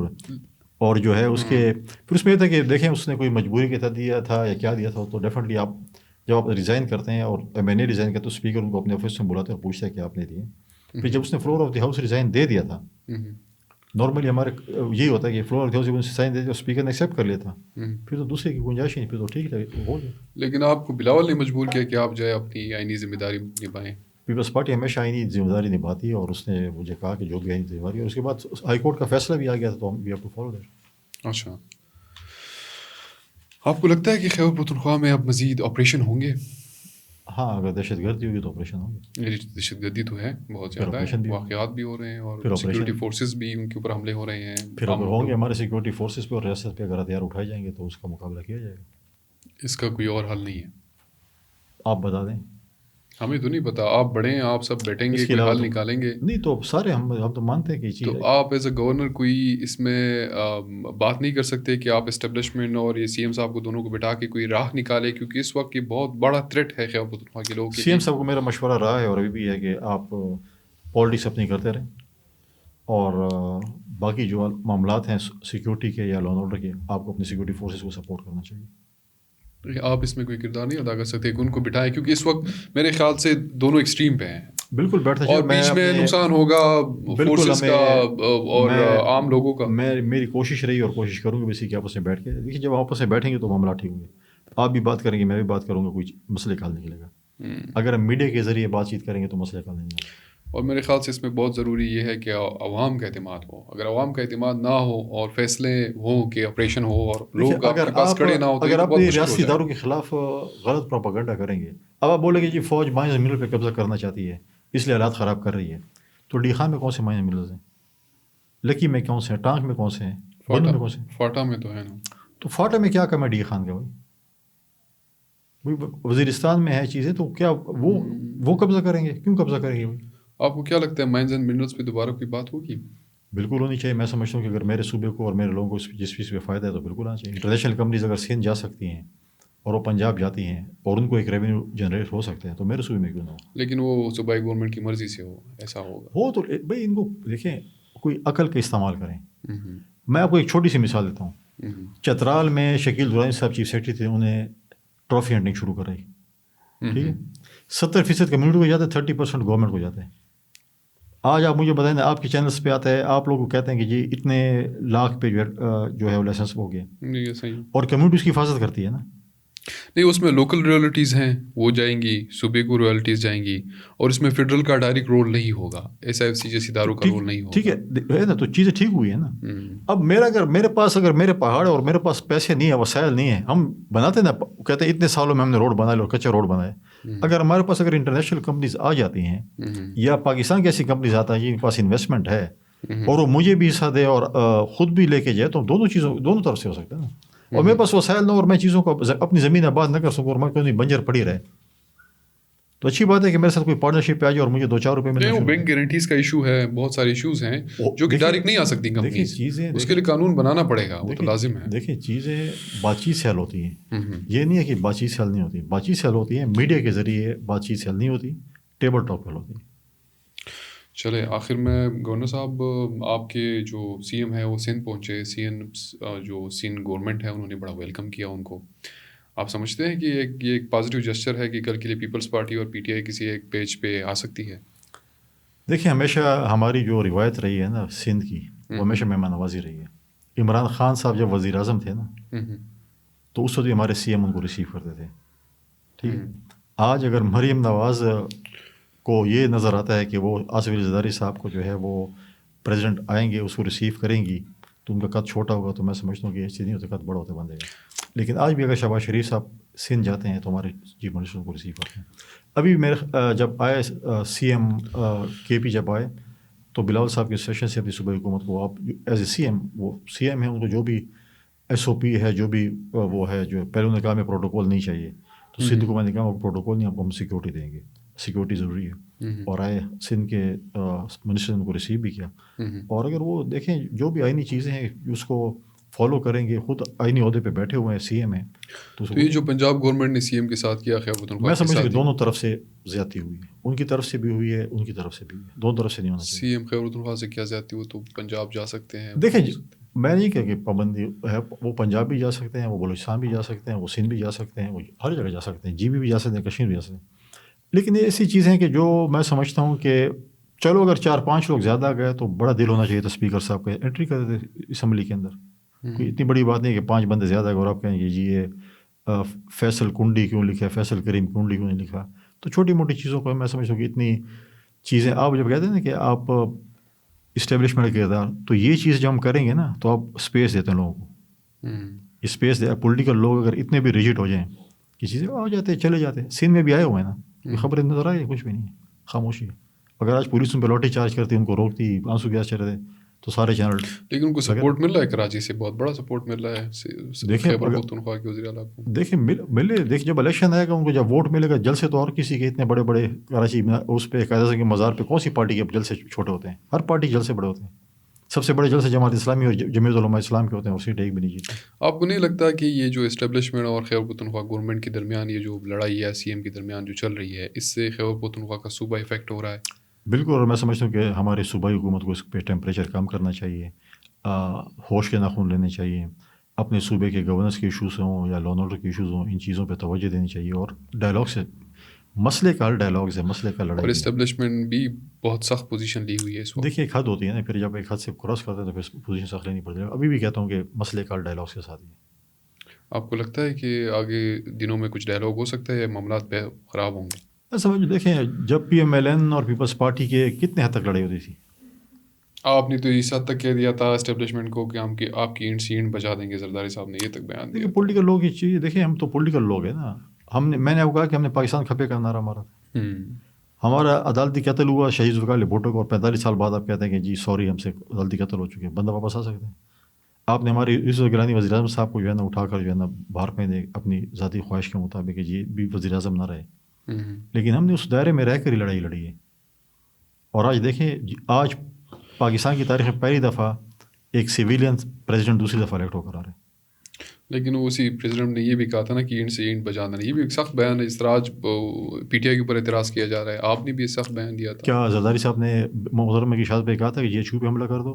اور جو ہے اس کے پھر اس میں یہ تھا کہ دیکھیں اس نے کوئی مجبوری کے تحت دیا تھا یا کیا دیا تھا. تو ڈیفینیٹلی آپ جب آپ ریزائن کرتے ہیں, اور میں نے ریزائن کیا تو اسپیکر ان کو اپنے آفس میں بلاتے اور پوچھتا ہے کہ آپ نے دیے. پھر جب اس نے floor of the house resign دے دیا تھا, نارملی ہمارے یہی ہوتا ہے کہ فلور کو سائن دیتے اسپیکر نے ایکسیپٹ کر لیتا، پھر تو دوسرے کی گنجائش ہی نہیں، پھر تو ٹھیک ہے ہو گیا. لیکن آپ کو بلاول نے مجبور کیا کہ آپ جو ہے اپنی آئینی ذمہ داری نبھائیں. پیپلز پارٹی ہمیشہ آئینی ذمہ داری نبھاتی ہے، اور اس نے مجھے کہا کہ جو بھی آئینی ذمہ داری ہے، اس کے بعد ہائی کورٹ کا فیصلہ بھی آ گیا تھا، تو we have to follow that. اچھا، آپ کو لگتا ہے کہ خیبر پختونخوا میں اب مزید آپریشن ہوں گے؟ ہاں، اگر دہشت گردی ہوگی تو آپریشن ہوگی. دہشت گردی تو ہے، بہت پھر زیادہ ہے، آپریشن بھی ہوگا. واقعات بھی ہو رہے ہیں اور پھر سیکورٹی آپریشن، فورسز بھی ان کے اوپر حملے ہو رہے ہیں. پھر اگر ہوں گے ہمارے سیکورٹی فورسز پہ اور ریاست پہ اگر ہتھیار اٹھائے جائیں گے تو اس کا مقابلہ کیا جائے گا. اس کا کوئی اور حل نہیں ہے. آپ بتا دیں. ہمیں تو نہیں پتا، آپ بڑے ہیں، آپ سب بیٹھیں گے، اس کے کوئی علاوہ حل تو نکالیں گے. نہیں، تو سارے ہم تو مانتے ہیں کہ یہ چیز تو آپ ایز اے گورنر کوئی اس میں بات نہیں کر سکتے کہ آپ اسٹیبلشمنٹ اور یہ سی ایم صاحب کو دونوں کو بٹھا کے کوئی راہ نکالے، کیونکہ اس وقت یہ بہت بڑا تھریٹ ہے خیبر پختونخوا کے لوگوں کے سی ایم لیے. صاحب کو میرا مشورہ رہا ہے اور ابھی بھی ہے کہ آپ پالیٹکس اپنی کرتے رہیں، اور باقی جو معاملات ہیں سیکورٹی کے یا لا اینڈ آرڈر کے، آپ کو اپنی سیکورٹی فورسز کو سپورٹ کرنا چاہیے. آپ اس میں کوئی کردار نہیں ادا کر سکتے کہ ان کو بٹھائیں، کیونکہ اس وقت میرے خیال سے دونوں ایکسٹریم پہ ہیں. بالکل بیٹھنا چاہیے، اور بیچ میں نقصان ہوگا فورسز کا اور عام لوگوں کا. میری کوشش رہی اور کوشش کروں گی اسی کے آپس میں بیٹھ کے. دیکھیے، جب آپس میں بیٹھیں گے تو معاملہ ٹھیک ہوں گے. آپ بھی بات کریں گے، میں بھی بات کروں گا، کوئی مسئلے کا حل نکلے گا. اگر ہم میڈیا کے ذریعے بات چیت کریں گے تو مسئلے کا حل نہیں ہوگا. اور میرے خیال سے اس میں بہت ضروری یہ ہے کہ عوام کا اعتماد ہو. اگر عوام کا اعتماد نہ ہو اور فیصلے ہوں کہ آپریشن ہو اور لوگ آپ کے پاس کھڑے نہ ہو، تو یہ اگر تو آپ بہت مشکل ہو ریاستی جائے. اداروں کے خلاف غلط پروپیگنڈا کریں گے، اب آپ بولیں گے جی فوج مائنز منرل پہ قبضہ کرنا چاہتی ہے اس لیے حالات خراب کر رہی ہے، تو ڈی خان میں کون سے مائنز منرلز ہیں، لکی میں کون سے ہیں، ٹانک میں کون سے ہیں، بنو میں کون سے ہیں؟ فاٹا میں تو ہے نا. تو فاٹا میں کیا کم ہے ڈی خان کا؟ بھائی وزیرستان میں ہے چیزیں، تو کیا وہ قبضہ کریں گے؟ کیوں قبضہ کریں گے بھائی؟ آپ کو کیا لگتا ہے مائنز اینڈ منرلز پہ دوبارہ کوئی بات ہوگی؟ بالکل ہونی چاہیے. میں سمجھتا ہوں کہ اگر میرے صوبے کو اور میرے لوگوں کو جس چیز پہ فائدہ ہے تو بالکل آنا چاہیے. انٹرنیشنل کمپنیز اگر سندھ جا سکتی ہیں اور وہ پنجاب جاتی ہیں اور ان کو ایک ریونیو جنریٹ ہو سکتا ہے تو میرے صوبے میں کیوں نہ ہو؟ لیکن وہ صوبائی گورنمنٹ کی مرضی سے ہو، ایسا ہوگا ہو تو بھائی ان کو دیکھیں، کوئی عقل کا استعمال کریں. میں آپ کو ایک چھوٹی سی مثال دیتا ہوں. چترال میں شکیل درانی صاحب چیف سیکرٹری تھے، انہیں ٹرافی ہنٹنگ شروع کر رہی. ٹھیک ہے، 70% کمیونٹی کو جاتا ہے، 30% گورنمنٹ کو جاتا ہے. آج آپ مجھے بتائیں، آپ کے چینلس پہ آتا ہے، آپ لوگ کو کہتے ہیں کہ جی اتنے لاکھ پہ جو ہے وہ لائسنس ہو گیا، یہ صحیح. اور کمیونٹی اس کی حفاظت کرتی ہے نا. نہیں، اس میں لوکل رائلٹیز ہیں وہ جائیں گی، صوبے کو رائلٹیز جائیں گی، اور اس میں فیڈرل کا ڈائریکٹ رول نہیں ہوگا، ایس آئی ایف سی جیسی اداروں کا رول نہیں ہوگا. ٹھیک ہے نا، تو چیزیں ٹھیک ہوئی ہیں نا. اب اگر میرے پہاڑ ہے اور میرے پاس پیسے نہیں ہیں، وسائل نہیں ہیں، ہم بناتے نا، کہتے ہیں اتنے سالوں میں ہم نے روڈ بنائے اور کچا روڈ بنائے. اگر ہمارے پاس اگر انٹرنیشنل کمپنیز آ جاتی ہیں یا پاکستان کی ایسی کمپنیز آتا ہے جن کے پاس انویسٹمنٹ ہے اور وہ مجھے بھی حصہ دے اور خود بھی لے کے جائے، تو دونوں طرف سے ہو سکتا ہے نا. اور میرے پاس وسائل نہ اور میں چیزوں کو اپنی زمین آباد نہ کر سکوں اور میں کوئی بنجر پڑی رہے، تو اچھی بات ہے کہ میرے ساتھ کوئی پارٹنرشپ پہ آ جائے اور مجھے 2-4 روپے ملے. وہ بینک گارنٹیز کا ایشو ہے، بہت سارے ایشوز ہیں جو کہ ڈائریکٹ نہیں آ سکتی کمپنیز. اس کے لیے قانون بنانا پڑے گا، وہ تو لازم ہے. دیکھیں، چیزیں بات چیت سے حل ہوتی ہیں. یہ نہیں ہے کہ بات چیت سے حل نہیں ہوتی، بات چیت سے حل ہوتی ہیں. میڈیا کے ذریعے بات چیت سے حل نہیں ہوتی، ٹیبل ٹاک پہ حل ہوتی ہے. چلے آخر میں گورنر صاحب، آپ کے جو سی ایم ہے وہ سندھ پہنچے، سی ایم جو سندھ گورنمنٹ ہے انہوں نے بڑا ویلکم کیا ان کو. آپ سمجھتے ہیں کہ یہ ایک پازیٹیو جسچر ہے کہ کل کے لیے پیپلز پارٹی اور پی ٹی آئی کسی ایک پیج پہ آ سکتی ہے؟ دیکھیں، ہمیشہ ہماری جو روایت رہی ہے نا سندھ کی، وہ ہمیشہ مہمان نوازی رہی ہے. عمران خان صاحب جب وزیر اعظم تھے نا، تو اس وقت بھی ہمارے سی ایم ان کو ریسیو کرتے تھے. ٹھیک ہے، آج اگر مریم نواز کو یہ نظر آتا ہے کہ وہ آصف علی زرداری صاحب کو جو ہے وہ پریزیڈنٹ آئیں گے، اس کو ریسیو کریں گی، تو ان کا قد چھوٹا ہوگا، تو میں سمجھتا ہوں کہ یہ چیز نہیں ہوتا، قد بڑا ہوتا بن جائے گا. لیکن آج بھی اگر شہباز شریف صاحب سندھ جاتے ہیں تو ہمارے چیف منسٹر کو ریسیو کرتے ہیں. ابھی جب آئے سی ایم کے پی جب آئے تو بلاول صاحب کے سیشن سے اپنی صوبائی حکومت کو آپ ایز اے سی ایم، وہ سی ایم ہیں، ان کو جو بھی ایس او پی ہے، جو بھی وہ ہے، جو پہلے انہوں نے کہا میں پروٹوکول نہیں چاہیے، تو سندھ کو میں نے کہا وہ پروٹوکول نہیں، آپ کو ہم سیکورٹی دیں گے، سیکورٹی ضروری ہے. اور آئے سندھ کے منسٹر نے ان کو ریسیو بھی کیا. اور اگر وہ دیکھیں جو بھی آئینی چیزیں ہیں اس کو فالو کریں گے، خود آئینی عہدے پہ بیٹھے ہوئے ہیں، سی ایم ہیں. تو یہ جو پنجاب گورنمنٹ نے سی ایم کے ساتھ کیا، خیبر پختونخوا میں سمجھتا ہوں کہ دونوں طرف سے زیادتی ہوئی ہے، ان کی طرف سے بھی ہوئی ہے، ان کی طرف سے بھی ہوئی ہے، دونوں طرف سے نہیں ہونا چاہیے. سی ایم خیبر پختونخوا سے کیا زیادتی ہو تو پنجاب جا سکتے ہیں. دیکھیں، میں نہیں کہا کہ پابندی ہے، وہ پنجاب بھی جا سکتے ہیں، وہ بلوچستان بھی جا سکتے ہیں، وہ سندھ بھی جا سکتے ہیں، وہ ہر جگہ جا سکتے ہیں، جی بھی جا سکتے ہیں، کشمیر بھی جا سکتے ہیں. لیکن یہ ایسی چیزیں ہیں کہ جو میں سمجھتا ہوں کہ چلو اگر 4-5 لوگ زیادہ گئے تو بڑا دل ہونا چاہیے تھا اسپیکر صاحب کا، انٹری کر دیتے اسمبلی کے اندر. کوئی اتنی بڑی بات نہیں کہ 5 بندے زیادہ گئے اور آپ کہیں کہ جی یہ فیصل کنڈی کیوں لکھا ہے، فیصل کریم کنڈی کیوں نہیں لکھا. تو چھوٹی موٹی چیزوں کو میں سمجھتا ہوں کہ اتنی چیزیں آپ جب کہتے ہیں نا کہ آپ اسٹیبلشمنٹ کے کردار، تو یہ چیز جب ہم کریں گے نا تو آپ اسپیس دیتے ہیں لوگوں کو. اسپیس دے پولیٹیکل لوگ اگر اتنے بھی ریجٹ ہو جائیں کہ چیزیں آ جاتے ہیں چلے جاتے ہیں. سین میں بھی آئے ہوئے ہیں نا، کوئی خبریں نظر آئی کچھ بھی نہیں ہے، خاموشی ہے. اگر آج پولیس ان پہ لاٹھی چارج کرتی، ان کو روکتی، آنسو گیس چل رہے تھے تو سارے چینل. لیکن ان کو سپورٹ مل رہا ہے کراچی سے، بہت بڑا سپورٹ مل رہا ہے خیبر پختونخوا کے وزیر اعلیٰ کو. دیکھیں ملے، دیکھ جب الیکشن آئے گا ان کو جب ووٹ ملے گا جلسے تو اور کسی کے اتنے بڑے بڑے کراچی میں اس پہ قائد اعظم کے مزار پہ کون سی پارٹی کے جلسے چھوٹے ہوتے ہیں؟ ہر پارٹی جلسے بڑے ہوتے ہیں. سب سے بڑے جلسے جماعت اسلامی اور جمعیت علماء اسلام کے ہوتے ہیں، اور سیٹ ایک بھی نہیں جیتی. آپ کو نہیں لگتا کہ یہ جو اسٹیبلشمنٹ اور خیبر پختونخوا گورنمنٹ کے درمیان یہ جو لڑائی ہے سی ایم کے درمیان جو چل رہی ہے، اس سے خیبر پختونخوا کا صوبہ افیکٹ ہو رہا ہے؟ بالکل. اور میں سمجھتا ہوں کہ ہماری صوبائی حکومت کو اس پہ ٹیمپریچر کم کرنا چاہیے، ہوش کے ناخن لینے چاہیے، اپنے صوبے کے گورننس کے ایشوز ہوں یا لا اینڈ آرڈر کے ایشوز ہوں، ان چیزوں پہ توجہ دینی چاہیے. اور ڈائلاگ سے مسئلے کا حل ڈائلاگ سے، مسئلے کا لڑائی. اور اسٹیبلشمنٹ بھی بہت سخت پوزیشن لی ہوئی ہے اس وقت. دیکھیے ایک حد ہوتی ہے نا، پھر جب ایک حد سے کراس کرتے ہیں تو پھر پوزیشن سخت لینی پڑتی ہے. ابھی بھی کہتا ہوں کہ مسئلے کا حل ڈائلاگ کے ساتھ ہی. آپ کو لگتا ہے کہ آگے دنوں میں کچھ ڈائلاگ ہو سکتا ہے یا معاملات پہ خراب ہوں گے؟ سمجھ دیکھیں جب پی ایم ایل این اور پیپلز پارٹی کے کتنے حد تک لڑائی ہوتی تھی. آپ نے تو اس حد تک کہہ دیا تھا اسٹیبلشمنٹ کو کہ آپ کی اینٹ سی اینٹ بچا دیں گے، زرداری صاحب نے یہ تک بیان دیا. دیکھیے پولیٹیکل لوگ یہ چیز دیکھیں، ہم تو پولیٹیکل لوگ ہیں نا. میں نے آپ کو کہا کہ ہم نے پاکستان کھپے کا نعرہ مارا تھا. ہمارا عدالتی قتل ہوا شہید ذوالفقار علی بھٹو کو، اور 45 سال بعد آپ کہتے ہیں کہ جی سوری ہم سے عدالتی قتل ہو چکے ہیں. بندہ واپس آ سکتے ہیں. آپ نے ہماری یوسف گیلانی وزیر اعظم صاحب کو جو ہے نا اٹھا کر جو ہے نا باہر پھینک اپنی ذاتی خواہش کے مطابق کہ یہ بھی وزیر اعظم نہ رہے. لیکن ہم نے اس دائرے میں رہ کر ہی لڑائی لڑی ہے. اور آج دیکھیں، آج پاکستان کی تاریخ میں پہلی دفعہ ایک سویلین پریزیڈنٹ دوسری دفعہ الیکٹ ہو کر آ رہے ہیں. لیکن اسی پریزیڈنٹ نے یہ بھی کہا تھا نا کہ اینٹ سے اینٹ بچا دینا، یہ بھی ایک سخت بیان ہے. اس طرح آج پی ٹی آئی کے اوپر اعتراض کیا جا رہا ہے. آپ نے بھی ایک سخت بیان دیا تھا. کیا زرداری صاحب نے محترمہ کی شہادت پہ کہا تھا کہ جی ایچ کیو پہ حملہ کر دو؟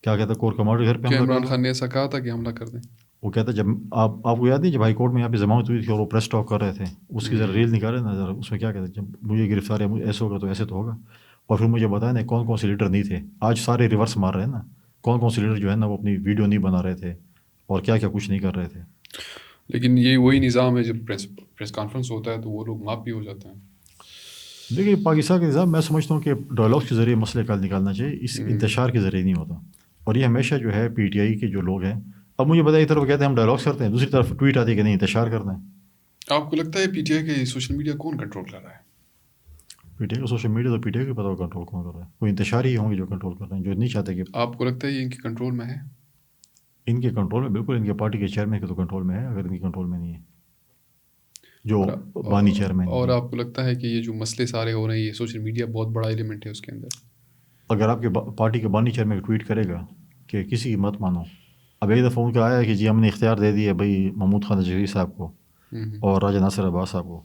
کیا کہتا کور کمانڈر گھر پہ حملہ کر دو؟ عمران خان نے ایسا کہا تھا کہ حملہ کر دیں. وہ کہتا جب آپ کو یاد نہیں جب ہائی کورٹ میں یہاں پہ ضمانت ہوئی تھی اور وہ پریس ٹاک کر رہے تھے، اس کی ذرا ریل نکالے نا ذرا، اس میں کیا کہتے ہیں جب مجھے گرفتار ہے ایسے ہوگا تو ایسے تو ہوگا. اور پھر مجھے بتایا نا کون کون سے لیڈر نہیں تھے. آج سارے ریورس مار رہے ہیں نا، کون کون سے لیڈر جو ہے نا وہ اپنی ویڈیو نہیں بنا رہے تھے اور کیا کیا کچھ نہیں کر رہے تھے. لیکن یہ وہی نظام ہے، جب پریس کانفرنس ہوتا ہے تو وہ لوگ معاف بھی ہو جاتے ہیں. دیکھیے پاکستان کا نظام میں سمجھتا ہوں کہ ڈائلاگ کے ذریعے مسئلے کا حل نکالنا چاہیے، اس انتشار کے ذریعے نہیں ہوتا. اور یہ ہمیشہ جو ہے پی ٹی آئی کے جو لوگ ہیں، اب مجھے بتائیے ایک طرف کہتے ہیں ہم ڈائلاگس کرتے ہیں، دوسری طرف ٹویٹ آتی ہے کہ نہیں انتشار کرنا ہے. آپ کو لگتا ہے پی ٹی آئی کے سوشل میڈیا کون کنٹرول کر رہا ہے؟ پی ٹی آئی کا سوشل میڈیا تو پی ٹی آئی کو پتا ہو کنٹرول کون کر رہا ہے. کوئی انتشار ہی ہوں گے جو کنٹرول کر رہے ہیں، جو نہیں چاہتے کہ. آپ کو لگتا ہے یہ ان کے کنٹرول میں ہے؟ ان کے کنٹرول میں بالکل، ان کے پارٹی کے چیئرمین کے تو کنٹرول میں ہے، اگر ان کے کنٹرول میں نہیں ہے جو بانی چیئرمین. اور آپ کو لگتا ہے کہ یہ جو مسئلے سارے ہو رہے ہیں یہ سوشل میڈیا بہت بڑا ایلیمنٹ ہے اس کے اندر؟ اگر آپ کے پارٹی کے بانی چیئرمین ٹویٹ کرے گا کہ کسی کی مت مانو، اب ایک دفعہ ان کا آیا ہے کہ جی ہم نے اختیار دے دیا بھائی محمود خان جزیری صاحب کو اور راجہ ناصر عباس صاحب کو،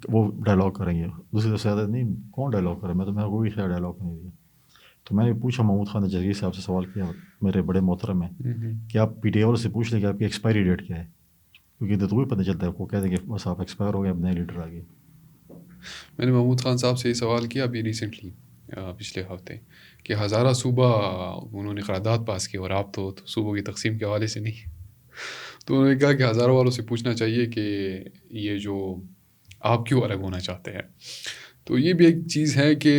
وہ ڈائلاگ کریں گے. دوسری طرف سے آتا نہیں کون ڈائلاگ کرے، میں نے کوئی خیال ڈائلاگ نہیں دیا. تو میں نے پوچھا محمود خان جزیری صاحب سے سوال کیا، میرے بڑے محترم ہیں، کہ آپ پی ٹی آئی والوں سے پوچھ لیں کہ آپ کی ایکسپائری ڈیٹ کیا ہے، کیونکہ ادھر تو بھی پتہ چلتا ہے وہ کہتے ہیں کہ بس آپ ایکسپائر ہو گئے، اب نئے لیڈر آ گئے. میں نے محمود خان صاحب سے یہ سوال کیا ابھی ریسنٹلی پچھلے ہفتے کہ ہزارہ صوبہ انہوں نے قرارداد پاس کی اور آپ تو صوبوں کی تقسیم کے حوالے سے نہیں. تو انہوں نے کہا کہ ہزاروں والوں سے پوچھنا چاہیے کہ یہ جو آپ کیوں الگ ہونا چاہتے ہیں. تو یہ بھی ایک چیز ہے کہ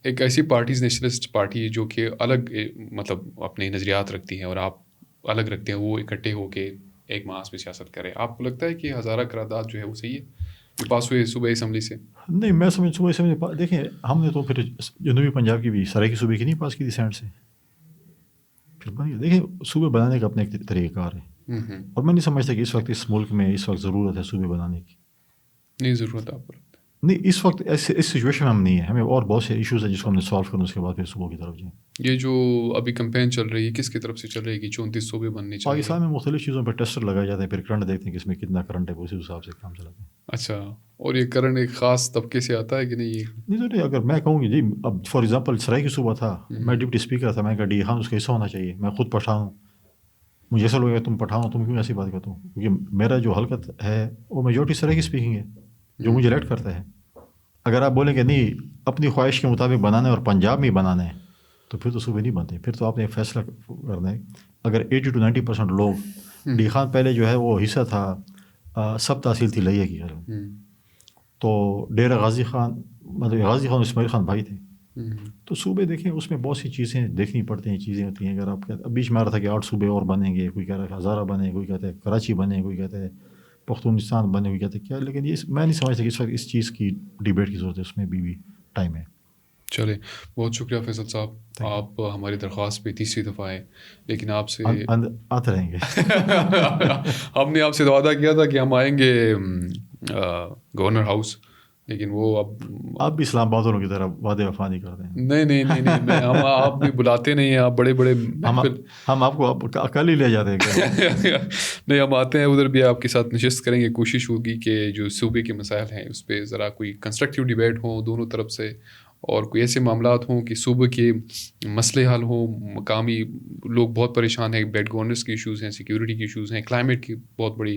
ایک ایسی پارٹیز نیشنلسٹ پارٹی جو کہ الگ مطلب اپنے نظریات رکھتی ہیں اور آپ الگ رکھتے ہیں، وہ اکٹھے ہو کے ایک ماس میں سیاست کرے. آپ کو لگتا ہے کہ ہزارہ قرارداد جو ہے وہ صحیح ہے جو پاس ہوئے صوبائی اسمبلی سے؟ نہیں میں سمجھ صوبائی اسمبلی دیکھیں ہم نے تو پھر جنوبی پنجاب کی بھی سرائیکی صوبے کی نہیں پاس کی تھی سینٹ سے. پھر دیکھیں صوبے بنانے کا اپنا ایک طریقہ کار ہے، اور میں نہیں سمجھتا کہ اس وقت اس ملک میں اس وقت ضرورت ہے صوبے بنانے کی. نہیں ضرورت آپ کو؟ نہیں اس وقت اس سچویشن میں ہم نہیں ہے، ہمیں اور بہت سے ایشوز ہیں جس کو ہم نے سالو کرنا، اس کے بعد پھر صوبوں کی طرف جائیں. یہ جو ابھی کمپین چل رہی ہے کس کی طرف سے چل رہی ہے کہ 34 صوبے بننے چاہیے؟ پاکستان میں مختلف چیزوں پہ ٹیسٹر لگائے جاتے ہیں، پھر کرنٹ دیکھتے ہیں کہ اس میں کتنا کرنٹ ہے، اسی حساب سے کام چلاتے ہیں. اچھا، اور یہ کرنٹ ایک خاص طبقے سے آتا ہے کہ نہیں؟ نہیں اگر میں کہوں گی جی اب فار ایگزامپل سرائیکی صوبہ تھا، میں ڈپٹی اسپیکر تھا، میں کہا ڈی خان اس کا حصہ ہونا چاہیے، میں خود پٹھان ہوں، مجھے ایسا لگا تم پٹھان ہو، تم کیوں ایسی بات کرتے ہو؟ کیونکہ میرا جو حلقت ہے وہ میجورٹی سرائیکی اسپیکنگ ہے جو مجھے الیکٹ کرتا ہے. اگر آپ بولیں کہ نہیں اپنی خواہش کے مطابق بنانا ہے اور پنجاب میں بنانا ہے تو پھر تو صوبے نہیں بنتے. پھر تو آپ نے فیصلہ کرنا ہے. اگر 80 to 90% لوگ ڈی خان پہلے جو ہے وہ حصہ تھا سب تحصیل تھی لئیے کی. تو ڈیرہ غازی خان مطلب غازی خان اسماعیل خان بھائی تھے. تو صوبے دیکھیں اس میں بہت سی چیزیں دیکھنی پڑتی ہیں, چیزیں ہوتی ہیں. اگر آپ اب بیچ میں آ رہا تھا کہ 8 صوبے اور بنیں گے, کوئی کہہ رہا ہے ہزارہ بنے, کوئی کہتا ہے کراچی بنے, کوئی کہتا ہے پختونستان بنے, کوئی کہتا ہے کیا. لیکن یہ میں نہیں سمجھتا کہ اس وقت اس چیز کی ڈیبیٹ کی ضرورت ہے, اس میں بھی ٹائم ہے. چلے بہت شکریہ فیصل صاحب, آپ ہماری درخواست پہ تیسری دفعہ آئے, لیکن آپ سے آتے رہیں گے. ہم نے آپ سے وعدہ کیا تھا کہ ہم آئیں گے گورنر ہاؤس, لیکن وہ اب آپ بھی اسلام آباد والوں کی طرح وعدے وفا نہیں کرتے ہیں. نہیں ہم آپ بھی بلاتے نہیں ہیں, آپ بڑے ہم آپ کو اکل ہی لے جاتے ہیں. نہیں, ہم آتے ہیں ادھر بھی آپ کے ساتھ نشست کریں گے. کوشش ہوگی کہ جو صوبے کے مسائل ہیں اس پہ ذرا کوئی کنسٹرکٹیو ڈیبیٹ ہوں دونوں طرف سے, اور کوئی ایسے معاملات ہوں کہ صوبے کے مسئلے حل ہوں. مقامی لوگ بہت پریشان ہیں, بیڈ گورننس کے ایشوز ہیں, سیکیورٹی کے ایشوز ہیں, کلائمیٹ کی بہت بڑی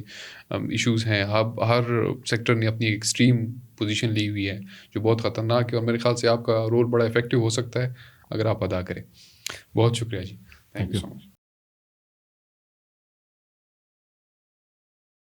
ایشوز ہیں. ہر سیکٹر نے اپنی ایکسٹریم پوزیشن لی ہوئی ہے جو بہت خطرناک ہے, اور میرے خیال سے آپ کا رول بڑا افیکٹو ہو سکتا ہے اگر آپ ادا کریں. بہت شکریہ جی, تھینک یو سو مچ.